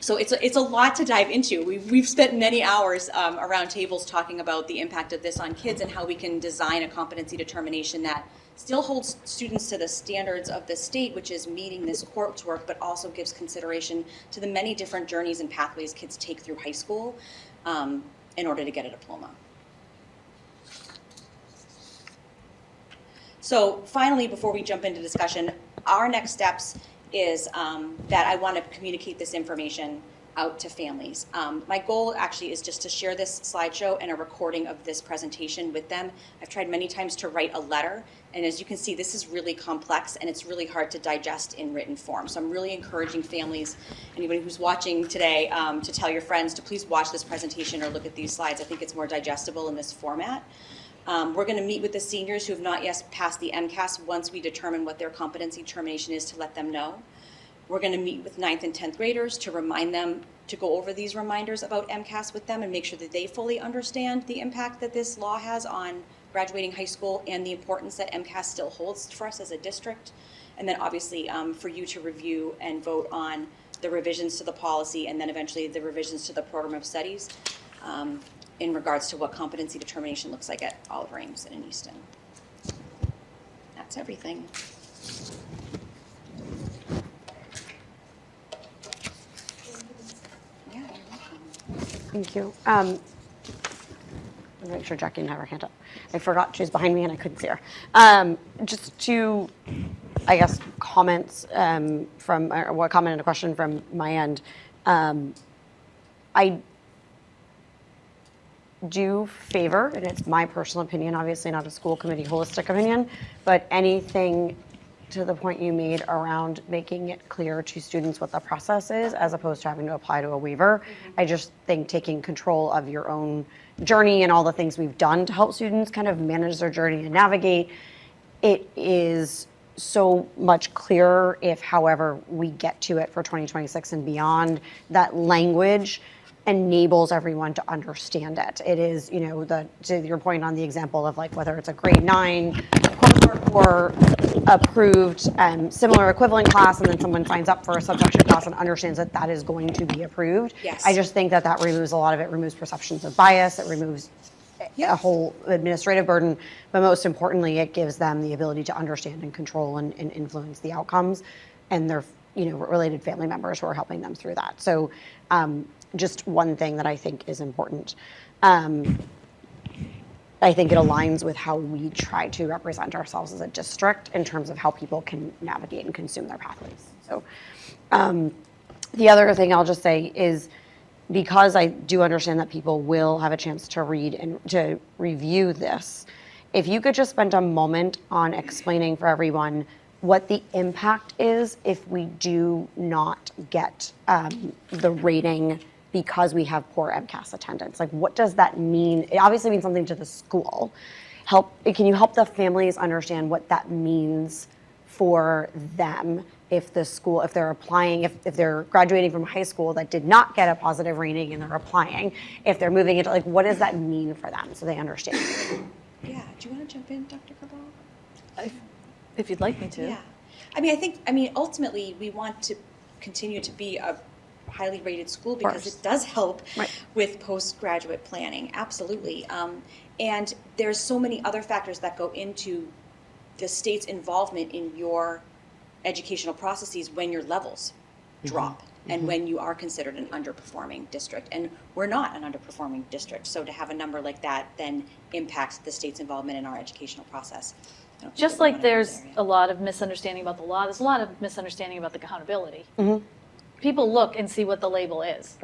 So it's a lot to dive into. We've spent many hours around tables talking about the impact of this on kids and how we can design a competency determination that still holds students to the standards of the state, which is meeting this coursework, but also gives consideration to the many different journeys and pathways kids take through high school in order to get a diploma. So finally, before we jump into discussion, our next steps is that I want to communicate this information out to families. My goal actually is just to share this slideshow and a recording of this presentation with them. I've tried many times to write a letter, and as you can see, this is really complex and it's really hard to digest in written form. So I'm really encouraging families, anybody who's watching today, to tell your friends to please watch this presentation or look at these slides. I think it's more digestible in this format. We're going to meet with the seniors who have not yet passed the MCAS once we determine what their competency determination is to let them know. We're going to meet with 9th and 10th graders to remind them, to go over these reminders about MCAS with them and make sure that they fully understand the impact that this law has on graduating high school and the importance that MCAS still holds for us as a district. And then obviously for you to review and vote on the revisions to the policy and then eventually the revisions to the program of studies in regards to what competency determination looks like at Oliver Ames and in Easton. That's everything. Thank you. I'll make sure Jackie didn't have her hand up. I forgot she was behind me and I couldn't see her. Just to, I guess, comments from, or what comment and a question from my end. I do favor, and it's my personal opinion, obviously not a school committee holistic opinion, but anything to the point you made around making it clear to students what the process is as opposed to having to apply to a waiver. I just think taking control of your own journey and all the things we've done to help students kind of manage their journey and navigate, it is so much clearer if, however, we get to it for 2026 and beyond, that language enables everyone to understand it. It is, you know, to your point on the example of like whether it's a grade 9 coursework or approved similar equivalent class, and then someone signs up for a subsection class and understands that that is going to be approved. Yes. I just think that removes a lot of it, removes perceptions of bias, it removes a whole administrative burden, but most importantly, it gives them the ability to understand and control and influence the outcomes and their, you know, related family members who are helping them through that. So just one thing that I think is important. I think it aligns with how we try to represent ourselves as a district in terms of how people can navigate and consume their pathways. So the other thing I'll just say is, because I do understand that people will have a chance to read and to review this, if you could just spend a moment on explaining for everyone what the impact is if we do not get the rating because we have poor MCAS attendance. Like, what does that mean? It obviously means something to the school. can you help the families understand what that means for them if they're applying, if they're graduating from high school that did not get a positive rating and they're applying, if they're moving into, like, what does that mean for them so they understand? Yeah, do you want to jump in, Dr. Cabral? If you'd like me to. Yeah. Ultimately, we want to continue to be a highly rated school because it does help with postgraduate planning, absolutely. And there's so many other factors that go into the state's involvement in your educational processes when your levels drop and when you are considered an underperforming district. And we're not an underperforming district, so to have a number like that then impacts the state's involvement in our educational process. Just like there's a lot of misunderstanding about the law, there's a lot of misunderstanding about the accountability. People look and see what the label is.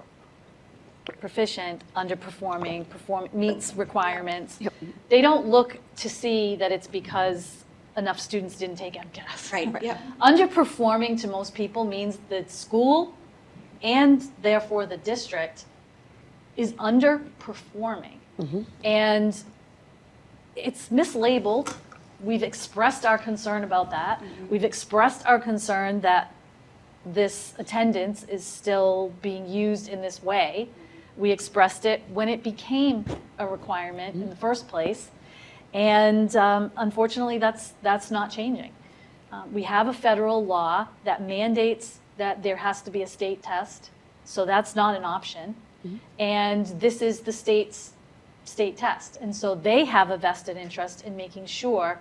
Proficient, underperforming, meets requirements. They don't look to see that it's because enough students didn't take MCAS. Right. Yep. Underperforming to most people means that school and therefore the district is underperforming. And it's mislabeled. We've expressed our concern about that. We've expressed our concern that this attendance is still being used in this way. We expressed it when it became a requirement in the first place. And unfortunately, that's not changing. We have a federal law that mandates that there has to be a state test, so that's not an option. And this is the state's state test. And so they have a vested interest in making sure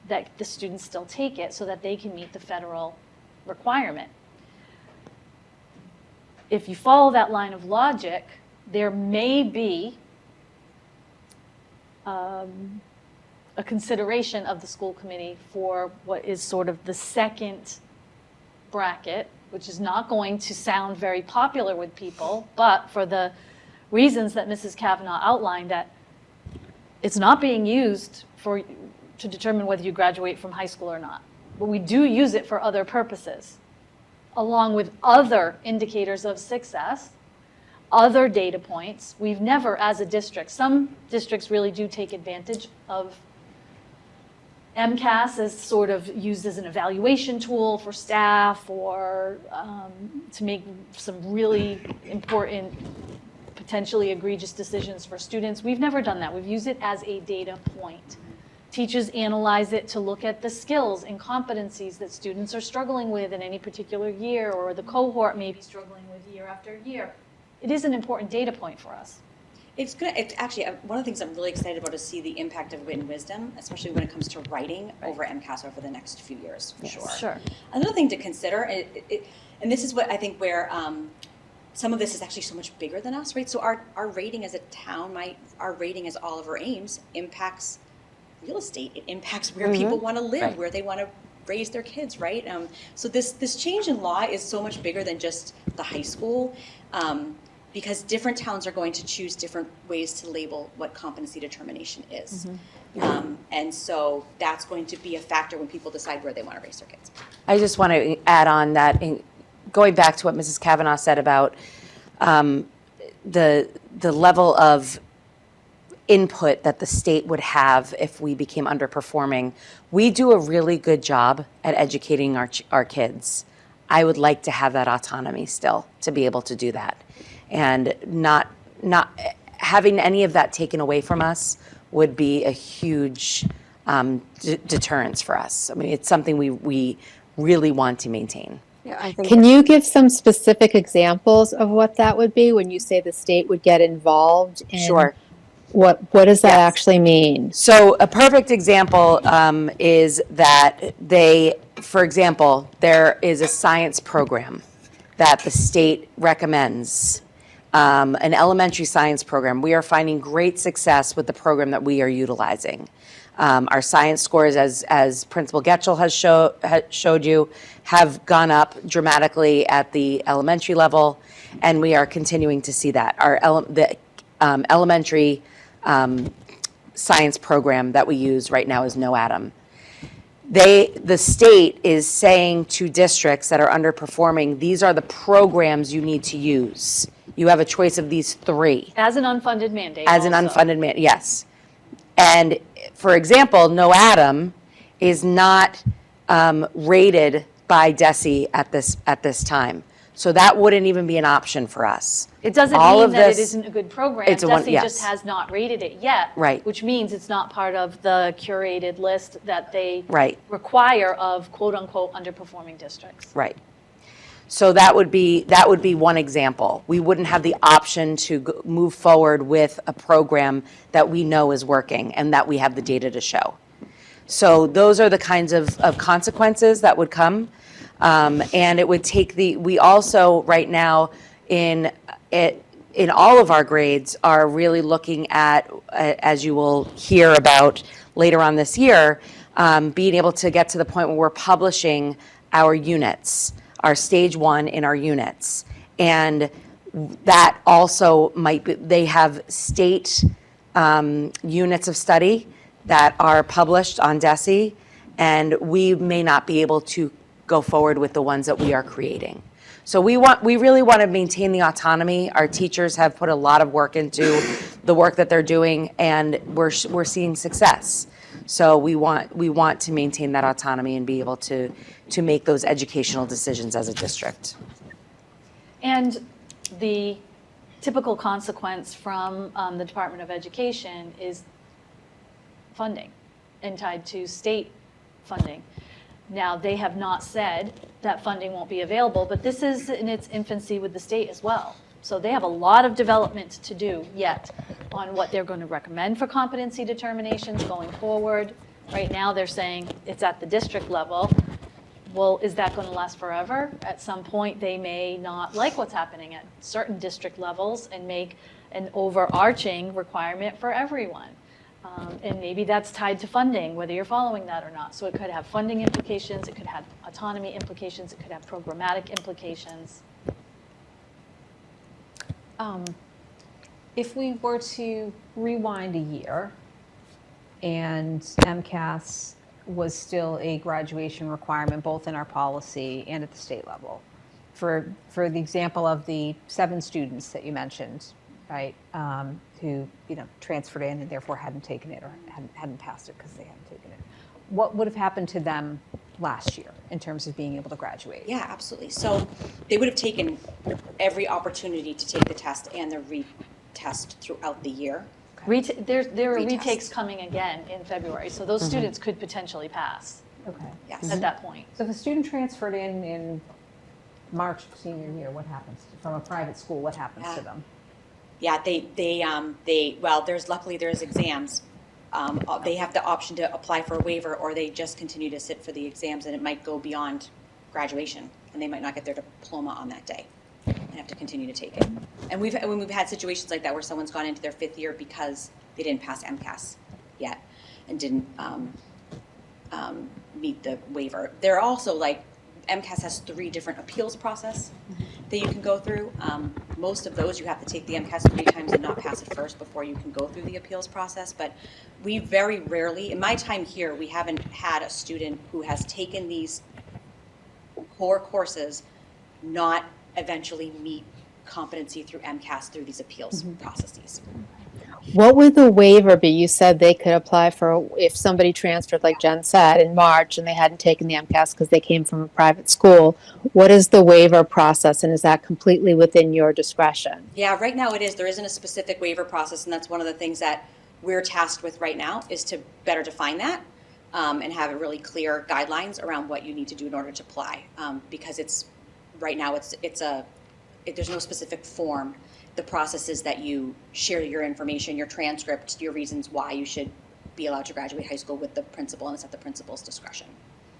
that the students still take it so that they can meet the federal requirement. If you follow that line of logic, there may be a consideration of the school committee for what is sort of the second bracket, which is not going to sound very popular with people, but for the reasons that Mrs. Kavanaugh outlined, that it's not being used to determine whether you graduate from high school or not. But we do use it for other purposes, along with other indicators of success, other data points. We've never, as a district, some districts really do take advantage of MCAS as sort of used as an evaluation tool for staff or to make some really important, potentially egregious decisions for students. We've never done that. We've used it as a data point. Teachers analyze it to look at the skills and competencies that students are struggling with in any particular year, or the cohort may be struggling with year after year. It is an important data point for us. It's good. It's actually one of the things I'm really excited about is see the impact of written wisdom, especially when it comes to writing over MCAS over the next few years, for sure. Another thing to consider, and this is what I think where some of this is actually so much bigger than us, right? So our rating as a town, our rating as Oliver Ames impacts real estate. It impacts where people want to live, where they want to raise their kids, right? So this change in law is so much bigger than just the high school. Because different towns are going to choose different ways to label what competency determination is. And so that's going to be a factor when people decide where they want to raise their kids. I just want to add on that, going back to what Mrs. Kavanaugh said about the level of input that the state would have if we became underperforming. We do a really good job at educating our kids. I would like to have that autonomy still to be able to do that. And not having any of that taken away from us would be a huge deterrence for us. I mean, it's something we really want to maintain. Yeah, I think. Can you give some specific examples of what that would be when you say the state would get involved in? Sure. What does that actually mean? So a perfect example is that for example, there is a science program that the state recommends, an elementary science program. We are finding great success with the program that we are utilizing. Our science scores, as Principal Getchell has showed you, have gone up dramatically at the elementary level, and we are continuing to see that. The elementary science program that we use right now is No Atom. The state is saying to districts that are underperforming, these are the programs you need to use. You have a choice of these three. As an unfunded mandate. As an unfunded mandate, yes. And for example, No Adam is not rated by DESE at this time. So that wouldn't even be an option for us. It doesn't All mean of that it this- isn't a good program. It's a one- DESE yes. just has not rated it yet. Right. Which means it's not part of the curated list that they Right. require of quote-unquote underperforming districts. Right. So that would be one example. We wouldn't have the option to move forward with a program that we know is working and that we have the data to show. So those are the kinds of consequences that would come. And it would take we also right now in all of our grades are really looking at, as you will hear about later on this year, being able to get to the point where we're publishing our units, our stage 1 in our units. And that also might be, they have state units of study that are published on DESE, and we may not be able to go forward with the ones that we are creating. So we really want to maintain the autonomy. Our teachers have put a lot of work into the work that they're doing, and we're seeing success. So we want to maintain that autonomy and be able to make those educational decisions as a district. And the typical consequence from the Department of Education is funding and tied to state funding. Now, they have not said that funding won't be available, but this is in its infancy with the state as well. So they have a lot of development to do yet on what they're going to recommend for competency determinations going forward. Right now, they're saying it's at the district level. Well, is that going to last forever? At some point, they may not like what's happening at certain district levels and make an overarching requirement for everyone. And maybe that's tied to funding, whether you're following that or not. So it could have funding implications, it could have autonomy implications, it could have programmatic implications. If we were to rewind a year and MCAS was still a graduation requirement both in our policy and at the state level, for the example of the 7 students that you mentioned, right, who transferred in and therefore hadn't taken it or hadn't passed it because they hadn't taken it, what would have happened to them last year in terms of being able to graduate? Yeah, absolutely. So they would have taken every opportunity to take the test and the retest throughout the year. There are Retest. retakes coming again in February, so those students could potentially pass Okay. Yes. at that point. So if a student transferred in March of senior year, what happens from a private school? What happens to them? Yeah, there's exams. They have the option to apply for a waiver, or they just continue to sit for the exams, and it might go beyond graduation, and they might not get their diploma on that day and have to continue to take it. And we've had situations like that where someone's gone into their 5th year because they didn't pass MCAS yet and didn't meet the waiver. They're also MCAS has 3 different appeals process that you can go through. Most of those, you have to take the MCAS 3 times and not pass it first before you can go through the appeals process. But we very rarely, in my time here, we haven't had a student who has taken these core courses not eventually meet competency through MCAS through these appeals processes. What would the waiver be? You said they could apply for, if somebody transferred, like Jen said, in March and they hadn't taken the MCAS because they came from a private school. What is the waiver process, and is that completely within your discretion? Yeah, right now it is. There isn't a specific waiver process, and that's one of the things that we're tasked with right now is to better define that and have really clear guidelines around what you need to do in order to apply. Because right now there's no specific form. The process is that you share your information, your transcript, your reasons why you should be allowed to graduate high school with the principal, and it's at the principal's discretion.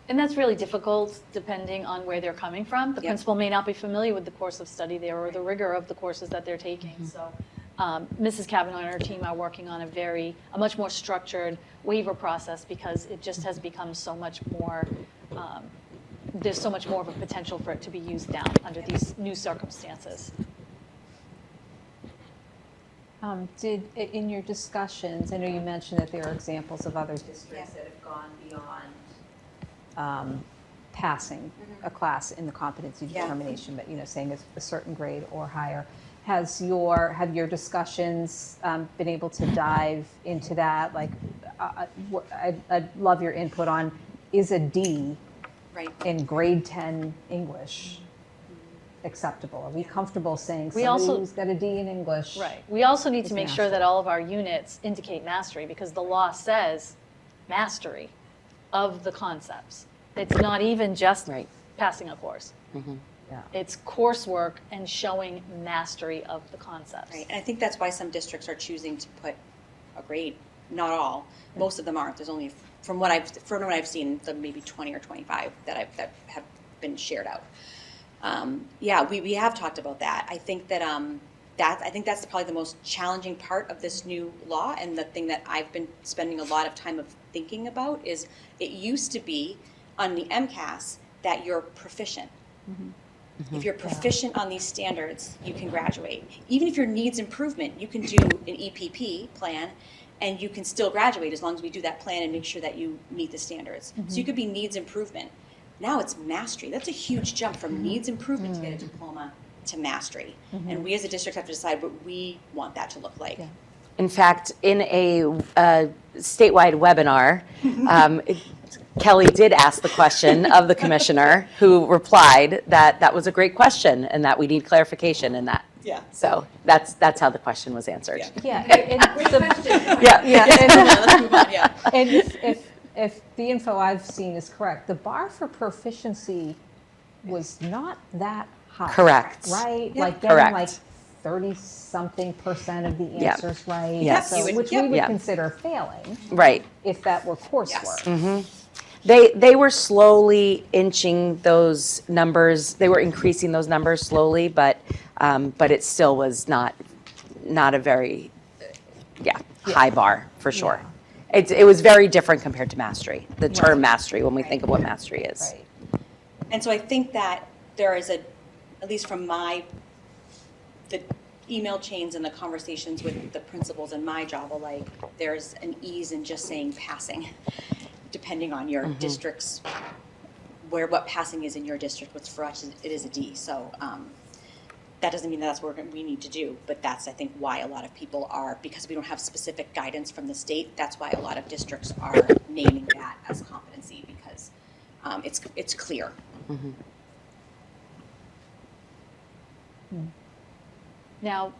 And that's really difficult depending on where they're coming from. The principal may not be familiar with the course of study there or the rigor of the courses that they're taking. So Mrs. Kavanaugh and her team are working on a much more structured waiver process because it just has become so much more, there's so much more of a potential for it to be used down under these new circumstances. In your discussions, I know you mentioned that there are examples of other districts that have gone beyond passing a class in the competency determination, but saying a certain grade or higher. have your discussions been able to dive into that? Like, I'd love your input on, is a D Right. in grade 10 English acceptable? Are we comfortable saying We somebody also- who's got a D in English? Right. We also need to is make sure that all of our units indicate mastery, because the law says mastery of the concepts. It's not even just passing a course. Yeah. It's coursework and showing mastery of the concepts. Right, and I think that's why some districts are choosing to put a grade, not all, most of them aren't, there's only, from what I've seen, maybe 20 or 25 that have been shared out. Yeah, we have talked about that. I think that, I think that's probably the most challenging part of this new law, and the thing that I've been spending a lot of time of thinking about is, it used to be on the MCAS that you're proficient. If you're proficient on these standards, you can graduate. Even if your needs improvement, you can do an EPP plan, and you can still graduate as long as we do that plan and make sure that you meet the standards. So you could be needs improvement. Now it's mastery. That's a huge jump from needs improvement to get a diploma to mastery. And we as a district have to decide what we want that to look like. In fact, in a statewide webinar, Kelly did ask the question of the commissioner, who replied that that was a great question and that we need clarification in that. Yeah. So that's how the question was answered. Yeah. And Let's move on, yeah. And if the info I've seen is correct, the bar for proficiency was not that high. Correct. Right? Yeah. Like getting Correct. like 30-something % of the Yeah. answers right. Yes. So, You would- which yeah. we would Yeah. consider failing Right. if that were coursework. They were slowly inching those numbers. They were increasing those numbers slowly, but it still was not a very high bar for sure. It was very different compared to mastery. The term mastery, when we think of what mastery is. Right. And so I think that there is at least from the email chains and the conversations with the principals and my job alike, there's an ease in just saying passing, depending on your district's, what passing is in your district. What's for us, it is a D. So that doesn't mean that's what we need to do, but that's, I think, why a lot of people are, because we don't have specific guidance from the state, that's why a lot of districts are naming that as competency, because it's clear. Now,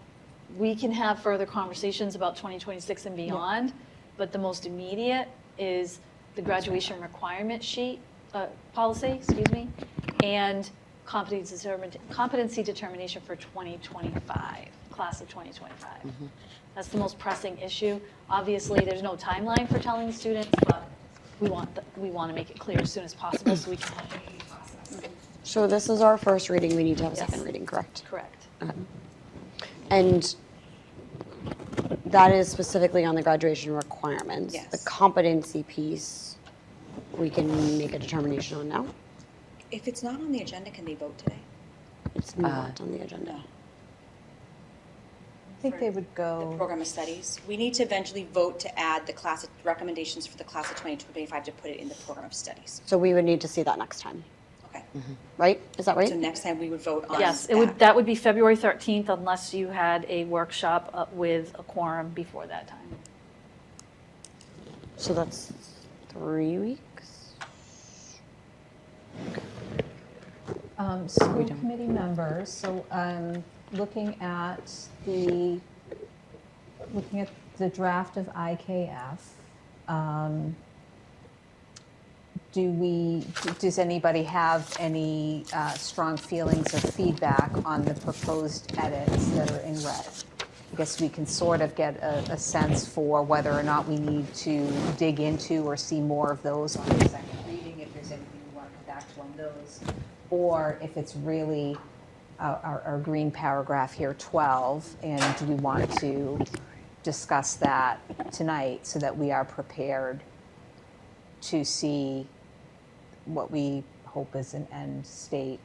we can have further conversations about 2026 and beyond, but the most immediate is the graduation requirement sheet, policy, and competency determination for 2025, class of 2025. That's the most pressing issue. Obviously, there's no timeline for telling students, but we want to make it clear as soon as possible so we can have a review process. So this is our first reading, we need to have a Yes. second reading, correct? Correct. And that is specifically on the graduation requirements. Yes. The competency piece, we can make a determination on now. If it's not on the agenda, can they vote today? It's not on the agenda. I think they would The go, program of studies. We need to eventually vote to add the recommendations for the class of 2025 to put it in the program of studies. So we would need to see that next time, Okay. right? Is that right? So next time we would vote on Yes, that. that would be February 13th unless you had a workshop with a quorum before that time. So that's 3 weeks? school committee members, so looking at the draft of IKF, does anybody have any strong feelings or feedback on the proposed edits that are in red? I guess we can sort of get a sense for whether or not we need to dig into or see more of those on the second reading, if there's anything we want to come back to on those, or if it's really our green paragraph here, 12, and do we want to discuss that tonight so that we are prepared to see what we hope is an end state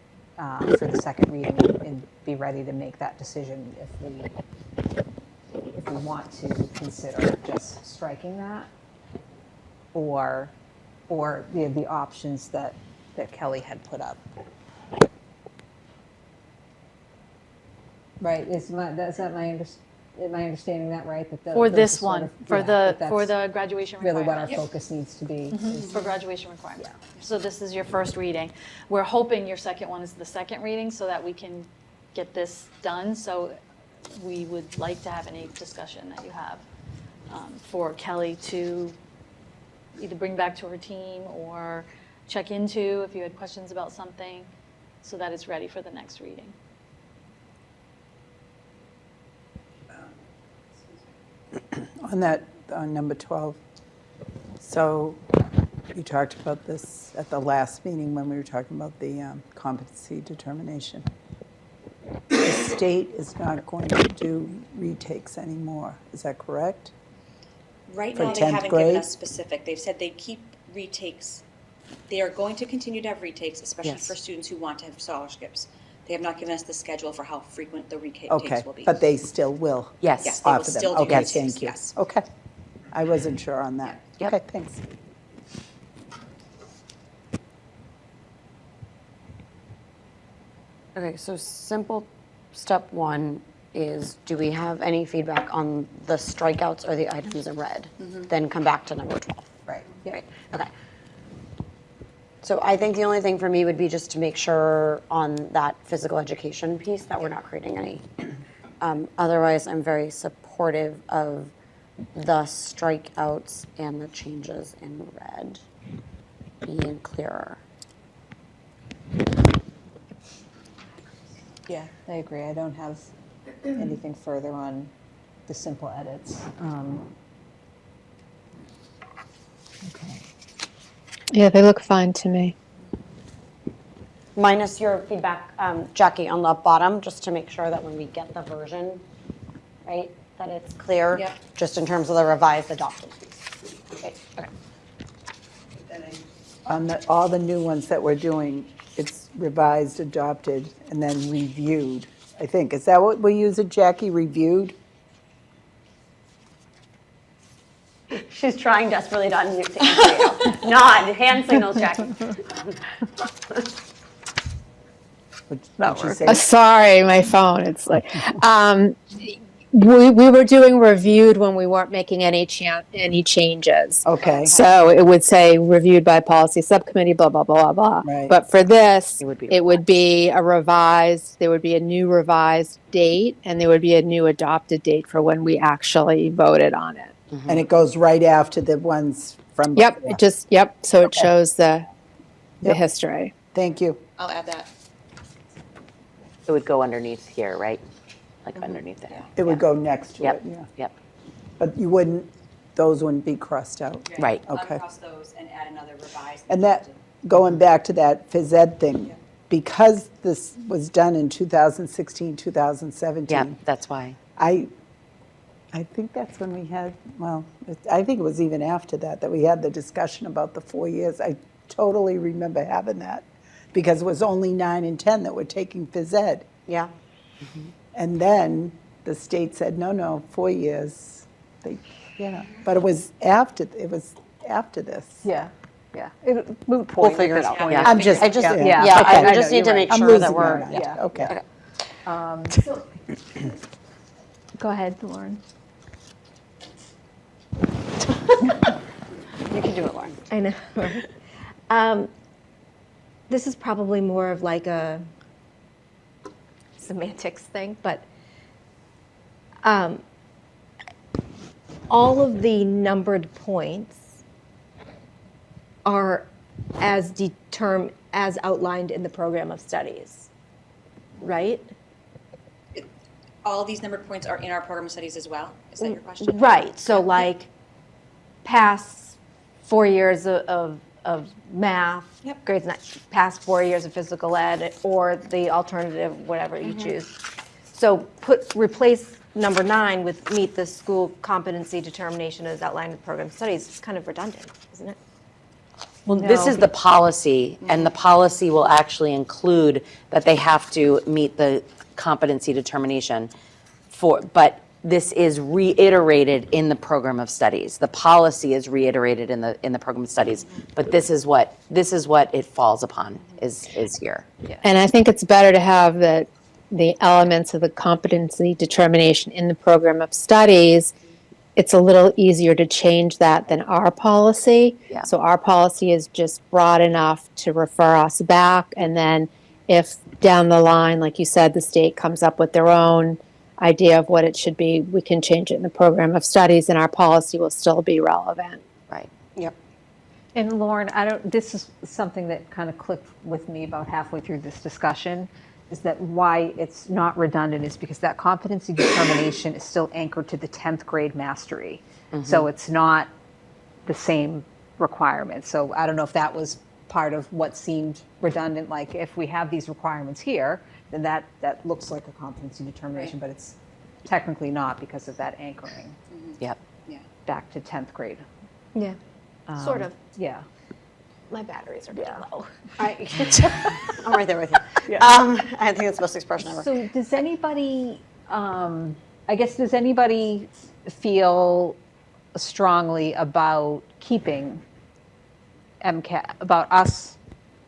for the second reading, and be ready to make that decision if we want to consider just striking that, or the options that Kelly had put up. Right, is that am I understanding that right? That For those this are sort one, of- for yeah, the, that for that's the graduation really requirement. what our focus needs to be. For graduation requirement. So this is your first reading. We're hoping your second one is the second reading so that we can get this done. So we would like to have any discussion that you have for Kelly to either bring back to her team or check into if you had questions about something so that it's ready for the next reading. On that, on number 12, so you talked about this at the last meeting when we were talking about the competency determination. The state is not going to do retakes anymore, is that correct? Right For now, they 10th haven't grade? given us specific. They've said they keep retakes. They are going to continue to have retakes, especially Yes. for students who want to have scholarships. They have not given us the schedule for how frequent the retakes Okay, will be. but they still will Yes. Yes, they will offer them? still do Okay, retakes, thank you. yes. Okay, I wasn't sure on that. Yep. Okay, thanks. Okay, so simple step one is, do we have any feedback on the strikeouts or the items in red? Then come back to number 12. Right. Right, okay. So I think the only thing for me would be just to make sure on that physical education piece that we're not creating any. Otherwise, I'm very supportive of the strikeouts and the changes in red being clearer. Yeah, I agree. I don't have anything further on the simple edits. Okay. Yeah, they look fine to me. Minus your feedback, Jackie, on the bottom, just to make sure that when we get the version, right, that it's clear, Yep. just in terms of the revised adopted piece. Okay. On all the new ones that we're doing, it's revised, adopted, and then reviewed, I think. Is that what we use it, Jackie, reviewed? She's trying desperately to unmute to answer you. Nod, hand signals, Jackie. What'd you say? Sorry, my phone. It's like, we were doing reviewed when we weren't making any changes. Okay. So it would say reviewed by policy subcommittee, blah, blah, blah, blah. Right. But for this, It would be a revised, there would be a new revised date and there would be a new adopted date for when we actually voted on it. And it goes right after the ones from Yep, before. it just, yep, so it Okay. shows the Yep. history. Thank you. I'll add that. It would go underneath here, right? Like underneath there. It would go next to it, Yep, yeah. yep. But you wouldn't, those wouldn't be crossed out. Right. Okay. Uncross those and add another revised. And that, going back to that phys ed thing, because this was done in 2016, 2017. Yep, that's why. I think that's when we had, well, I think it was even after that we had the discussion about the 4 years. I totally remember having that, because it was only 9 and 10 that were taking phys ed. Yeah. And then the state said, no, 4 years. But it was after this. Yeah, yeah. Moot point. We'll figure it at out. this point. I'm just, I just, yeah. yeah, Okay. I just need to make I'm sure losing that my we're, mind. yeah. Okay. Go ahead, Lauren. you can do it, Lauren. I know. This is probably more of like a semantics thing, but all of the numbered points are as outlined in the program of studies, right? All these numbered points are in our program of studies as well? Is that your question? Right, so like past 4 years of math, Yep. grades 9, past 4 years of physical ed, or the alternative, whatever you choose. So replace number 9 with meet the school competency determination as outlined in program studies. It's kind of redundant, isn't it? Well, this is the policy, and the policy will actually include that they have to meet the competency determination but this is reiterated in the program of studies. The policy is reiterated in the program of studies, but this is what it falls upon is here. And I think it's better to have the elements of the competency determination in the program of studies, it's a little easier to change that than our policy. Yeah. So our policy is just broad enough to refer us back. And then if down the line, like you said, the state comes up with their own idea of what it should be, we can change it in the program of studies and our policy will still be relevant. Right. Yep. And Lauren, this is something that kind of clicked with me about halfway through this discussion, is that why it's not redundant is because that competency determination is still anchored to the 10th grade mastery. So it's not the same requirement. So I don't know if that was part of what seemed redundant, like if we have these requirements here, then that looks like a competency determination, but it's technically not because of that anchoring. Yep. Yeah. Back to 10th grade. Yeah, sort of. Yeah. My batteries are getting low. I'm right there with you. Yeah. I think it's the best expression ever. So does anybody, does anybody feel strongly about keeping MCAS, about us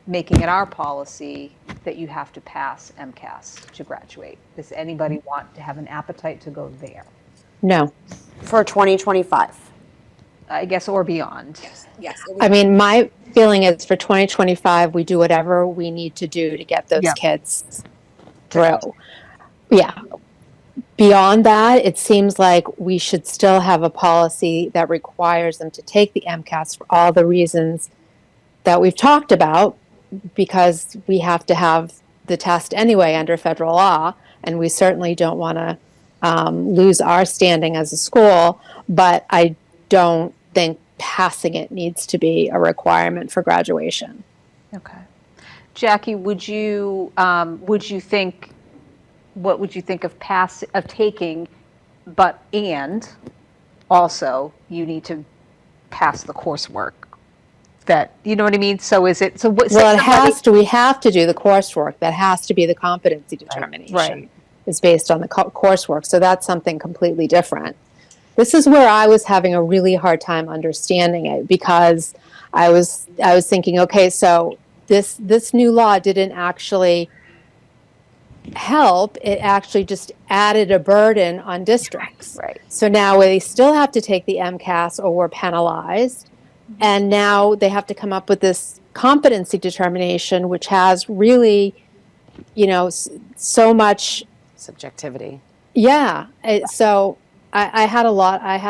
making it our policy that you have to pass MCAS to graduate? Does anybody want to have an appetite to go there? No. For 2025. I guess, or beyond. Yes. I mean, my feeling is for 2025, we do whatever we need to do to get those Yep. kids through. Yeah. Beyond that, it seems like we should still have a policy that requires them to take the MCAS for all the reasons that we've talked about, because we have to have the test anyway under federal law, and we certainly don't want to lose our standing as a school, but I don't think passing it needs to be a requirement for graduation. Okay. Jackie, would you think, what would you think of taking, but and also you need to pass the coursework? That, you know what I mean? So is it, so what? Well, we have to do the coursework. That has to be the competency determination. Right. Is based on the coursework. So that's something completely different. This is where I was having a really hard time understanding it, because I was thinking, okay, so this new law didn't actually help. It actually just added a burden on districts. Right. So now they still have to take the MCAS or we're penalized. And now they have to come up with this competency determination, which has really, so much subjectivity. Yeah. So I had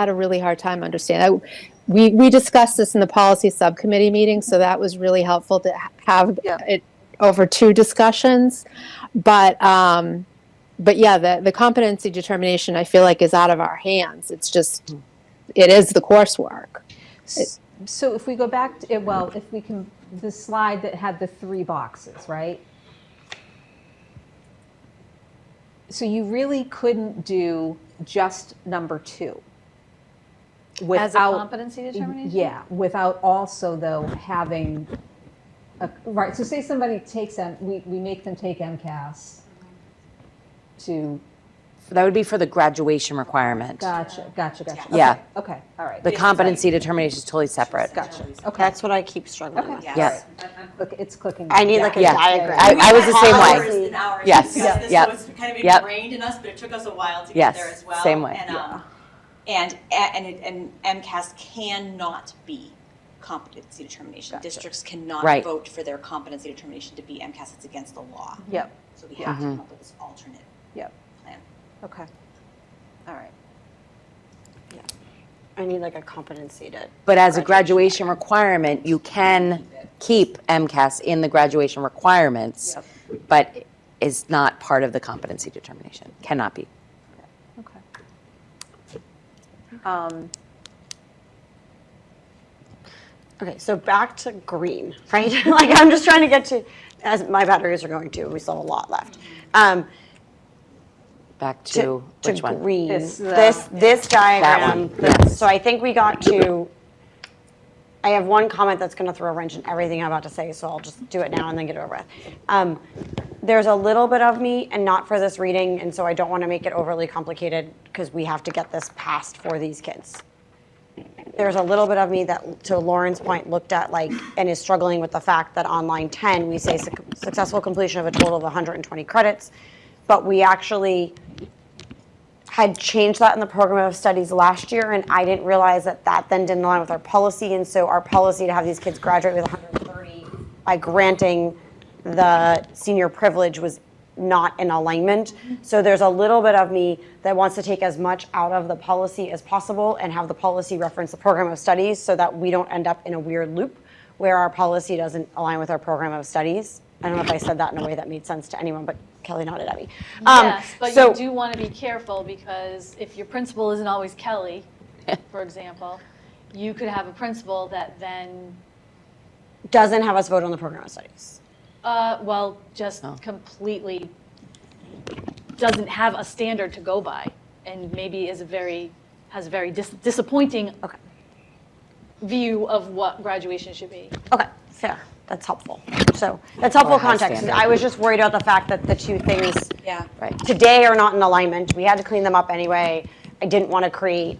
a really hard time understanding. We discussed this in the policy subcommittee meeting, so that was really helpful to have it over 2 discussions. But yeah, the competency determination, I feel like, is out of our hands. It's just, it is the coursework. So if we go back to, if we can, the slide that had the 3 boxes, right? So you really couldn't do just number 2. As a competency determination? Yeah, without also, though, having, right, so say somebody takes, we make them take MCAS to. That would be for the graduation requirement. Gotcha. Yeah. Okay, all right. The competency determination is totally separate. Gotcha. Okay. That's what I keep struggling with. Yes. It's clicking. I need like a Yeah. diagram. I was the same way. Hours and hours Yes. to discuss this, Yep. so it's kind of Yep. ingrained in us, but it took us a while to Yes. get there as well. Same way. And MCAS cannot be competency determination. Districts cannot Right. vote for their competency determination to be MCAS. It's against the law. Yep. So we have to come up with this alternate Yep. plan. Okay. All right. I need like a competency to. But as a graduation requirement, you can keep MCAS in the graduation requirements, but is not part of the competency determination. Cannot be. Okay, so back to green, right? Like I'm just trying to get to, as my batteries are going to, we still have a lot left. Back to which one? Green. This diagram. That one, yes. So I think we got to. I have one comment that's going to throw a wrench in everything I'm about to say, so I'll just do it now and then get it over with. There's a little bit of me, and not for this reading, and so I don't want to make it overly complicated because we have to get this passed for these kids. There's a little bit of me that, to Lauren's point, looked at and is struggling with the fact that on line 10 we say successful completion of a total of 120 credits. but we actually had changed that in the program of studies last year, and I didn't realize that that then didn't align with our policy, and so our policy to have these kids graduate with 130 by granting the senior privilege was not in alignment. So there's a little bit of me that wants to take as much out of the policy as possible and have the policy reference the program of studies so that we don't end up in a weird loop where our policy doesn't align with our program of studies. I don't know if I said that in a way that made sense to anyone, but Kelly nodded at me. Yes, but so, you do want to be careful because if your principal isn't always Kelly, for example, you could have a principal that then doesn't have us vote on the program of studies. well, just completely doesn't have a standard to go by, and maybe has a very disappointing view of what graduation should be. Okay, fair. That's helpful. So that's helpful context. I was just worried about the fact that the two things today are not in alignment. We had to clean them up anyway. I didn't want to create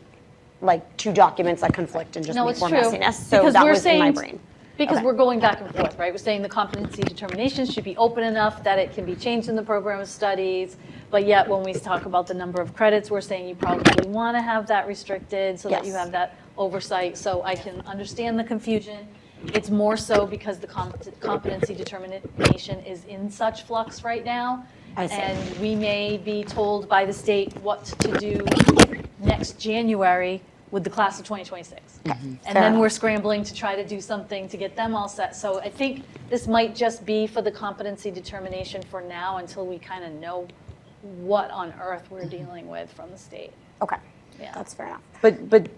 like two documents that conflict and just make more messiness. So because that was in my brain. Because we're going back and forth, right? We're saying the competency determination should be open enough that it can be changed in the program of studies, but yet when we talk about the number of credits, we're saying you probably want to have that restricted so that you have that oversight. So I can understand the confusion. It's more so because the competency determination is in such flux right now. And we may be told by the state what to do next January with the class of 2026. And then we're scrambling to try to do something to get them all set. So I think this might just be for the competency determination for now until we kind of know what on earth we're dealing with from the state. Okay, that's fair enough. But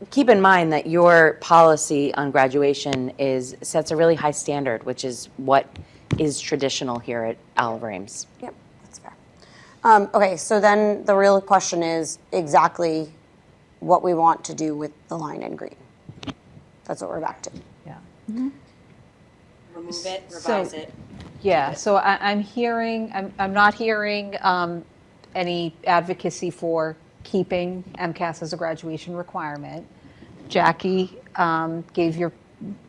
keep in mind that your policy on graduation sets a really high standard, which is what is traditional here at Oliver Ames. Yep, that's fair. Okay, so then the real question is exactly what we want to do with the line in green. That's what we're back to. Yeah. Remove it, revise it. Yeah, so I'm not hearing any advocacy for keeping MCAS as a graduation requirement. Jackie gave your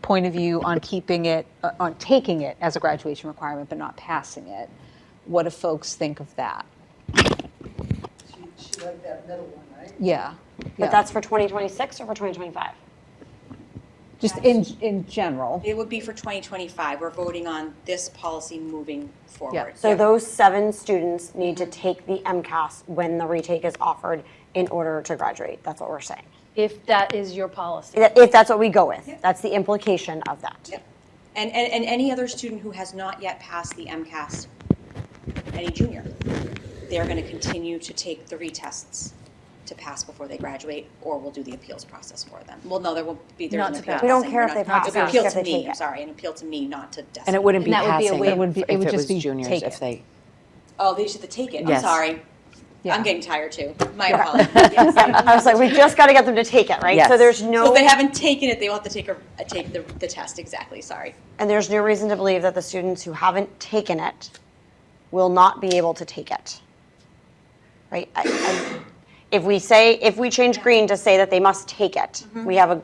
point of view on keeping it, on taking it as a graduation requirement, but not passing it. What do folks think of that? She liked that middle one, right? Yeah. But that's for 2026 or for 2025? Just in general. It would be for 2025. We're voting on this policy moving forward. So those 7 students need to take the MCAS when the retake is offered in order to graduate. That's what we're saying. If that is your policy. If that's what we go with. That's the implication of that. Yep. And any other student who has not yet passed the MCAS, any junior, they're going to continue to take the retests to pass before they graduate, or we'll do the appeals process for them. Well, no, there will be, there's an appeal. We don't care if they pass. It'll be appeal to me, I'm sorry, an appeal to me, not to Destiny. And it wouldn't be And that would be a passing waiver. if It would it just was be juniors, take if it. they. Oh, they should take it, I'm Yes. sorry. Yeah. I'm getting tired too. My apologies. Yes. I was like, we just got to get them to take it, right? Yes. So there's no. So if they haven't taken it, they will have to take the test, exactly, sorry. And there's no reason to believe that the students who haven't taken it will not be able to take it. Right? If we change green to say that they must take it, we have a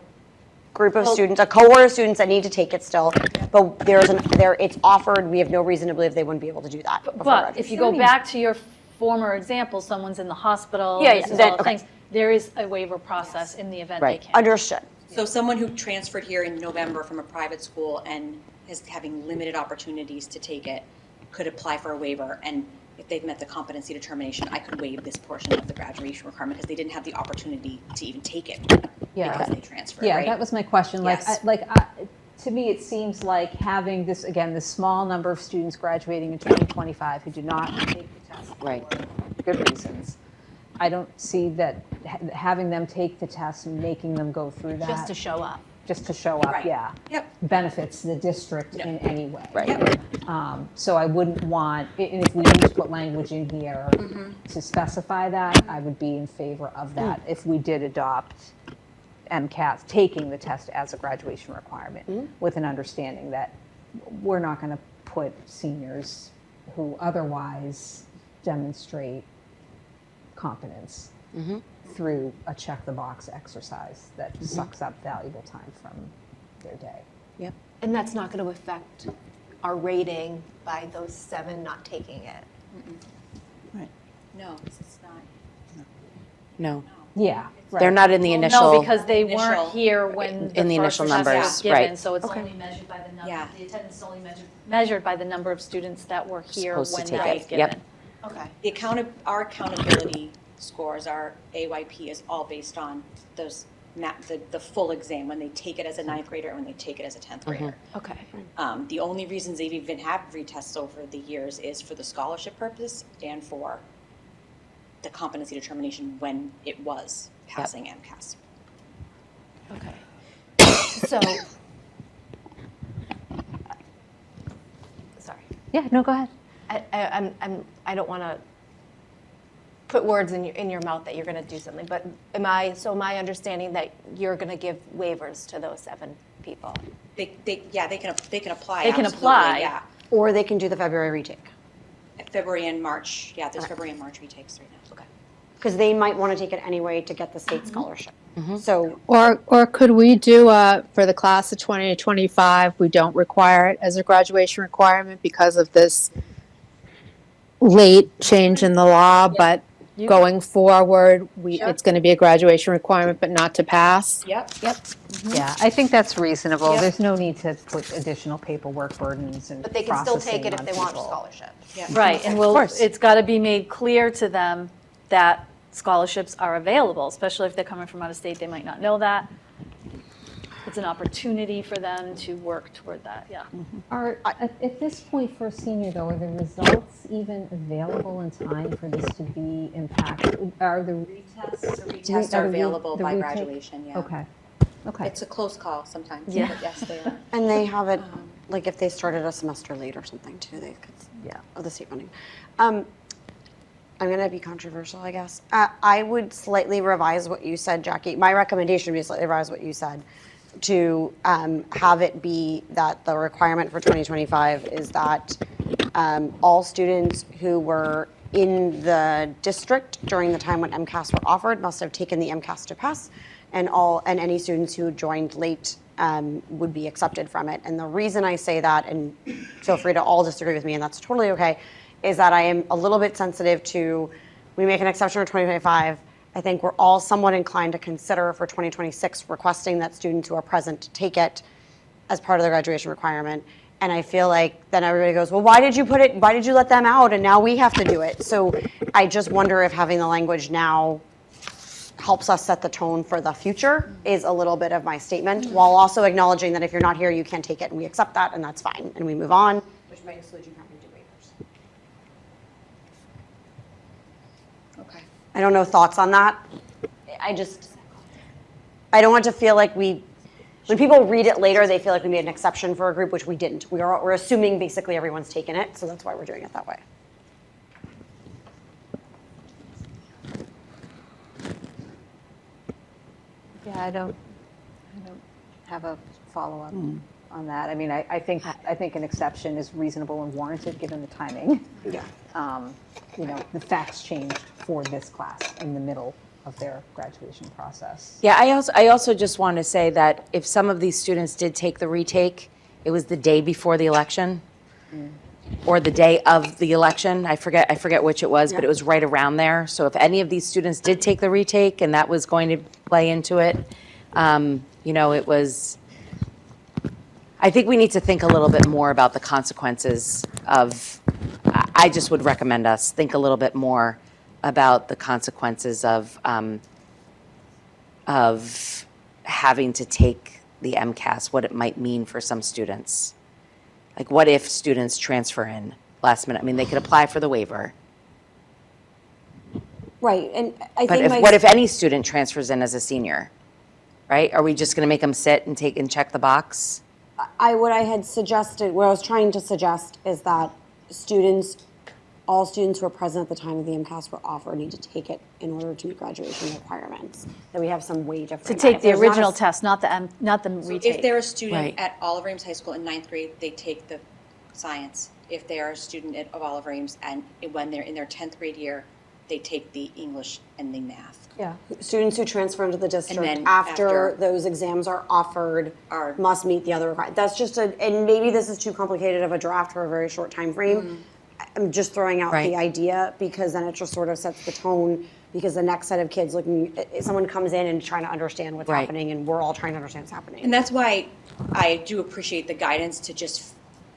group of students, a cohort of students that need to take it still, but it's offered, we have no reason to believe they wouldn't be able to do that. But if you go back to your former example, someone's in the hospital, Yeah, this is all the things, there is a waiver process in the event they can't. Understood. So someone who transferred here in November from a private school and is having limited opportunities to take it could apply for a waiver, and if they've met the competency determination, I could waive this portion of the graduation requirement because they didn't have the opportunity to even take it because they transferred, Yeah, right? that was my question. Yes. To me, it seems like having this, again, this small number of students graduating in 2025 who do not take the test for good reasons. I don't see that having them take the test and making them go through that. Just to show up. Just to show up, Right. yeah. Yep. Benefits the district in any way. Right. So I wouldn't want, and if we need to put language in here to specify that, I would be in favor of that if we did adopt MCAS, taking the test as a graduation requirement with an understanding that we're not going to put seniors who otherwise demonstrate competence through a check-the-box exercise that sucks up valuable time from their day. Yep. And that's not going to affect our rating by those 7 not taking it. No, it's not. No. Yeah, They're not in the Well, initial. No, because they Initial. weren't here when In the first initial assessment numbers, was given, right. so it's Okay. only measured by the number, Yeah. the attendance is only measured by the number of students that were here Supposed to when take that it. was given. Yep. Okay. Our accountability scores, our AYP is all based on those, the full exam, when they take it as a ninth grader and when they take it as a 10th grader. Okay. The only reasons they've even had retests over the years is for the scholarship purpose and for the competency determination when it was passing MCAS. Okay. So, sorry. Yeah, no, go ahead. I don't want to put words in your mouth that you're going to do something, but am I understanding that you're going to give waivers to those 7 people? They can apply. They can absolutely, apply. Yeah. Or they can do the February retake? February and March, yeah, there's February and March retakes right now. Okay. Because they might want to take it anyway to get the state scholarship. So, Or could we do, for the class of 2025, we don't require it as a graduation requirement because of this late change in the law, but going forward, it's going to be a graduation requirement, but not to pass? Yep. Yeah, I think that's reasonable. There's no need to put additional paperwork burdens and but they can still take it processing if they on want a people. scholarship. Right, and it's got to be made clear to them that scholarships are available, especially if they're coming from out of state, they might not know that. It's an opportunity for them to work toward that, yeah. Are, at this point for a senior though, are the results even available in time for this to be impacted? Are the retests? The retests are available the by retake? graduation, yeah. Okay. It's a close call sometimes, Yeah. but yes, they are. And they have it, like if they started a semester late or something too, they could, Yeah. of the state funding. I'm going to be controversial, I guess. I would slightly revise what you said, Jackie. My recommendation would be slightly revise what you said to have it be that the requirement for 2025 is that all students who were in the district during the time when MCAS were offered must have taken the MCAS to pass, and any students who joined late would be accepted from it. And the reason I say that, and feel free to all disagree with me, and that's totally okay, is that I am a little bit sensitive to, we make an exception for 2025. I think we're all somewhat inclined to consider for 2026 requesting that students who are present take it as part of the graduation requirement. And I feel like then everybody goes, well, why did you let them out and now we have to do it? So I just wonder if having the language now helps us set the tone for the future is a little bit of my statement, while also acknowledging that if you're not here, you can't take it, and we accept that, and that's fine, and we move on, which might exclude you from having to do waivers. Okay. I don't know thoughts on that. I don't want to feel like when people read it later, they feel like we made an exception for a group, which we didn't. We're assuming basically everyone's taken it, so that's why we're doing it that way. Yeah, I don't have a follow-up on that. I mean, I think an exception is reasonable and warranted given the timing. Yeah. The facts changed for this class in the middle of their graduation process. Yeah, I also just want to say that if some of these students did take the retake, it was the day before the election or the day of the election. I forget which it was, but it was right around there. So if any of these students did take the retake and that was going to play into it, it was, I think we need to think a little bit more about the consequences I just would recommend us think a little bit more about the consequences of having to take the MCAS, what it might mean for some students. Like, what if students transfer in last minute? I mean, they could apply for the waiver. Right, and I But think what if any student transfers in as a senior, right? Are we just going to make them sit and check the box? what I was trying to suggest is that all students who are present at the time of the MCAS were offered need to take it in order to meet graduation requirements. That we have some way different. To take the original test, not the retake. If they're a student at Oliver Ames High School in 9th grade, they take the science. If they are a student of Oliver Ames and when they're in their 10th grade year, they take the English and the math. Yeah, students who transfer into the district then after those exams are offered must meet the other requirements. That's just and maybe this is too complicated of a draft for a very short time frame. I'm just throwing out Right. the idea, because then it just sort of sets the tone, because the next set of kids someone comes in and trying to understand what's Right. happening, and we're all trying to understand what's happening. And that's why I do appreciate the guidance to just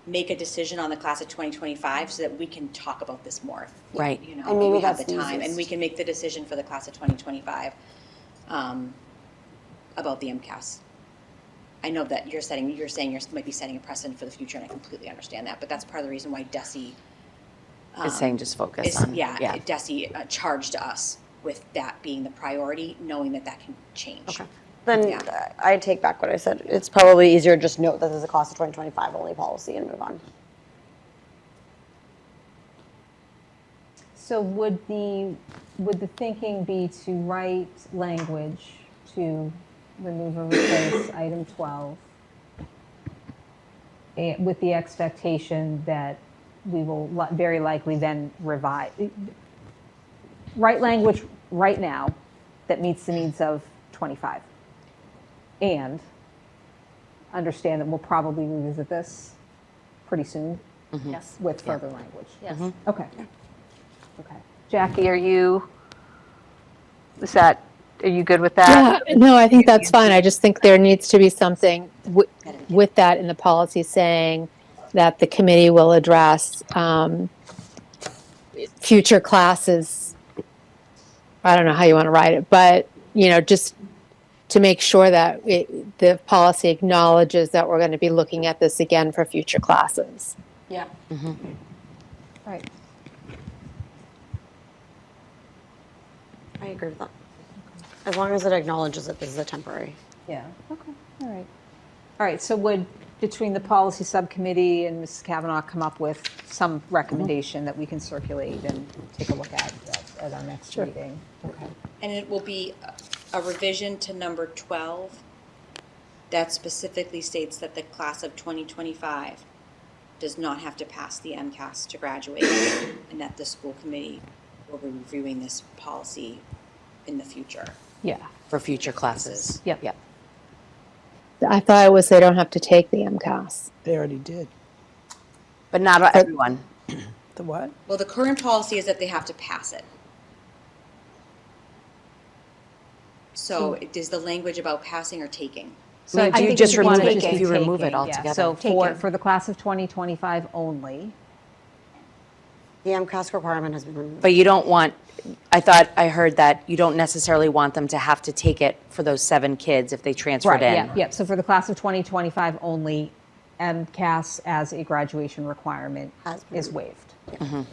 make a decision on the class of 2025 so that we can talk about this more. Right. You know, And maybe we have that's the the time, and we easiest. can make the decision for the class of 2025 about the MCAS. I know that you're saying you might be setting a precedent for the future, and I completely understand that, but that's part of the reason why DESE Is saying just focus on. DESE charged us with that being the priority, knowing that that can change. Okay. Then I take back what I said. It's probably easier to just note that there's a class of 2025 only policy and move on. So would the thinking be to write language to remove or replace item 12 with the expectation that we will very likely then revise, write language right now that meets the needs of 25, and understand that we'll probably revisit this pretty soon Yes. with further language? Yes. Okay. Okay. Jackie, are you good with that? Yeah, no, I think that's fine. I just think there needs to be something with that in the policy saying that the committee will address future classes. I don't know how you want to write it, but, just to make sure that the policy acknowledges that we're going to be looking at this again for future classes. Yeah. Right. I agree with that. As long as it acknowledges that this is a temporary. Yeah, okay, all right. All right, so would, between the policy subcommittee and Mrs. Kavanaugh, come up with some recommendation that we can circulate and take a look at our next meeting? Okay. And it will be a revision to number 12 that specifically states that the class of 2025 does not have to pass the MCAS to graduate, and that the school committee will be reviewing this policy in the future. Yeah. For future classes. Yep. Yep. I thought it was they don't have to take the MCAS. They already did. But not everyone. The what? Well, the current policy is that they have to pass it. So is the language about passing or taking? So I mean, do you just remove it if you remove it Yeah, altogether? so for the class of 2025 only. The MCAS requirement has been removed. But you don't want, I heard that you don't necessarily want them to have to take it for those 7 kids if they transferred in. Yeah, so for the class of 2025 only, MCAS as a graduation requirement is waived.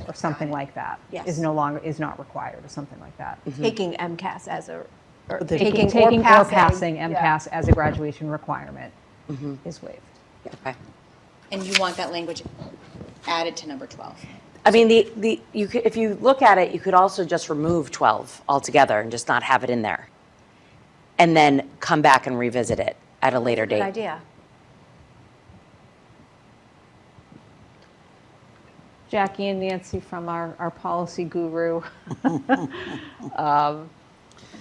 Or something like that. Yes. Is not required, or something like that. Taking MCAS as a, or Taking or passing MCAS as a graduation requirement is waived. Okay. And you want that language added to number 12? I mean, you could, if you look at it, you could also just remove 12 altogether and just not have it in there. And then come back and revisit it at a later date. good idea. Jackie and Nancy, from our policy guru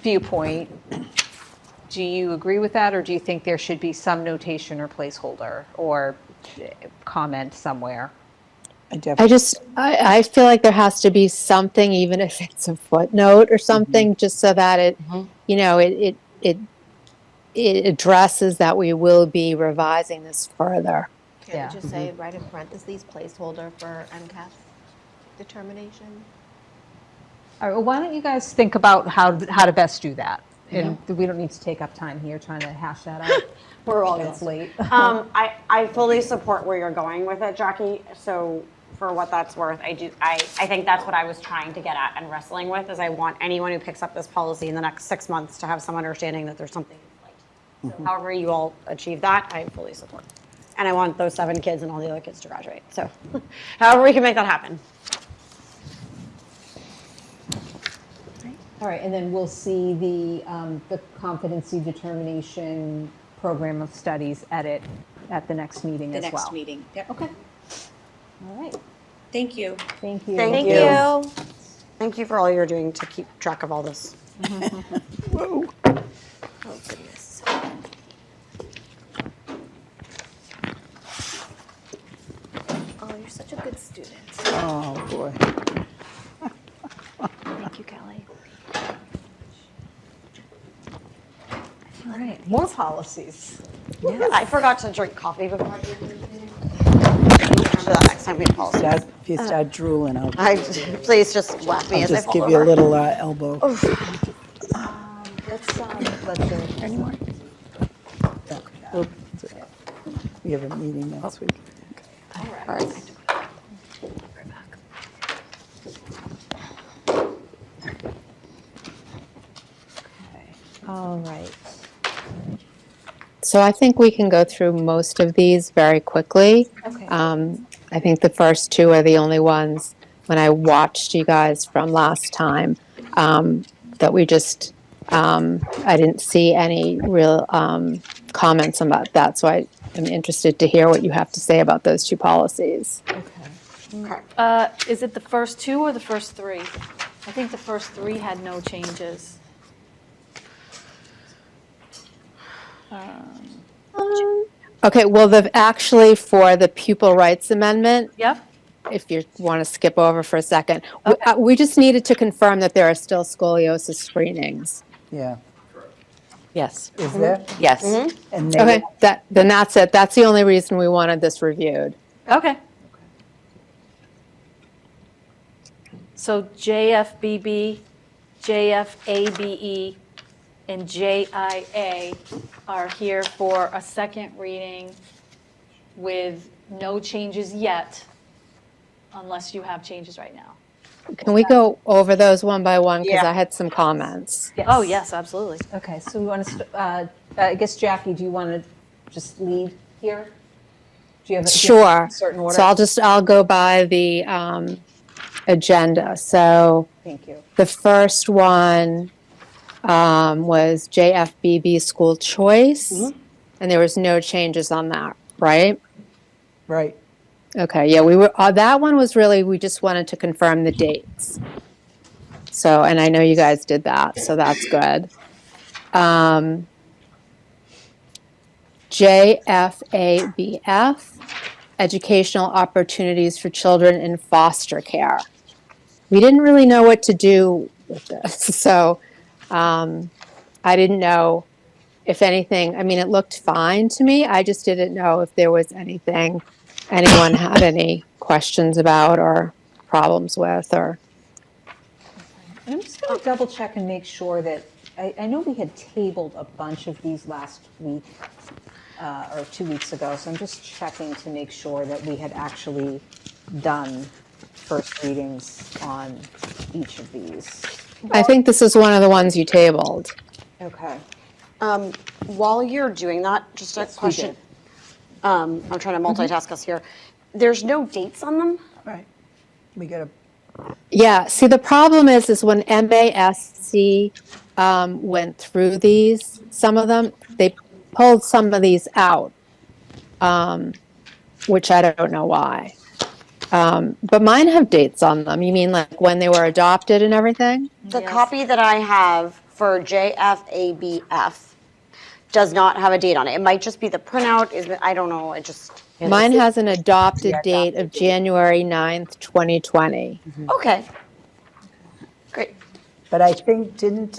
viewpoint, do you agree with that, or do you think there should be some notation or placeholder or comment somewhere? I feel like there has to be something, even if it's a footnote or something, just so that it addresses that we will be revising this further. Can we just say, right in parentheses, placeholder for MCAS determination? All right, well, why don't you guys think about how to best do that? And we don't need to take up time here trying to hash that out. We're all It's late. I fully support where you're going with it, Jackie. So for what that's worth, I think that's what I was trying to get at and wrestling with, is I want anyone who picks up this policy in the next 6 months to have some understanding that there's something in place. So however you all achieve that, I fully support. And I want those 7 kids and all the other kids to graduate. So however we can make that happen. All right, and then we'll see the competency determination program of studies edit at the next meeting as well. The next meeting, yep. Okay. All right. Thank you. Thank you. Thank you. Thank you for all you're doing to keep track of all this. Oh, goodness. Oh, you're such a good student. Oh, boy. Thank you, Kelly. All right, more policies. I forgot to drink coffee before I did anything. Remember that next time we have policies. If you start drooling, Please just whack me I'll as I just fall give over. you a little elbow. Let's Any more? We have a meeting next week. All right. All right. So I think we can go through most of these very quickly. Okay. I think the first two are the only ones when I watched you guys from last time that we just, I didn't see any real comments about that. So I am interested to hear what you have to say about those two policies. Okay. Is it the first two or the first three? I think the first three had no changes. Okay, well, actually for the pupil rights amendment, Yep. if you want to skip over for a second, we just needed to confirm that there are still scoliosis screenings. Yeah. Yes. Is there? Yes. And they Okay, then that's it. That's the only reason we wanted this reviewed. Okay. So JFBB, JFABE, and JIA are here for a second reading with no changes yet, unless you have changes right now. Can we go over those one by one? Because Yeah. I had some comments. Yes. Oh, yes, absolutely. Okay, so we want to, I guess, Jackie, do you want to just lead here? Do you have a Sure. certain order? So I'll go by the agenda. So Thank you. the first one was JFBB school choice, and there was no changes on that, right? Right. Okay, yeah, that one was really, we just wanted to confirm the dates. So, and I know you guys did that, so that's good. JFABF, educational opportunities for children in foster care. We didn't really know what to do with this, so I didn't know if anything, I mean, it looked fine to me. I just didn't know if there was anything anyone had any questions about or problems with, or. And I'm just going to double check and make sure that, I know we had tabled a bunch of these last week or 2 weeks ago, so I'm just checking to make sure that we had actually done first readings on each of these. I think this is one of the ones you tabled. Okay. While you're doing that, just a Yes, we question. did. I'm trying to multitask us here. There's no dates on them? Right. We got a, Yeah, see, the problem is when MASC went through these, some of them, they pulled some of these out, which I don't know why. But mine have dates on them. You mean like when they were adopted and everything? The copy that I have for JFABF does not have a date on it. It might just be the printout, I don't know, it just. Mine has an adopted date of January 9th, 2020. Okay. Great. but I think, didn't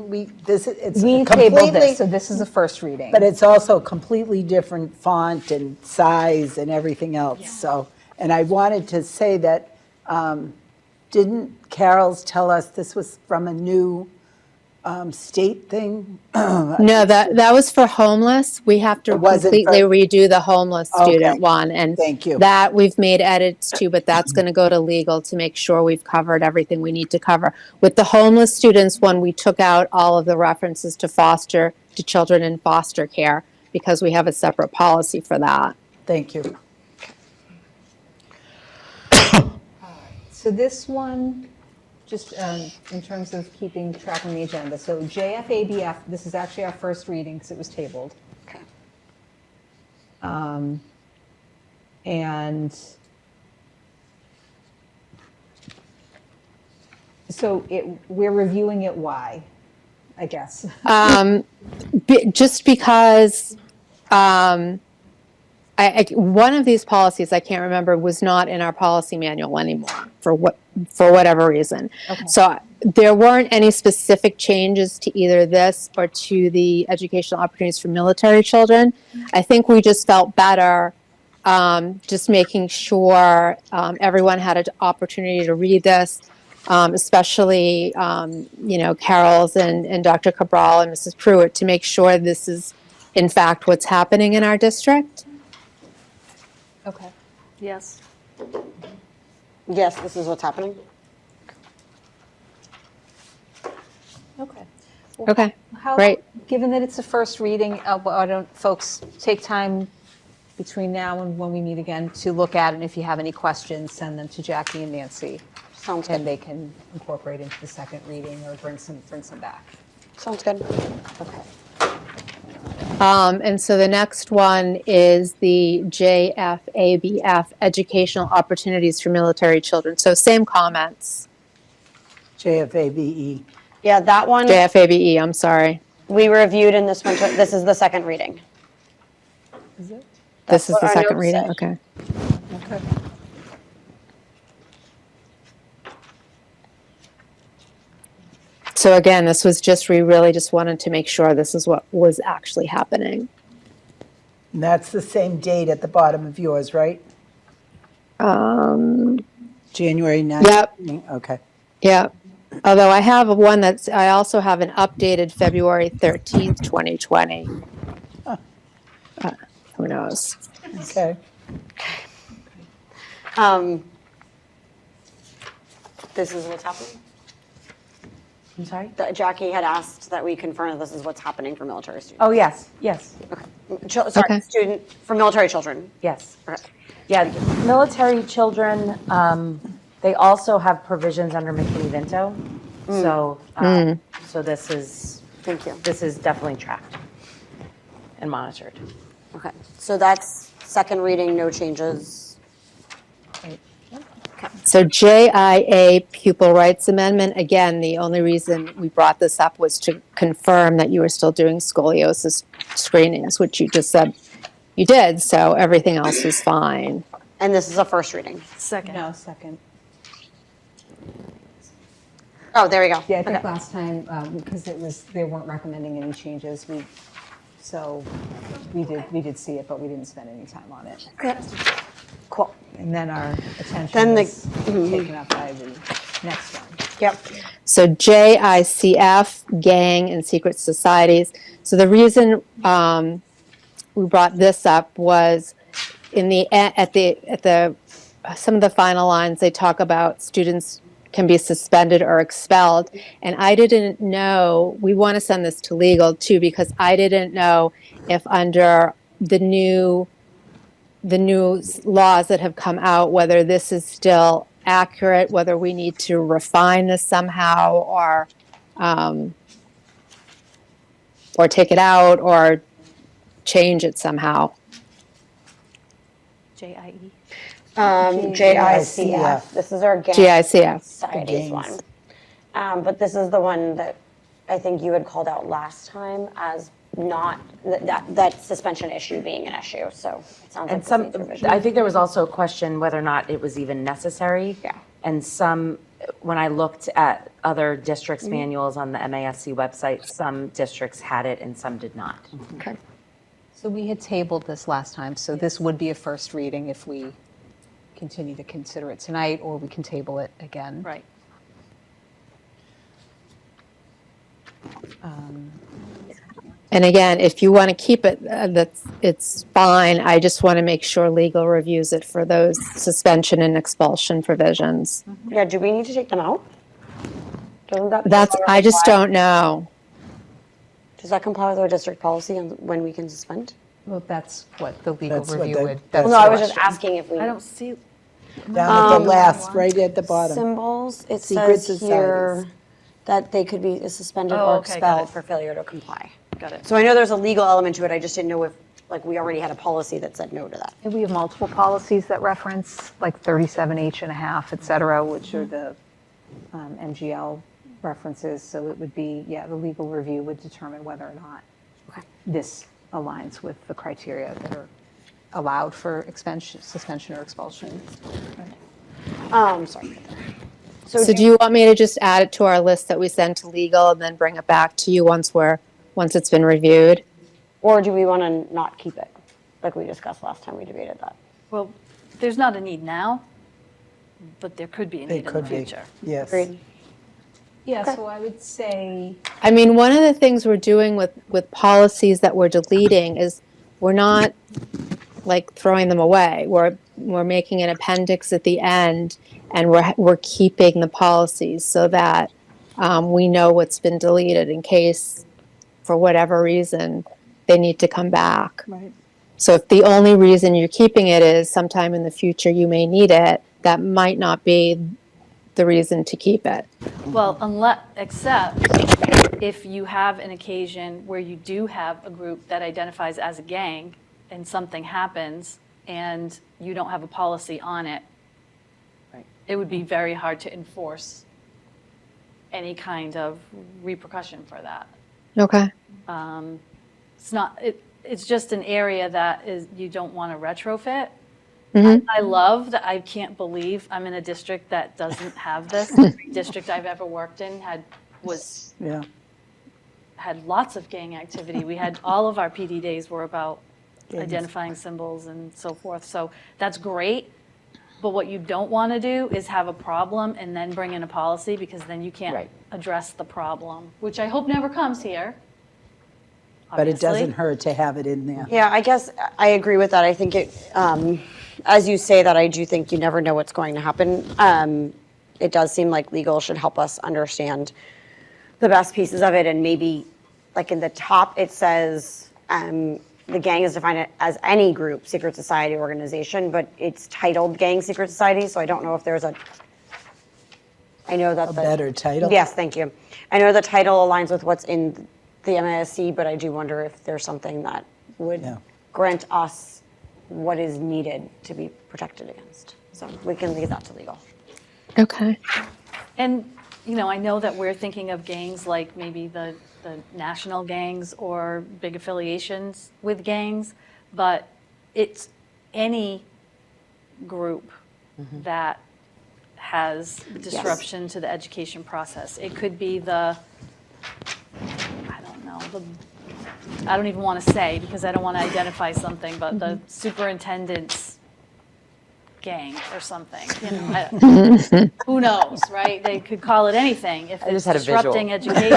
we, it's We tabled completely, this, so this is a first reading. but it's also completely different font and size and everything else, so. And I wanted to say that, didn't Carol's tell us this was from a new state thing? No, that was for homeless. We have to It wasn't completely for- redo the homeless student Okay. one. And Thank you. that we've made edits to, but that's going to go to legal to make sure we've covered everything we need to cover. With the homeless students one, we took out all of the references to children in foster care because we have a separate policy for that. Thank you. So this one, just in terms of keeping track on the agenda, so JFABF, this is actually our first reading because it was tabled. Okay. And so we're reviewing it, why, I guess? Just because one of these policies, I can't remember, was not in our policy manual anymore for whatever reason. Okay. So there weren't any specific changes to either this or to the educational opportunities for military children. I think we just felt better just making sure everyone had an opportunity to read this, especially, Carol's and Dr. Cabral and Mrs. Pruitt, to make sure this is, in fact, what's happening in our district. Okay. Yes. Yes, this is what's happening. Okay. Okay, How, great. given that it's a first reading, why don't folks take time between now and when we meet again to look at it, and if you have any questions, send them to Jackie and Nancy. Sounds And good. they can incorporate into the second reading or bring some back. Sounds good. Okay. And so the next one is the JFABF, Educational Opportunities for Military Children. So same comments. JFABE. Yeah, that one JFABE, I'm sorry. we reviewed in this one. This is the second reading. Is it? This is what the our second notes reading, say. okay. Okay. So again, this was just, we really just wanted to make sure this is what was actually happening. And that's the same date at the bottom of yours, right? January 9th? Yep. Okay. Yeah, although I have one I also have an updated February 13th, 2020. Who knows? Okay. This is what's happening. I'm sorry? Jackie had asked that we confirm that this is what's happening for military students. Oh, yes, yes, Sorry, Okay. for military children. yes. Okay. Yeah, military children, they also have provisions under McKinney-Vento. So, so this is, Thank you. this is definitely tracked and monitored. Okay, so that's second reading, no changes. So JIA Pupil Rights Amendment, again, the only reason we brought this up was to confirm that you were still doing scoliosis screenings, which you just said you did, so everything else was fine. And this is a first reading. Second. No, second. Oh, there we go. Yeah, I think Okay. last time, because they weren't recommending any changes, we did see it, but we didn't spend any time on it. Okay. Cool. And then our Then attention the- was taken up by the next one. Yep. So JICF, Gang and Secret Societies. So the reason we brought this up was in the at the some of the final lines, they talk about students can be suspended or expelled. And I didn't know, we want to send this to legal too, because I didn't know if under the new laws that have come out, whether this is still accurate, whether we need to refine this somehow or take it out or change it somehow. JIE. JICF. This is our gang GICF. societies one. But this is the one that I think you had called out last time as not that suspension issue being an issue. So it sounds like And this needs revision. I think there was also a question whether or not it was even necessary. Yeah. And when I looked at other districts' manuals on the MASC website, some districts had it and some did not. Okay. So we had tabled this last time, so this would be a first reading if we continue to consider it tonight, or we can table it again. Right. And again, if you want to keep it, it's fine. I just want to make sure legal reviews it for those suspension and expulsion provisions. Yeah, do we need to take them out? Doesn't that I just don't know. Does that comply with our district policy on when we can suspend? Well, that's what the legal That's what review the- would. that's Well, no, I was the just asking if we. I don't see, Down at the last, right at the bottom. Symbols, it Secret says here societies. that they could be suspended Oh, or okay, got expelled it. for failure to comply. got it. So I know there's a legal element to it, I just didn't know if, like, we already had a policy that said no to that. And we have multiple policies that reference, like 37H and a half, et cetera, which are the MGL references. So it would be, yeah, the legal review would determine whether or not this aligns with the criteria that are allowed for suspension or expulsion. Sorry. So do you want me to just add it to our list that we send to legal and then bring it back to you once it's been reviewed? Or do we want to not keep it, like we discussed last time we debated that? Well, there's not a need now, but there could be a need in the future. Yes. Agreed. Yeah, so I would say, I mean, one of the things we're doing with policies that we're deleting is we're not like throwing them away. We're making an appendix at the end, and we're keeping the policies so that we know what's been deleted in case, for whatever reason, they need to come back. right. So if the only reason you're keeping it is sometime in the future you may need it, that might not be the reason to keep it. Well, except if you have an occasion where you do have a group that identifies as a gang and something happens and you don't have a policy on it, it would be very hard to enforce any kind of repercussion for that. Okay. It's just an area that you don't want to retrofit. Mhm. I love that. I can't believe I'm in a district that doesn't have this. Every district I've ever worked in had lots of gang activity. We had all of our PD days were about identifying symbols and so forth. So that's great. But what you don't want to do is have a problem and then bring in a policy, because then you can't address the problem, which I hope never comes here. But it obviously. doesn't hurt to have it in there. Yeah, I guess I agree with that. I think as you say that, I do think you never know what's going to happen. It does seem like legal should help us understand the best pieces of it, and maybe like in the top it says the gang is defined as any group, secret society, organization, but it's titled gang secret society, so I don't know if there's I know that A better title? Yes, thank you. I know the title aligns with what's in the MASC, but I do wonder if there's something that would grant us what is needed to be protected against. So we can leave that to legal. Okay. And, I know that we're thinking of gangs like maybe the national gangs or big affiliations with gangs, but it's any group that has disruption to the education process. It could be I don't even want to say, because I don't want to identify something, but the superintendent's gang or something. Who knows, right? They could call it anything if it's disrupting education.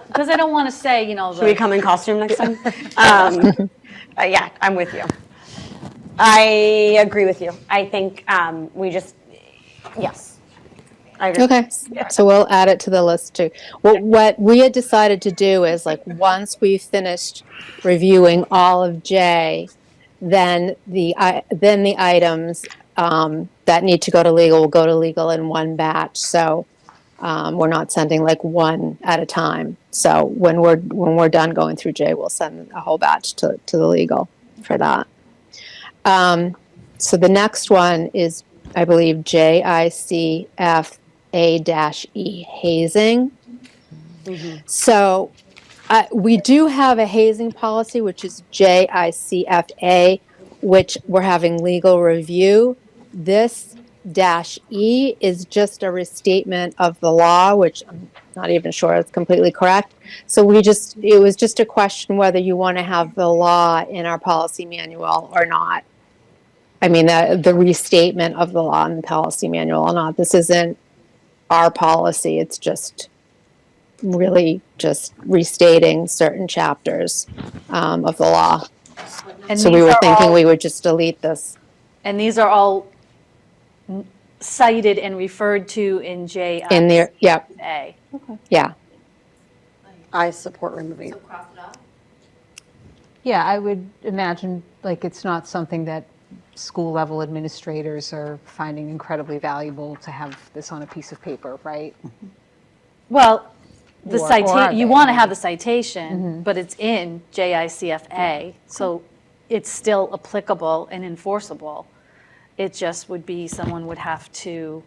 Because I don't want to say, Should we come in costume next time? Yeah, I'm with you. I agree with you. I think yes. I agree. Okay, so we'll add it to the list too. What we had decided to do is, like, once we finished reviewing all of J, then the items that need to go to legal will go to legal in one batch. So we're not sending like one at a time. So when we're done going through J, we'll send a whole batch to the legal for that. So the next one is, I believe, JICFA-E, hazing. So we do have a hazing policy, which is JICFA, which we're having legal review. This -E is just a restatement of the law, which I'm not even sure it's completely correct. So it was just a question whether you want to have the law in our policy manual or not. I mean, the restatement of the law in the policy manual or not. This isn't our policy. It's just really just restating certain chapters of the law. And so we were thinking we would just delete this. And these are all cited and referred to in JICFA. In there, yep. Okay. Yeah. I support removing it. Yeah, I would imagine like it's not something that school level administrators are finding incredibly valuable to have this on a piece of paper, right? Well, you want to have the Mm-hmm. citation, but it's in JICFA, so it's still applicable and enforceable. It just would be someone would have to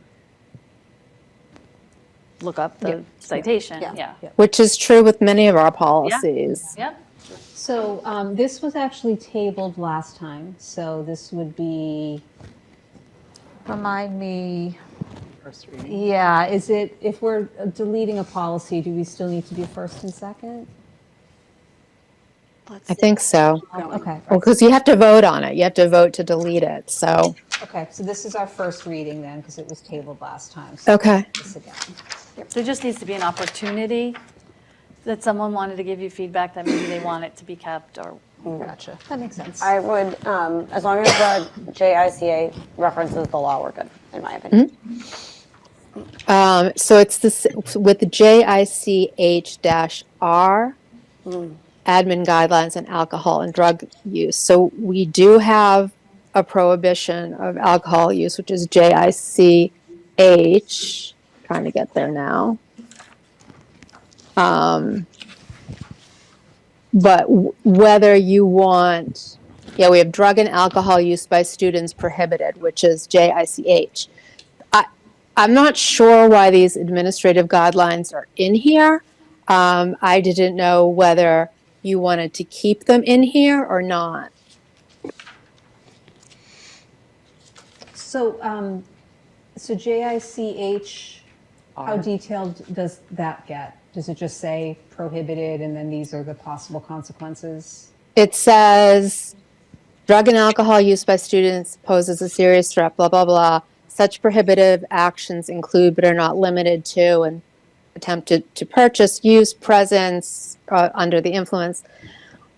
look up the citation. Yeah. Which is true with many of our policies. Yep. So this was actually tabled last time, so this would be, remind me, First reading. yeah, is it, if we're deleting a policy, do we still need to do first and second? I think so. Okay. Well, because you have to vote on it. You have to vote to delete it, so. Okay, so this is our first reading then, because it was tabled last time. So Okay. this again. There just needs to be an opportunity that someone wanted to give you feedback that maybe they want it to be kept or. Gotcha, that makes sense. I would, as long as the JICA references the law, we're good, in my opinion. So it's this with the JICH-R, admin guidelines on alcohol and drug use. So we do have a prohibition of alcohol use, which is JICH. Trying to get there now. But whether you want, yeah, we have drug and alcohol use by students prohibited, which is JICH. I'm not sure why these administrative guidelines are in here. I didn't know whether you wanted to keep them in here or not. So, so JICH, how detailed does that get? Does it just say prohibited and then these are the possible consequences? It says drug and alcohol use by students poses a serious threat, blah, blah, blah. Such prohibitive actions include but are not limited to and attempted to purchase, use, presence under the influence.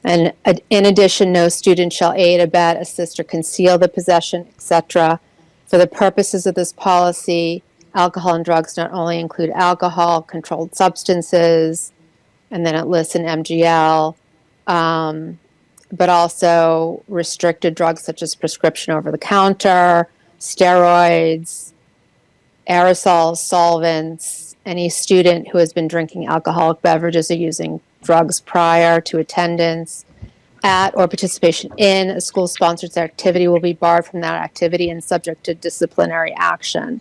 And in addition, no student shall aid, abet, assist, or conceal the possession, etc. For the purposes of this policy, alcohol and drugs not only include alcohol, controlled substances, and then it lists an MGL, but also restricted drugs such as prescription over-the-counter, steroids, aerosols, solvents. Any student who has been drinking alcoholic beverages or using drugs prior to attendance at or participation in a school-sponsored activity will be barred from that activity and subject to disciplinary action.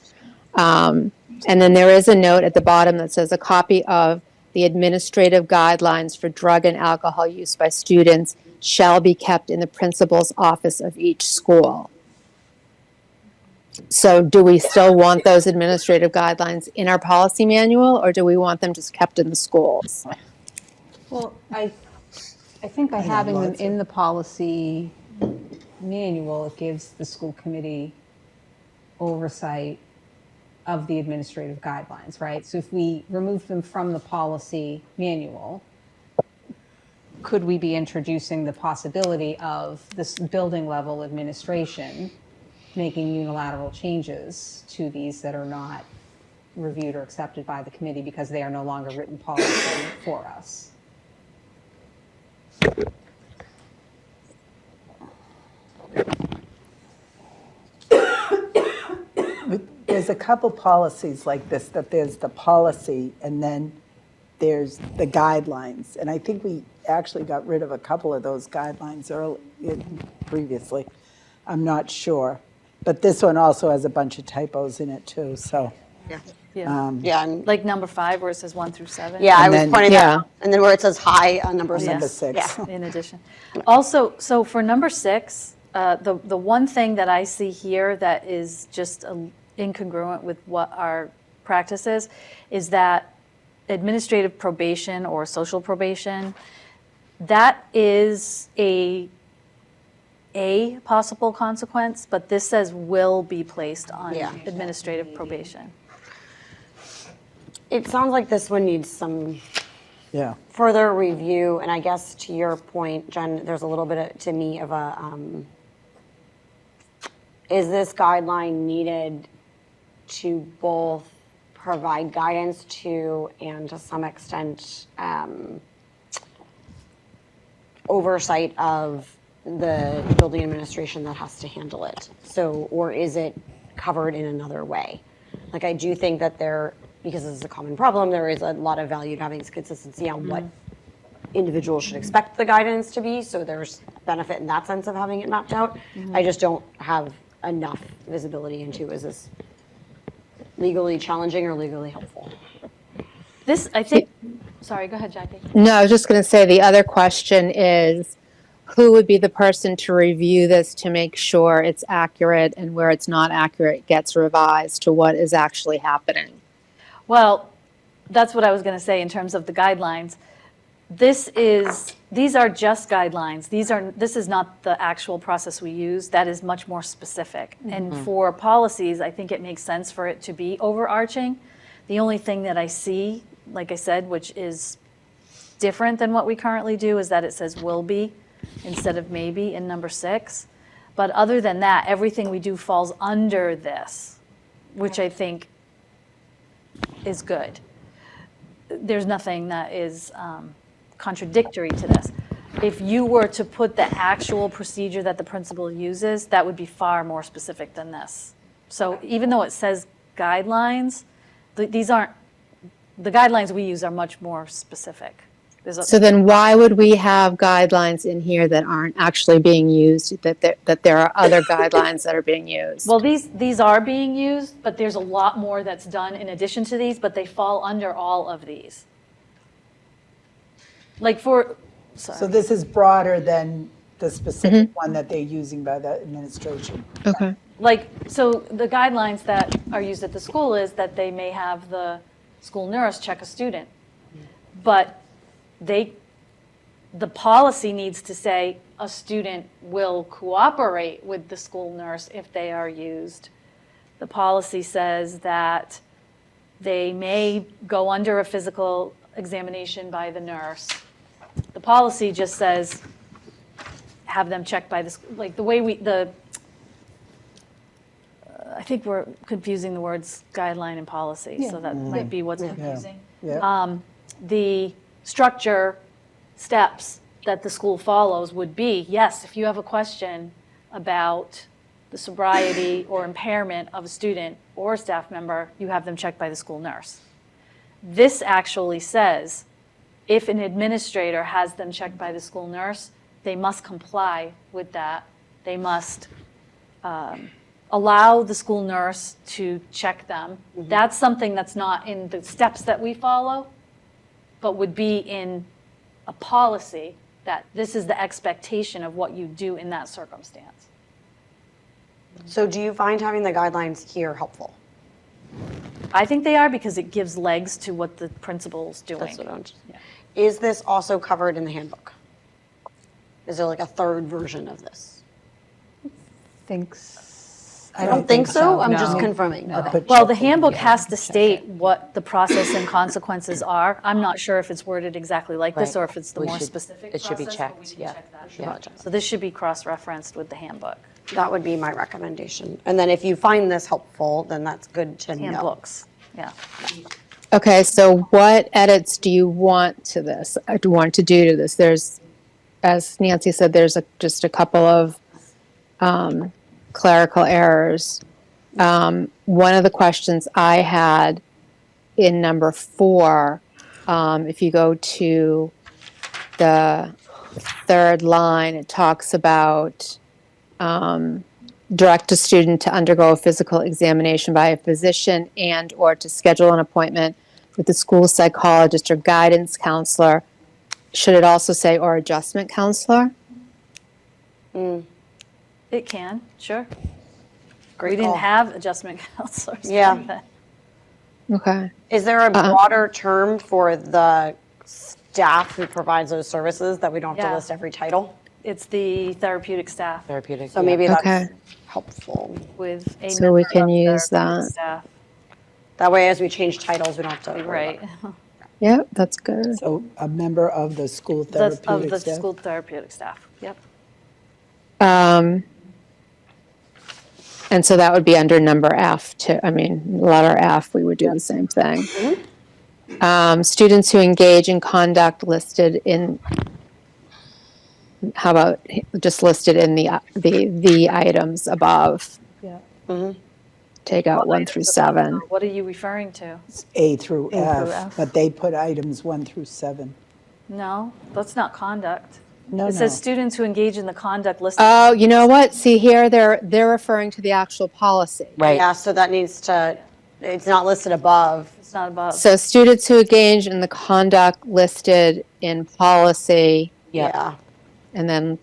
And then there is a note at the bottom that says a copy of the administrative guidelines for drug and alcohol use by students shall be kept in the principal's office of each school. So do we still want those administrative guidelines in our policy manual, or do we want them just kept in the schools? Well, I think by having them in the policy manual, it gives the school committee oversight of the administrative guidelines, right? So if we remove them from the policy manual, could we be introducing the possibility of this building level administration making unilateral changes to these that are not reviewed or accepted by the committee because they are no longer written policy for us? There's a couple policies like this, that there's the policy and then there's the guidelines. And I think we actually got rid of a couple of those guidelines previously. I'm not sure. But this one also has a bunch of typos in it too, so. Yeah. Like number 5 where it says 1 through 7. Yeah, I was pointing that out. And then where it says high on number 6. Number 6. Yeah. In addition. Also, so for number 6, the one thing that I see here that is just incongruent with what our practice is that administrative probation or social probation, that is a possible consequence, but this says will be placed on administrative probation. It sounds like this one needs some further review, and I guess to your point, Jen, there's a little bit to me of a, is this guideline needed to both provide guidance to and to some extent oversight of the building administration that has to handle it? So, or is it covered in another way? Like, I do think that because this is a common problem, there is a lot of value to having consistency on what individuals should expect the guidance to be. So there's benefit in that sense of having it mapped out. I just don't have enough visibility into, is this legally challenging or legally helpful? This, I think, sorry, go ahead, Jackie. No, I was just going to say the other question is, who would be the person to review this to make sure it's accurate, and where it's not accurate gets revised to what is actually happening? Well, that's what I was going to say in terms of the guidelines. These are just guidelines. This is not the actual process we use. That is much more specific. And for policies, I think it makes sense for it to be overarching. The only thing that I see, like I said, which is different than what we currently do, is that it says will be instead of maybe in number 6. But other than that, everything we do falls under this, which I think is good. There's nothing that is contradictory to this. If you were to put the actual procedure that the principal uses, that would be far more specific than this. So even though it says guidelines, the guidelines we use are much more specific. So then why would we have guidelines in here that aren't actually being used, that there are other guidelines that are being used? Well, these are being used, but there's a lot more that's done in addition to these, but they fall under all of these. Like sorry. So this is broader than the specific one that they're using by the administration. Okay. Like, so the guidelines that are used at the school is that they may have the school nurse check a student. But the policy needs to say a student will cooperate with the school nurse if they are used. The policy says that they may go under a physical examination by the nurse. The policy just says have them checked by the, like the way I think we're confusing the words guideline and policy, so that might be what's confusing. The structure steps that the school follows would be, yes, if you have a question about the sobriety or impairment of a student or a staff member, you have them checked by the school nurse. This actually says, if an administrator has them checked by the school nurse, they must comply with that. They must allow the school nurse to check them. That's something that's not in the steps that we follow, but would be in a policy that this is the expectation of what you do in that circumstance. So do you find having the guidelines here helpful? I think they are, because it gives legs to what the principal's doing. That's what I'm just, Is this also covered in the handbook? Is there like a third version of this? I don't think so. I'm just confirming. Okay. Well, the handbook has to state what the process and consequences are. I'm not sure if it's worded exactly like this or if it's the more specific process. It should be but we checked, can yeah. check that. Yeah. So this should be cross-referenced with the handbook. That would be my recommendation. And then if you find this helpful, then that's good to know. Handbooks, yeah. Okay, so what edits do you want to this? Do you want to do to this? There's, as Nancy said, there's just a couple of clerical errors. One of the questions I had in number 4, if you go to the 3rd line, it talks about direct a student to undergo a physical examination by a physician and or to schedule an appointment with the school psychologist or guidance counselor. Should it also say or adjustment counselor? It can, sure. Great We didn't call. have adjustment counselors. Yeah. back then. Okay. Is there a broader term for the staff who provides those services that we don't have to Yeah. list every title? It's the therapeutic staff Therapeutic. So maybe that's Okay. helpful. with a So we member can of use therapeutic that. staff. That way, as we change titles, we don't have to worry Right. about it. Yeah, that's good. So a member of the school Of therapeutic the staff? school therapeutic staff, yep. And so that would be under number F too. I mean, letter F, we would do the same thing. Students who engage in conduct listed in, how about just listed in the items above? Yeah. Take out 1 through 7. What are you referring to? A through A through F, F. but they put items 1 through 7. No, that's not conduct. No, It says no. students who engage in the conduct listed. Oh, you know what? See here, they're referring to the actual policy. Yeah, so that needs to, it's not listed above. It's not above. So students who engage in the conduct listed in policy, Yeah. and then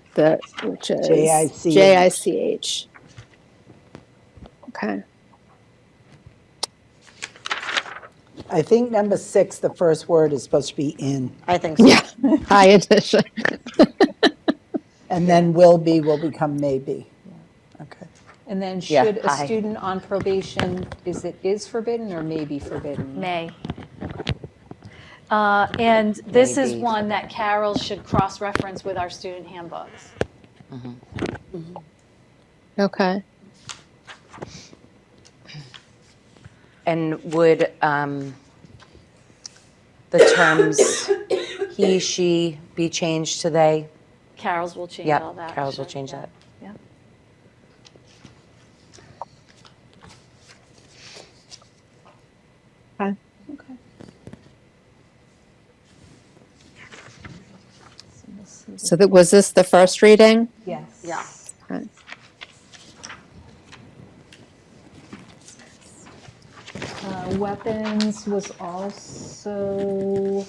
which is JICH. JICH. Okay. I think number 6, the first word is supposed to be in. I think so. Yeah, high addition. And then will become maybe. Okay. And then Yeah, should a hi. student on probation, is forbidden or may be forbidden? May. And this is Maybe. one that Carol should cross-reference with our student handbooks. Okay. And would the terms he, she be changed to they? Carol's will change Yep, all that. Carol's will Should- change yeah, that. Yeah. Okay. Okay. So was this the first reading? Yes. Yeah. Okay. Weapons was also,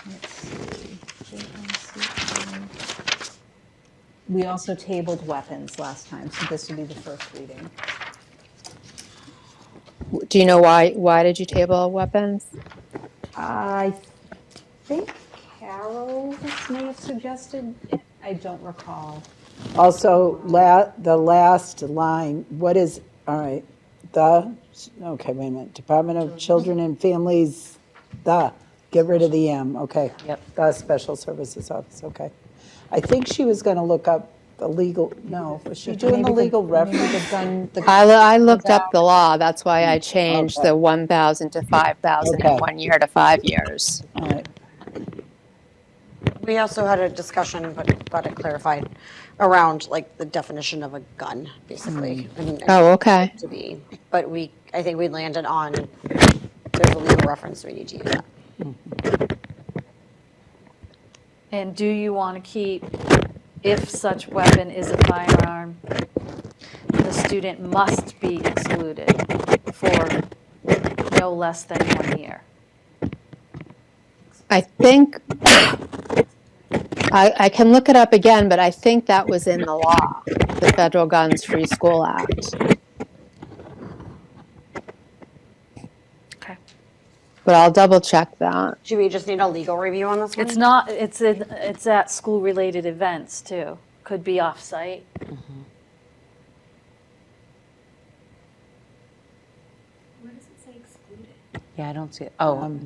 let's see, we also tabled weapons last time, so this would be the first reading. Do you know why did you table weapons? I think Carol may have suggested, I don't recall. Also, the last line, what is, all right, okay, wait a minute. Department of Children and Families, get rid of the M, okay. Yep. The Special Services Office, okay. I think she was going to look up the legal, no, was she doing the legal reference? I looked up the law. That's why I changed Okay. the 1,000 to 5,000 Okay. in 1 year to 5 years. All right. We also had a discussion, but got it clarified, around like the definition of a gun, basically. And Oh, okay. to be, but I think we landed on, there's a legal reference, we need to use that. And do you want to keep, if such weapon is a firearm, the student must be excluded for no less than 1 year? I think, I can look it up again, but I think that was in the law, the Federal Guns Free School Act. Okay. But I'll double check that. Should we just need a legal review on this one? It's not, it's at school-related events, too. Could be off-site. Where does it say excluded? Yeah, I don't see it. Oh,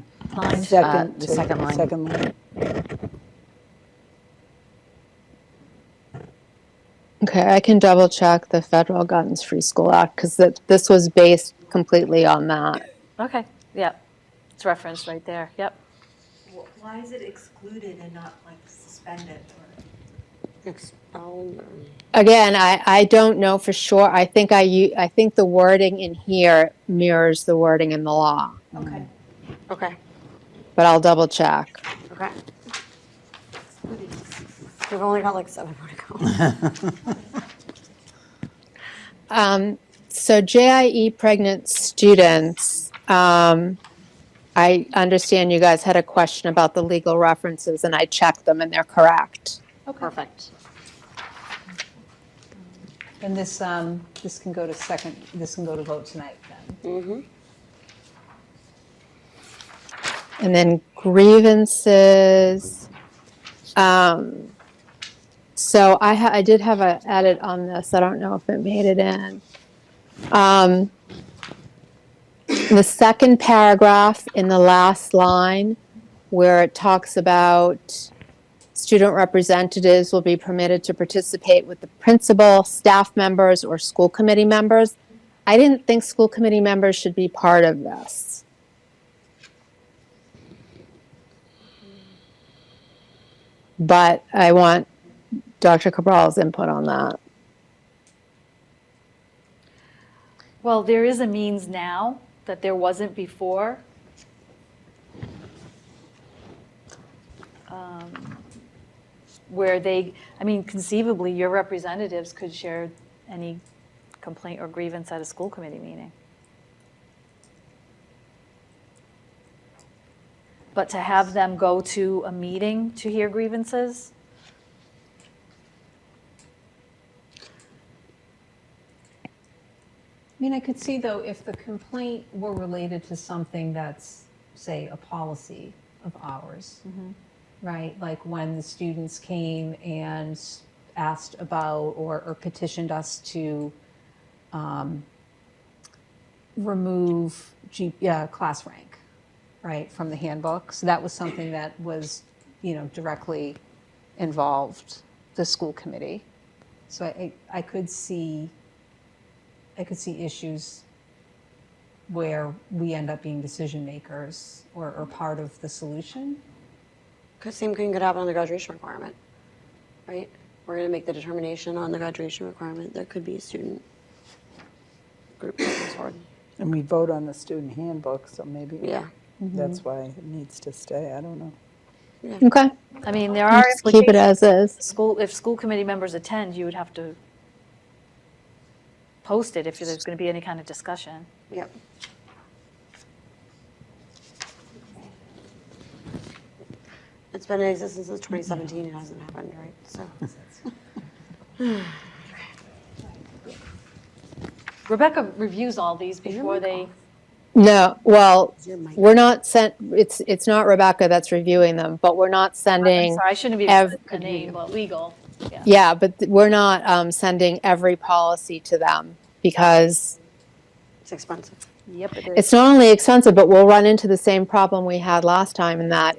Second, the second line. Second line. Okay, I can double check the Federal Guns Free School Act because this was based completely on that. Okay, yep. It's referenced right there, yep. Why is it excluded and not like suspended or? Again, I don't know for sure. I think the wording in here mirrors the wording in the law, Okay. Okay, but I'll double check. okay. We've only got like 7 more to go. So JIE pregnant students, I understand you guys had a question about the legal references and I checked them and they're correct. Oh, perfect. And this can go to vote tonight then. And then grievances. So I did have an edit on this. I don't know if it made it in. The second paragraph in the last line where it talks about student representatives will be permitted to participate with the principal, staff members, or school committee members. I didn't think school committee members should be part of this. But I want Dr. Cabral's input on that. Well, there is a means now that there wasn't before. Where conceivably, your representatives could share any complaint or grievance at a school committee meeting. but to have them go to a meeting to hear grievances, I mean, I could see though, if the complaint were related to something that's, say, a policy of ours, right? Like when the students came and asked about or petitioned us to remove class rank, right, from the handbook. So that was something that was, directly involved the school committee. So I could see issues where we end up being decision makers or part of the solution. Because same thing could happen on the graduation requirement, right? We're going to make the determination on the graduation requirement. There could be a student group that moves forward. And we vote on the student handbook, so maybe Yeah. that's why it needs to stay. I don't know. Okay. I mean, there are Just keep it as is. If school committee members attend, you would have to post it if there's going to be any kind of discussion. Yep. It's been in existence since 2017. It hasn't happened, right? So. Rebecca reviews all these before they. No, well, we're not it's not Rebecca that's reviewing them, but we're not sending. I'm sorry, I shouldn't be the name, but legal. Yeah, but we're not sending every policy to them because it's expensive. Yep, it is. It's not only expensive, but we'll run into the same problem we had last time in that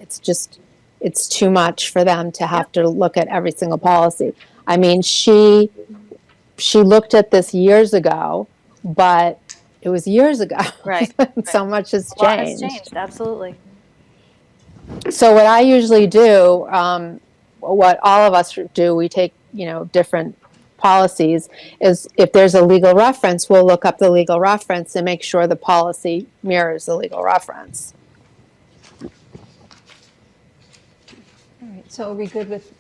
it's too much for them to have to look at every single policy. I mean, she looked at this years ago, but it was years ago. Right. So much has A lot has changed. changed, absolutely. So what I usually do, what all of us do, we take, different policies, is if there's a legal reference, we'll look up the legal reference and make sure the policy mirrors the legal reference. All right, so are we good with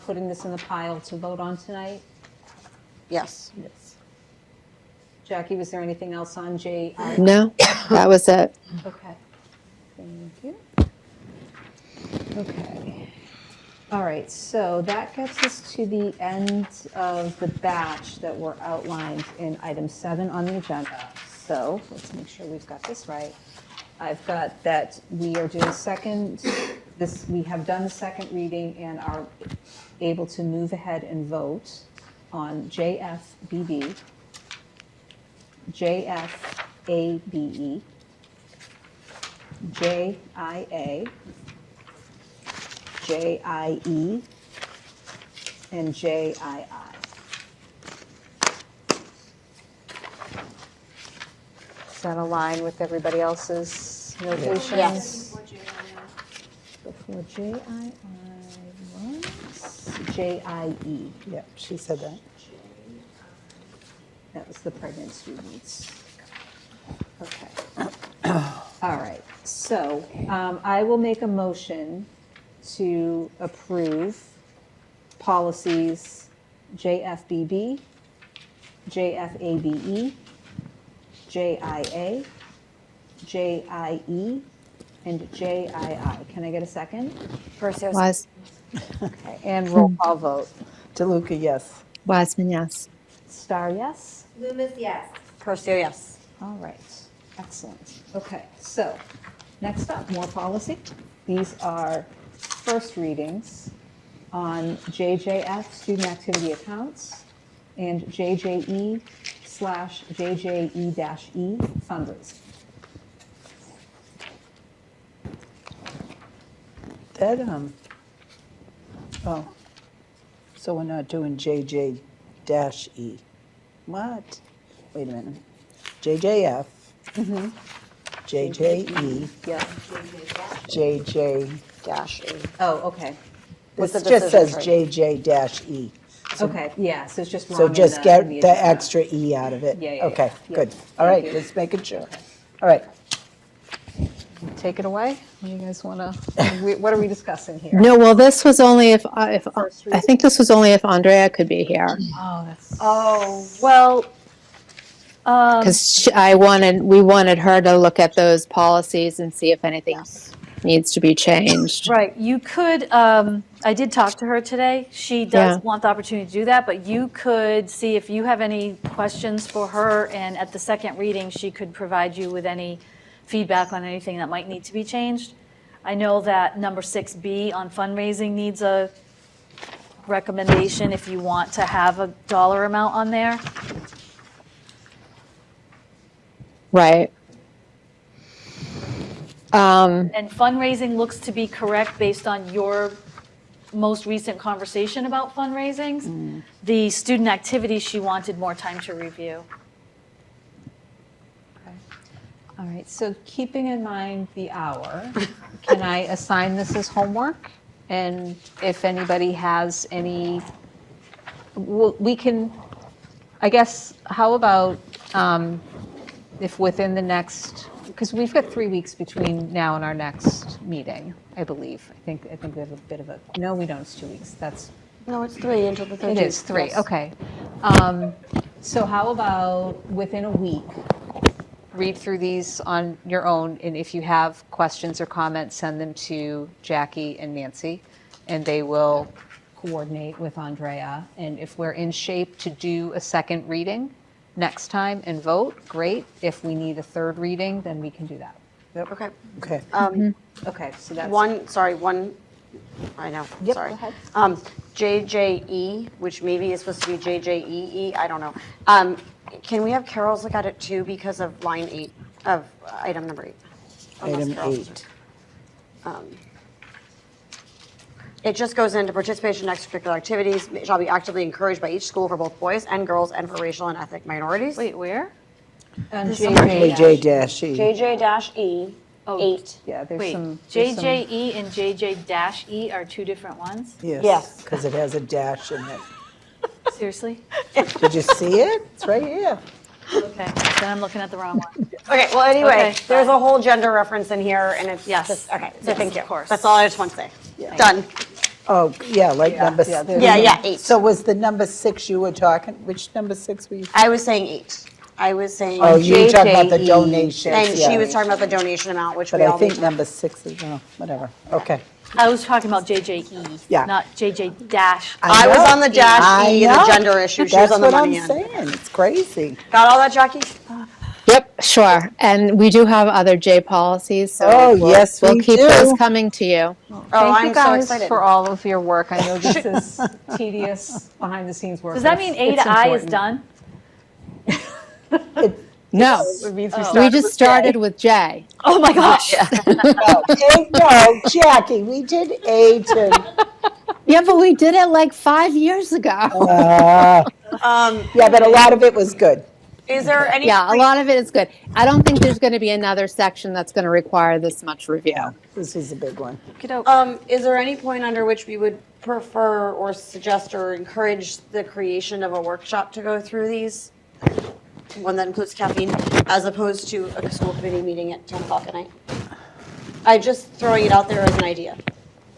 putting this in the pile to vote on tonight? Yes. Yes. Jackie, was there anything else on J? No, that was it. Okay. Thank you. Okay. All right, so that gets us to the end of the batch that were outlined in item 7 on the agenda. So let's make sure we've got this right. I've got that we are doing we have done the second reading and are able to move ahead and vote on JFBB, JFABE, JIA, JIE, and JII. Does that align with everybody else's notations? Yes. Before JII was JIE. Yeah, she said that. That was the pregnant students. Okay. All right, so I will make a motion to approve policies JFBB, JFABE, JIA, JIE, and JII. Can I get a second? Wise, Okay, and roll call vote. DeLuca, yes. Wiseman, yes. Star, yes? Loomis, yes. Percio, yes. All right, excellent. Okay, so next up, more policy. These are first readings on JJF, student activity accounts, and JJE/JJE-E fundraising. That, oh, so we're not doing JJ-E. What? Wait a minute. JJF, JJE, Yeah. JJ. Dash E. Oh, okay. With This the just says decision tree. JJ-E. Okay, yeah, so it's just wrong So in just the- get in the agenda. extra E out of it. Yeah. Okay, Yeah. good. All Thank right, you. just making sure. All right. Take it away. What do you guys want to, what are we discussing here? No, well, this was only if I think this was only if Andrea could be here. Oh, that's. Oh, well, Because we wanted her to look at those policies and see if anything needs to be changed. Right, you could, I did talk to her today. She does Yeah. want the opportunity to do that, but you could see if you have any questions for her, and at the second reading, she could provide you with any feedback on anything that might need to be changed. I know that number 6B on fundraising needs a recommendation if you want to have a dollar amount on there. Right. And fundraising looks to be correct based on your most recent conversation about fundraisings. The student activities, she wanted more time to review. All right, so keeping in mind the hour, can I assign this as homework? And if anybody has any, we can, I guess, how about if within the next, because we've got 3 weeks between now and our next meeting, I believe. I think we have a bit of a, no, we don't, it's 2 weeks. That's, No, it's 3 until the 13th. it is 3, yes. okay. So how about within a week, read through these on your own, and if you have questions or comments, send them to Jackie and Nancy, and they will coordinate with Andrea. And if we're in shape to do a second reading next time and vote, great. If we need a third reading, then we can do that. Yep. Okay. Okay. Okay, so that's. I know, Yep, sorry. go ahead. JJE, which maybe is supposed to be JJEE, I don't know. Can we have Carol's look at it too because of line 8, of item number 8? Unless Item Carol's- 8. It just goes into participation in extracurricular activities shall be actively encouraged by each school for both boys and girls and for racial and ethnic minorities. Wait, where? And JJ-E. JJ-E, Oh, 8. Yeah, there's Wait, some. JJE and JJ-E are two different ones? Yes. Because it has a dash in it. Seriously? Did you see it? It's right here. Okay, then I'm looking at the wrong one. Okay, well, anyway, Okay, there's fine. a whole gender reference in here, and it's Yes. just, okay, so Yes, thank you. of course. That's all I just want to say. Done. Oh, yeah, like number. yeah, s- there's- Yeah, 8. So was the number 6 you were talking, which number 6 were you? I was saying 8. I was saying. Oh, you were talking about the JJE. donations, And she yeah. was talking about the donation amount, which But we I all need think to. number 6 is, oh, whatever, okay. I was talking about JJE, Yeah. not JJ-. I was know. on the dash I E, the know. gender issue. She was on the money That's what end. I'm saying, it's crazy. Got all that, Jackie? Yep, sure. And we do have other J policies, so Oh, we'll, yes, we'll we keep do. those coming to you. Oh, Thank I'm you so guys excited. for all of your work. I know this is tedious behind the scenes work. Does that but mean it's A to I is important. done? No, It means we started just with started with J. Oh my gosh. No, Jackie, we did A to, Yeah, but we did it like 5 years ago. yeah, but a lot of it was good. Is there any? Yeah, a lot of it is good. I don't think there's going to be another section that's going to require this much review. This was a big one. Is there any point under which we would prefer or suggest or encourage the creation of a workshop to go through these? One that includes caffeine, as opposed to a school committee meeting at 10 o'clock at night? I'm just throwing it out there as an idea.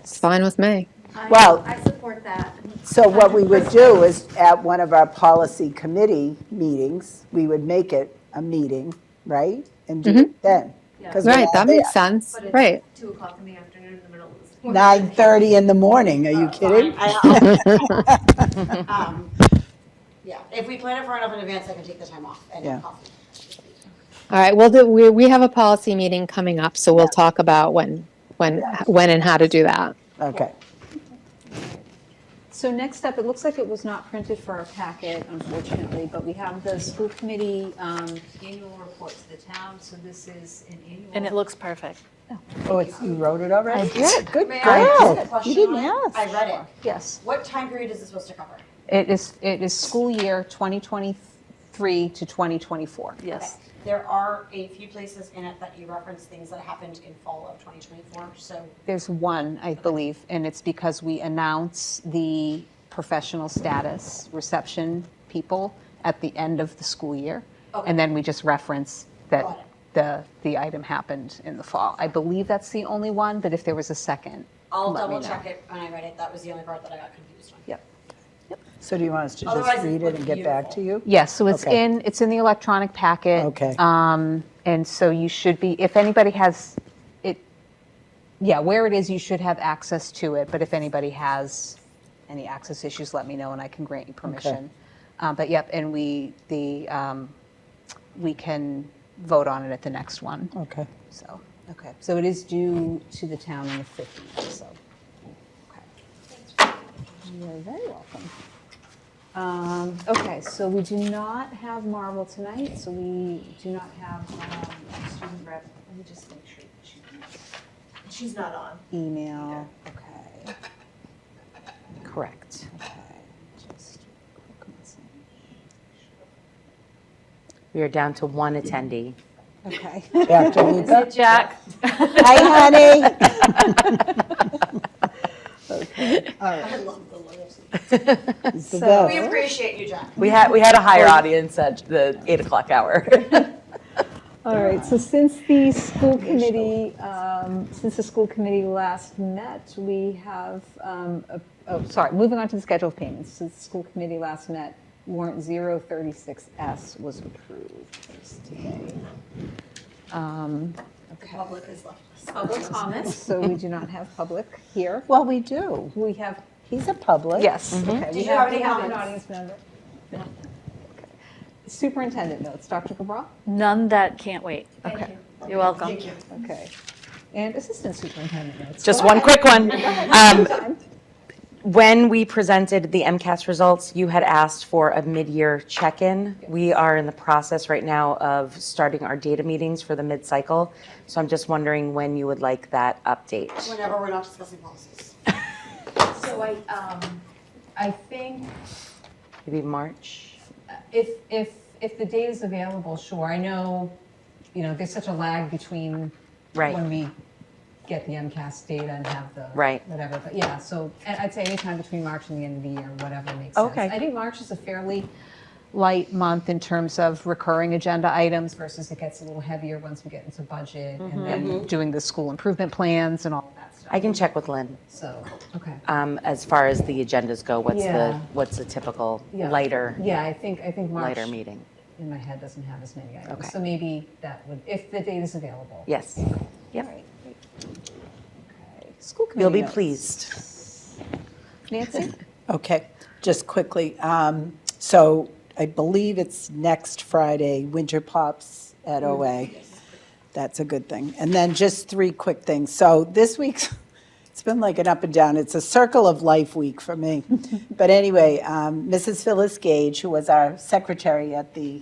It's fine with me. Well, I support that. so what we would do is at one of our policy committee meetings, we would make it a meeting, right? And do it then. 'cause we're Right, all that there. makes sense. Right. 2 o'clock in the afternoon in the middle of the 9:30 in the morning, are you kidding? Yeah, if we plan it far enough in advance, I can take the time off and Yeah. have coffee. All right, well, we have a policy meeting coming up, so we'll talk about when and how to do that. Okay. So next up, it looks like it was not printed for our packet, unfortunately, but we have the school committee annual report to the town. So this is an annual. And it looks perfect. Oh, you wrote it already? I did. Good May I ask girl. a question You didn't on it? ask. I read it. Yes. What time period is this supposed to cover? It is school year 2023 to 2024. Yes. There are a few places in it that you reference things that happened in fall of 2024, so. There's one, I believe, and it's because we announce the professional status reception people at the end of the school year. Okay. And then we just reference that Got the item happened in the fall. I believe that's the only one, but if there was a second, I'll let me double know. check it when I read it. That was the only part that I got confused on. Yep. So do you want us to just Otherwise, it read it looked and get back to you? Yes, so it's Okay. it's in the electronic packet. Okay. And so you should be, if anybody has, yeah, where it is, you should have access to it, but if anybody has any access issues, let me know and I can grant you permission. But yep, and we can vote on it at the next one. Okay. So, okay, so it is due to the town on the 15th, so, okay. You're very welcome. Okay, so we do not have Marvel tonight, so we do not have student rep. Let me just make sure that She's not on. email, okay. Correct. Okay, just a quick message. We are down to one attendee. Okay. Dr. Luca? Jack. Hi, honey. Okay, all right. I love the loyalty. It's the best. We appreciate you, Jack. We had a higher audience at the 8 o'clock hour. All right, so since the school committee, last met, we have, moving on to the schedule of payments. Since the school committee last met, warrant 036S was approved today. Okay. Public has left us. Public comments? So we do not have public here. Well, we do. We have, He's a public. yes, okay. Did we you have any we have an comments? audience member. No. Okay. Superintendent notes, Dr. Cabral? None that can't wait. Okay. You're welcome. Thank you. Okay. And assistant superintendent notes. Just Go one ahead. quick one. Go ahead. Time. When we presented the MCAS results, you had asked for a mid-year check-in. We are in the process right now of starting our data meetings for the mid-cycle. So I'm just wondering when you would like that update. Whenever we're not discussing policies. So I think Maybe March? if the data is available, sure. I know, there's such a lag between Right. when we get the MCAS data and have the Right. whatever. But yeah, so I'd say anytime between March and the end of the year, whatever makes sense. Okay. I think March is a fairly light month in terms of recurring agenda items versus it gets a little heavier once we get into budget and then doing the school improvement plans and all of that stuff. I can check with Lynn. So, okay. As far as the agendas go, Yeah. what's the typical Yeah. lighter Yeah, I think March lighter meeting? in my head doesn't have as many items. Okay. So maybe that would, if the data is available. Yes. Yep. Okay. School committee You'll be notes. pleased. Nancy? Okay, just quickly. So I believe it's next Friday, Winter Pops at OA. That's a good thing. And then just 3 quick things. So this week's, it's been like an up and down. It's a circle of life week for me. But anyway, Mrs. Phyllis Gage, who was our secretary at the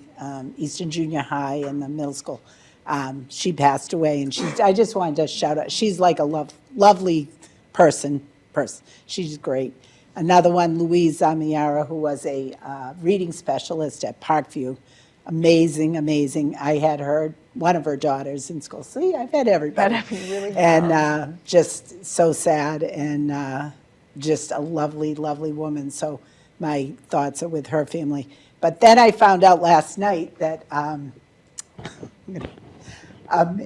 Easton Junior High and the middle school, she passed away. And I just wanted to shout out, she's like a lovely person. She's great. Another one, Louise Zamiara, who was a reading specialist at Parkview. Amazing. I had one of her daughters in school. See, I've had everybody. And just so sad and just a lovely woman. So my thoughts are with her family. But then I found out last night that,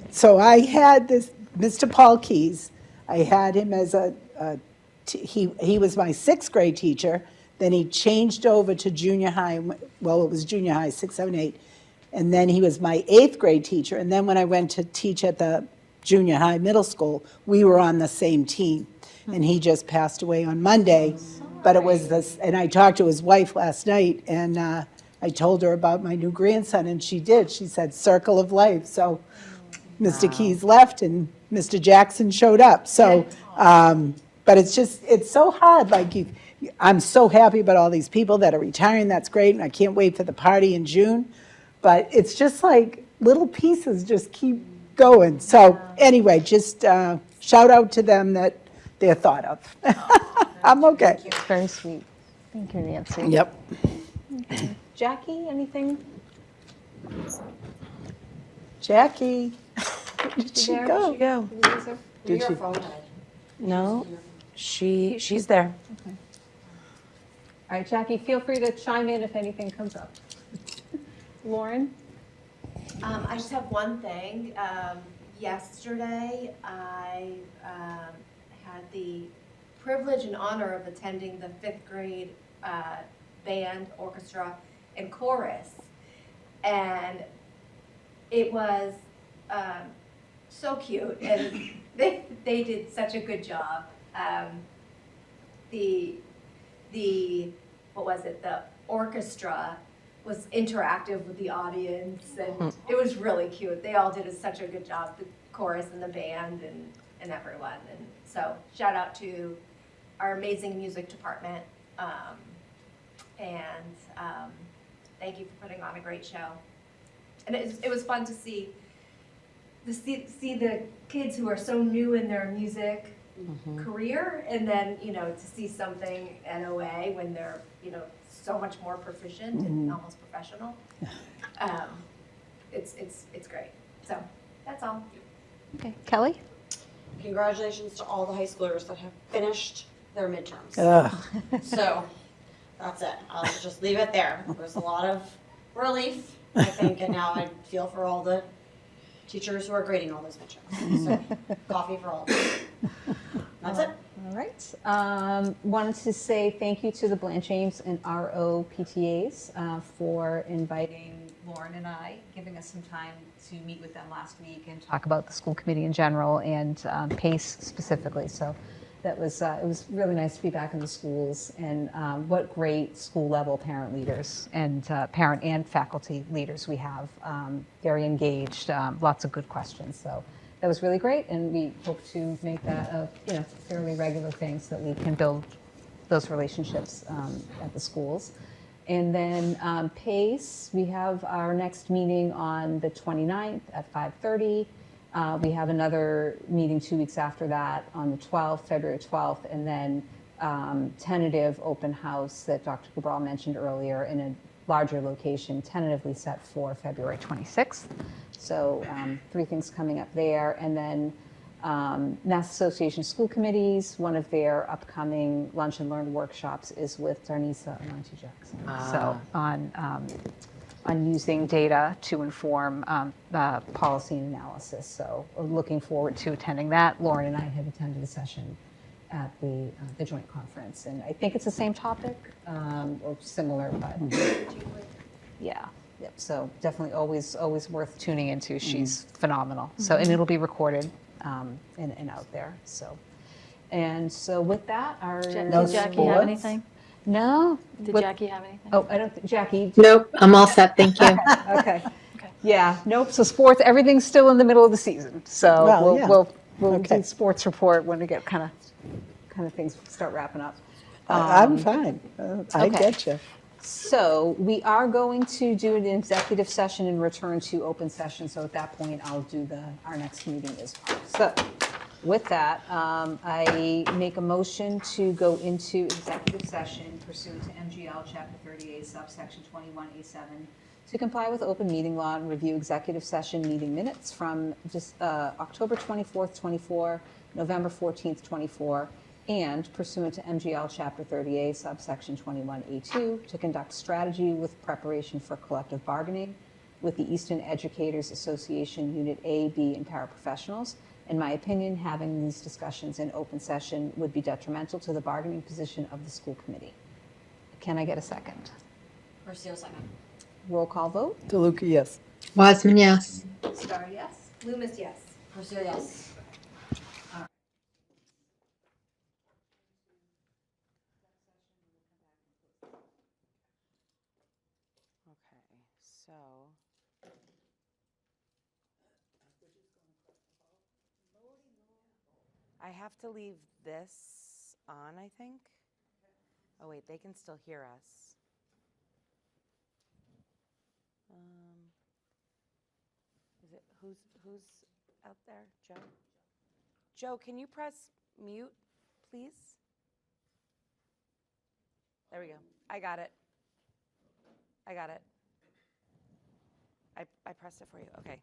so I had this, Mr. Paul Keyes, I had him as he was my 6th grade teacher. Then he changed over to junior high. Well, it was junior high, 6, 7, 8. And then he was my 8th grade teacher. And then when I went to teach at the junior high middle school, we were on the same team. And he just passed away on Monday. But it was this, and I talked to his wife last night, and I told her about my new grandson, and she did. She said, circle of life. So Mr. Keyes left, and Mr. Jackson showed up. So, but it's so hard. Like, I'm so happy about all these people that are retiring. That's great, and I can't wait for the party in June. But it's just like little pieces just keep going. So anyway, just shout out to them that they're thought of. I'm okay. Very sweet. Thank you, Nancy. Yep. Okay. Jackie, anything? Jackie, where did she there? go? Did we lose her? Did she? No, she's there. Okay. All right, Jackie, feel free to chime in if anything comes up. Lauren? I just have one thing. Yesterday, I had the privilege and honor of attending the 5th grade band, orchestra, and chorus. And it was so cute. And they did such a good job. The what was it? The orchestra was interactive with the audience, and it was really cute. They all did such a good job, the chorus and the band and everyone. And so shout out to our amazing music department, and thank you for putting on a great show. And it was fun to see the kids who are so new in their music career, and then, you know, to see something NOA when they're, you know, so much more proficient and almost professional. It's great. So that's all. Okay, Kelly? Congratulations to all the high schoolers that have finished their midterms. So that's it. I'll just leave it there. There was a lot of relief, I think, and now I feel for all the teachers who are grading all those midterms. So coffee for all of them. That's it. All right. Wanted to say thank you to the Blanche James and RO PTAs for inviting Lauren and I, giving us some time to meet with them last week and talk about the school committee in general and PACE specifically. So that was it was really nice to be back in the schools, and what great school level parent leaders and parent and faculty leaders we have. Very engaged, lots of good questions. So that was really great, and we hope to make that a fairly regular thing so that we can build those relationships at the schools. And then PACE, we have our next meeting on the 29th at 5:30. We have another meeting 2 weeks after that on the 12th, February 12th, and then tentative open house that Dr. Cabral mentioned earlier in a larger location, tentatively set for February 26th. So 3 things coming up there. And then Mass Association of School Committees, one of their upcoming Lunch and Learn workshops is with Darnisa Amonte Jackson. So on using data to inform policy and analysis. So we're looking forward to attending that. Lauren and I have attended a session at the joint conference, and I think it's the same topic or similar, but yeah. Yep. So definitely always worth tuning into. She's phenomenal. So, and it'll be recorded and out there. So, and so with that, our Did Jackie have anything? No. Did Jackie have anything? Oh, I don't think Jackie. Nope, I'm all set, thank you. Okay. Yeah. Nope. So sports, everything's still in the middle of the season. So we'll do sports report when we get kind of things start wrapping up. I'm fine. I get you. So we are going to do an executive session and return to open session. So at that point, I'll do our next meeting as well. So with that, I make a motion to go into executive session pursuant to MGL Chapter 38, subsection 21A7, to comply with open meeting law and review executive session meeting minutes from just October 24th, 24, November 14th, 24, and pursuant to MGL Chapter 38, subsection 21A2, to conduct strategy with preparation for collective bargaining with the Easton Educators Association Unit A, B, and paraprofessionals. In my opinion, having these discussions in open session would be detrimental to the bargaining position of the school committee. Can I get a second? Rocio, second. Roll call vote. DeLuca, yes. Wiseman, yes. Star, yes. Loomis, yes. Rocio, yes. Okay, so. I have to leave this on, I think. Oh wait, they can still hear us. Is it who's out there? Joe? Joe, can you press mute, please? There we go. I got it. I pressed it for you. Okay.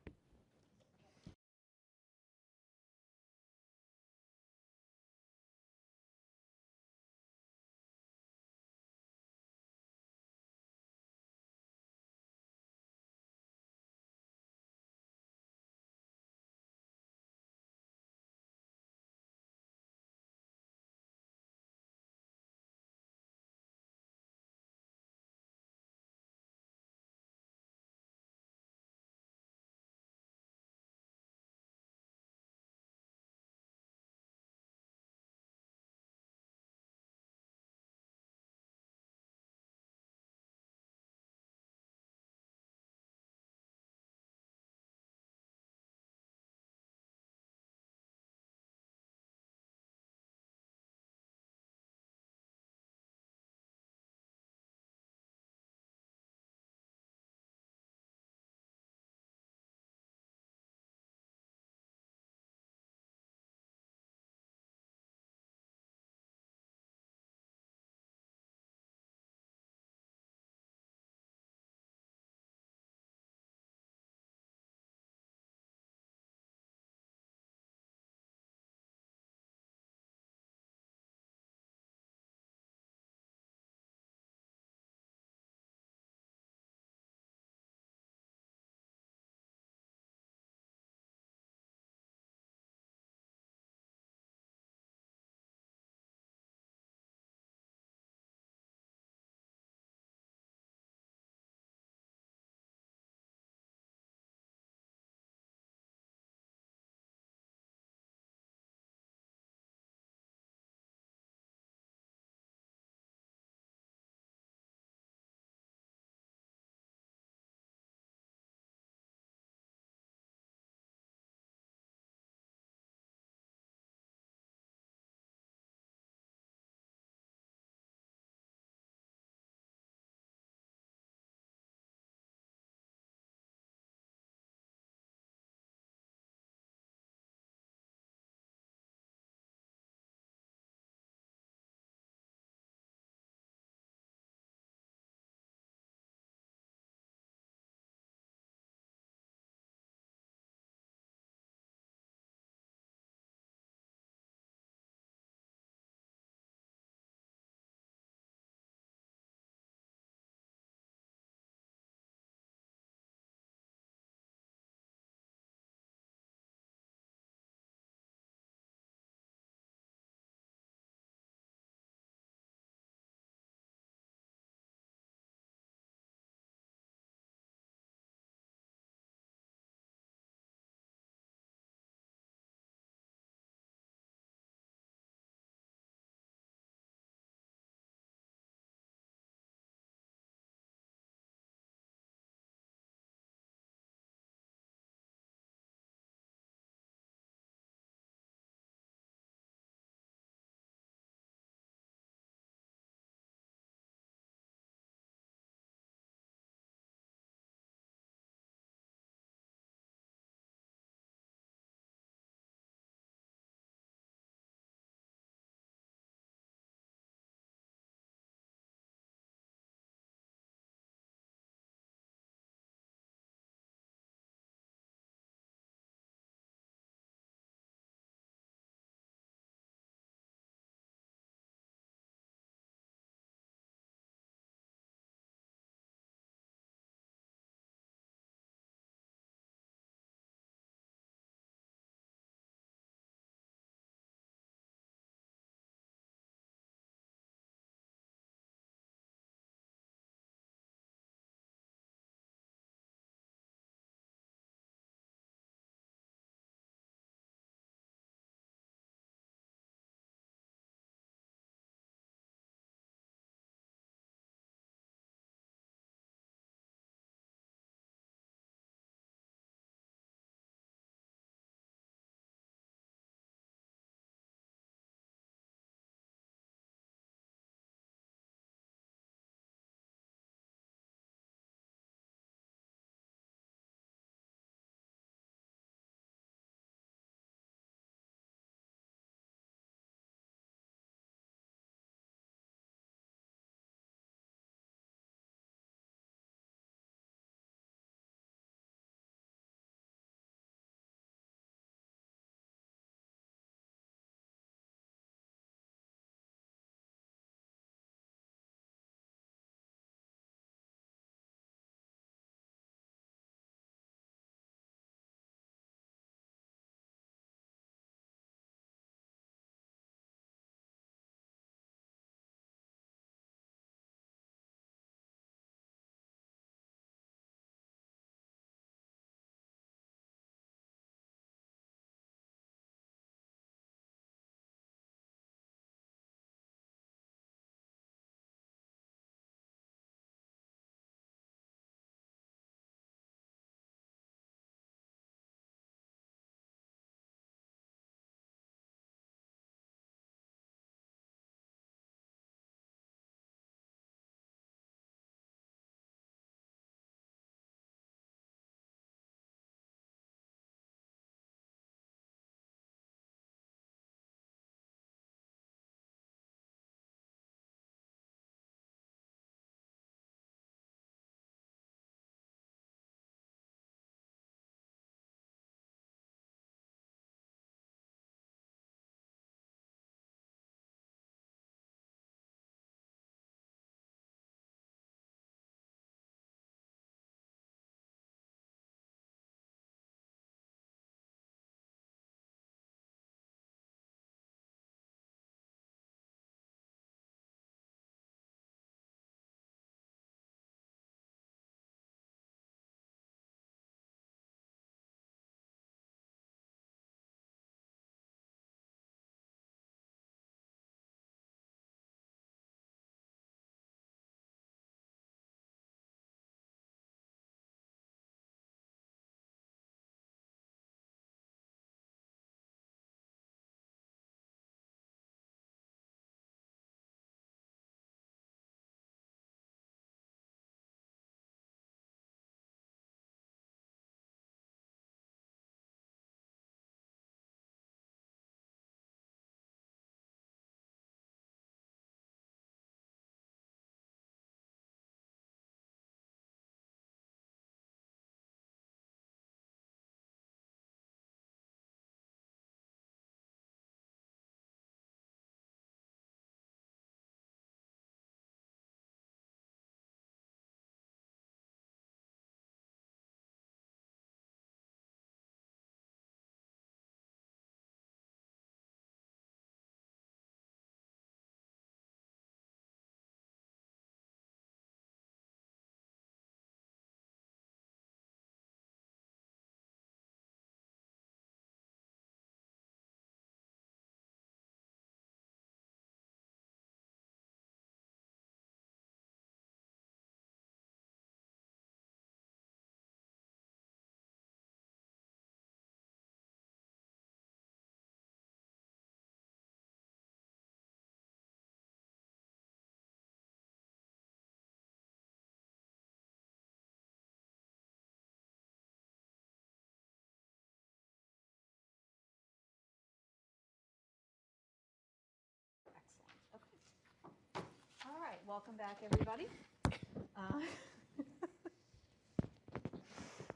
welcome back, everybody.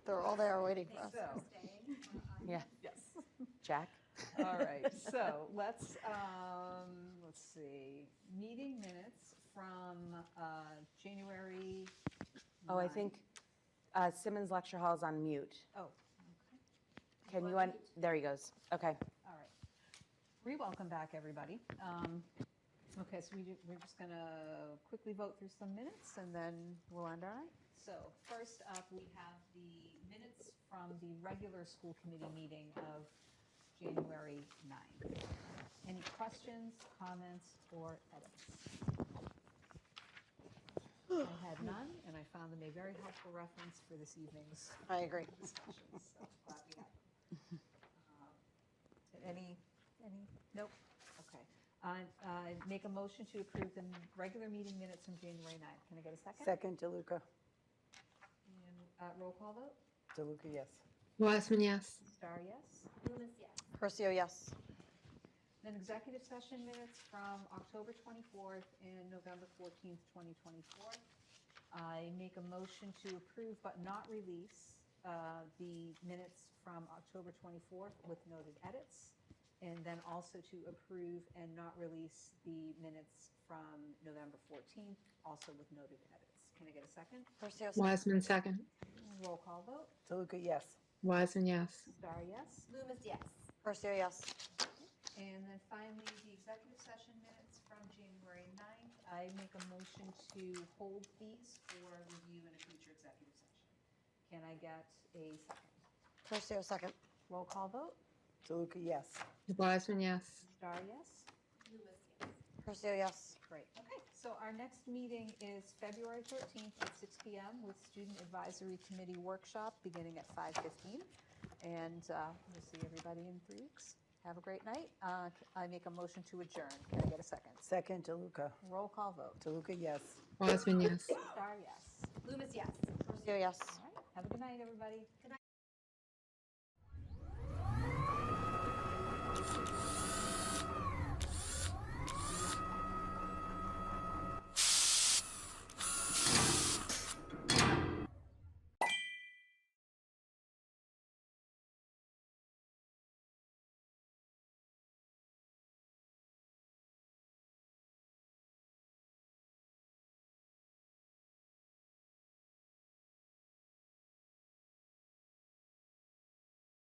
They're all there waiting for us. So, Yeah. yes. Jack? All right, so let's see, meeting minutes from January. Oh, I 9th. think Simmons Lecture Hall is on mute. Oh, Can you, there he goes. Okay. all right. Re-welcome back, everybody. Okay, so we're just going to quickly vote through some minutes, and then we'll end our night. So first up, we have the minutes from the regular school committee meeting of January 9th. Any questions, comments, or edits? I had none, and I found them a very helpful reference for this evening's I agree. discussion, so glad we had them. Any, nope, okay. I make a motion to approve the regular meeting minutes from January 9th. Can I get a second? Second, DeLuca. And roll call vote? DeLuca, yes. Wiseman, yes. Star, yes. Loomis, yes. Percio, yes. Then executive session minutes from October 24th and November 14th, 2024. I make a motion to approve but not release the minutes from October 24th with noted edits, and then also to approve and not release the minutes from November 14th, also with noted edits. Can I get a second? Percio, Wiseman, second. And roll call vote. DeLuca, yes. Wiseman, yes. Star, yes. Loomis, yes. Percio, yes. And then finally, the executive session minutes from January 9th. I make a motion to hold these for review in a future executive session. Can I get a second? Percio, second. Roll call vote. DeLuca, yes. Wiseman, yes. Star, yes. Loomis, yes. Percio, yes. Great. Okay, so our next meeting is February 13th at 6 p.m. with Student Advisory Committee Workshop beginning at 5:15. And we'll see everybody in 3 weeks. Have a great night. I make a motion to adjourn. Can I get a second? Second, DeLuca. Roll call vote. DeLuca, yes. Wiseman, yes. Star, yes. Loomis, yes. Percio, yes. All right, have a good night, everybody. Good night.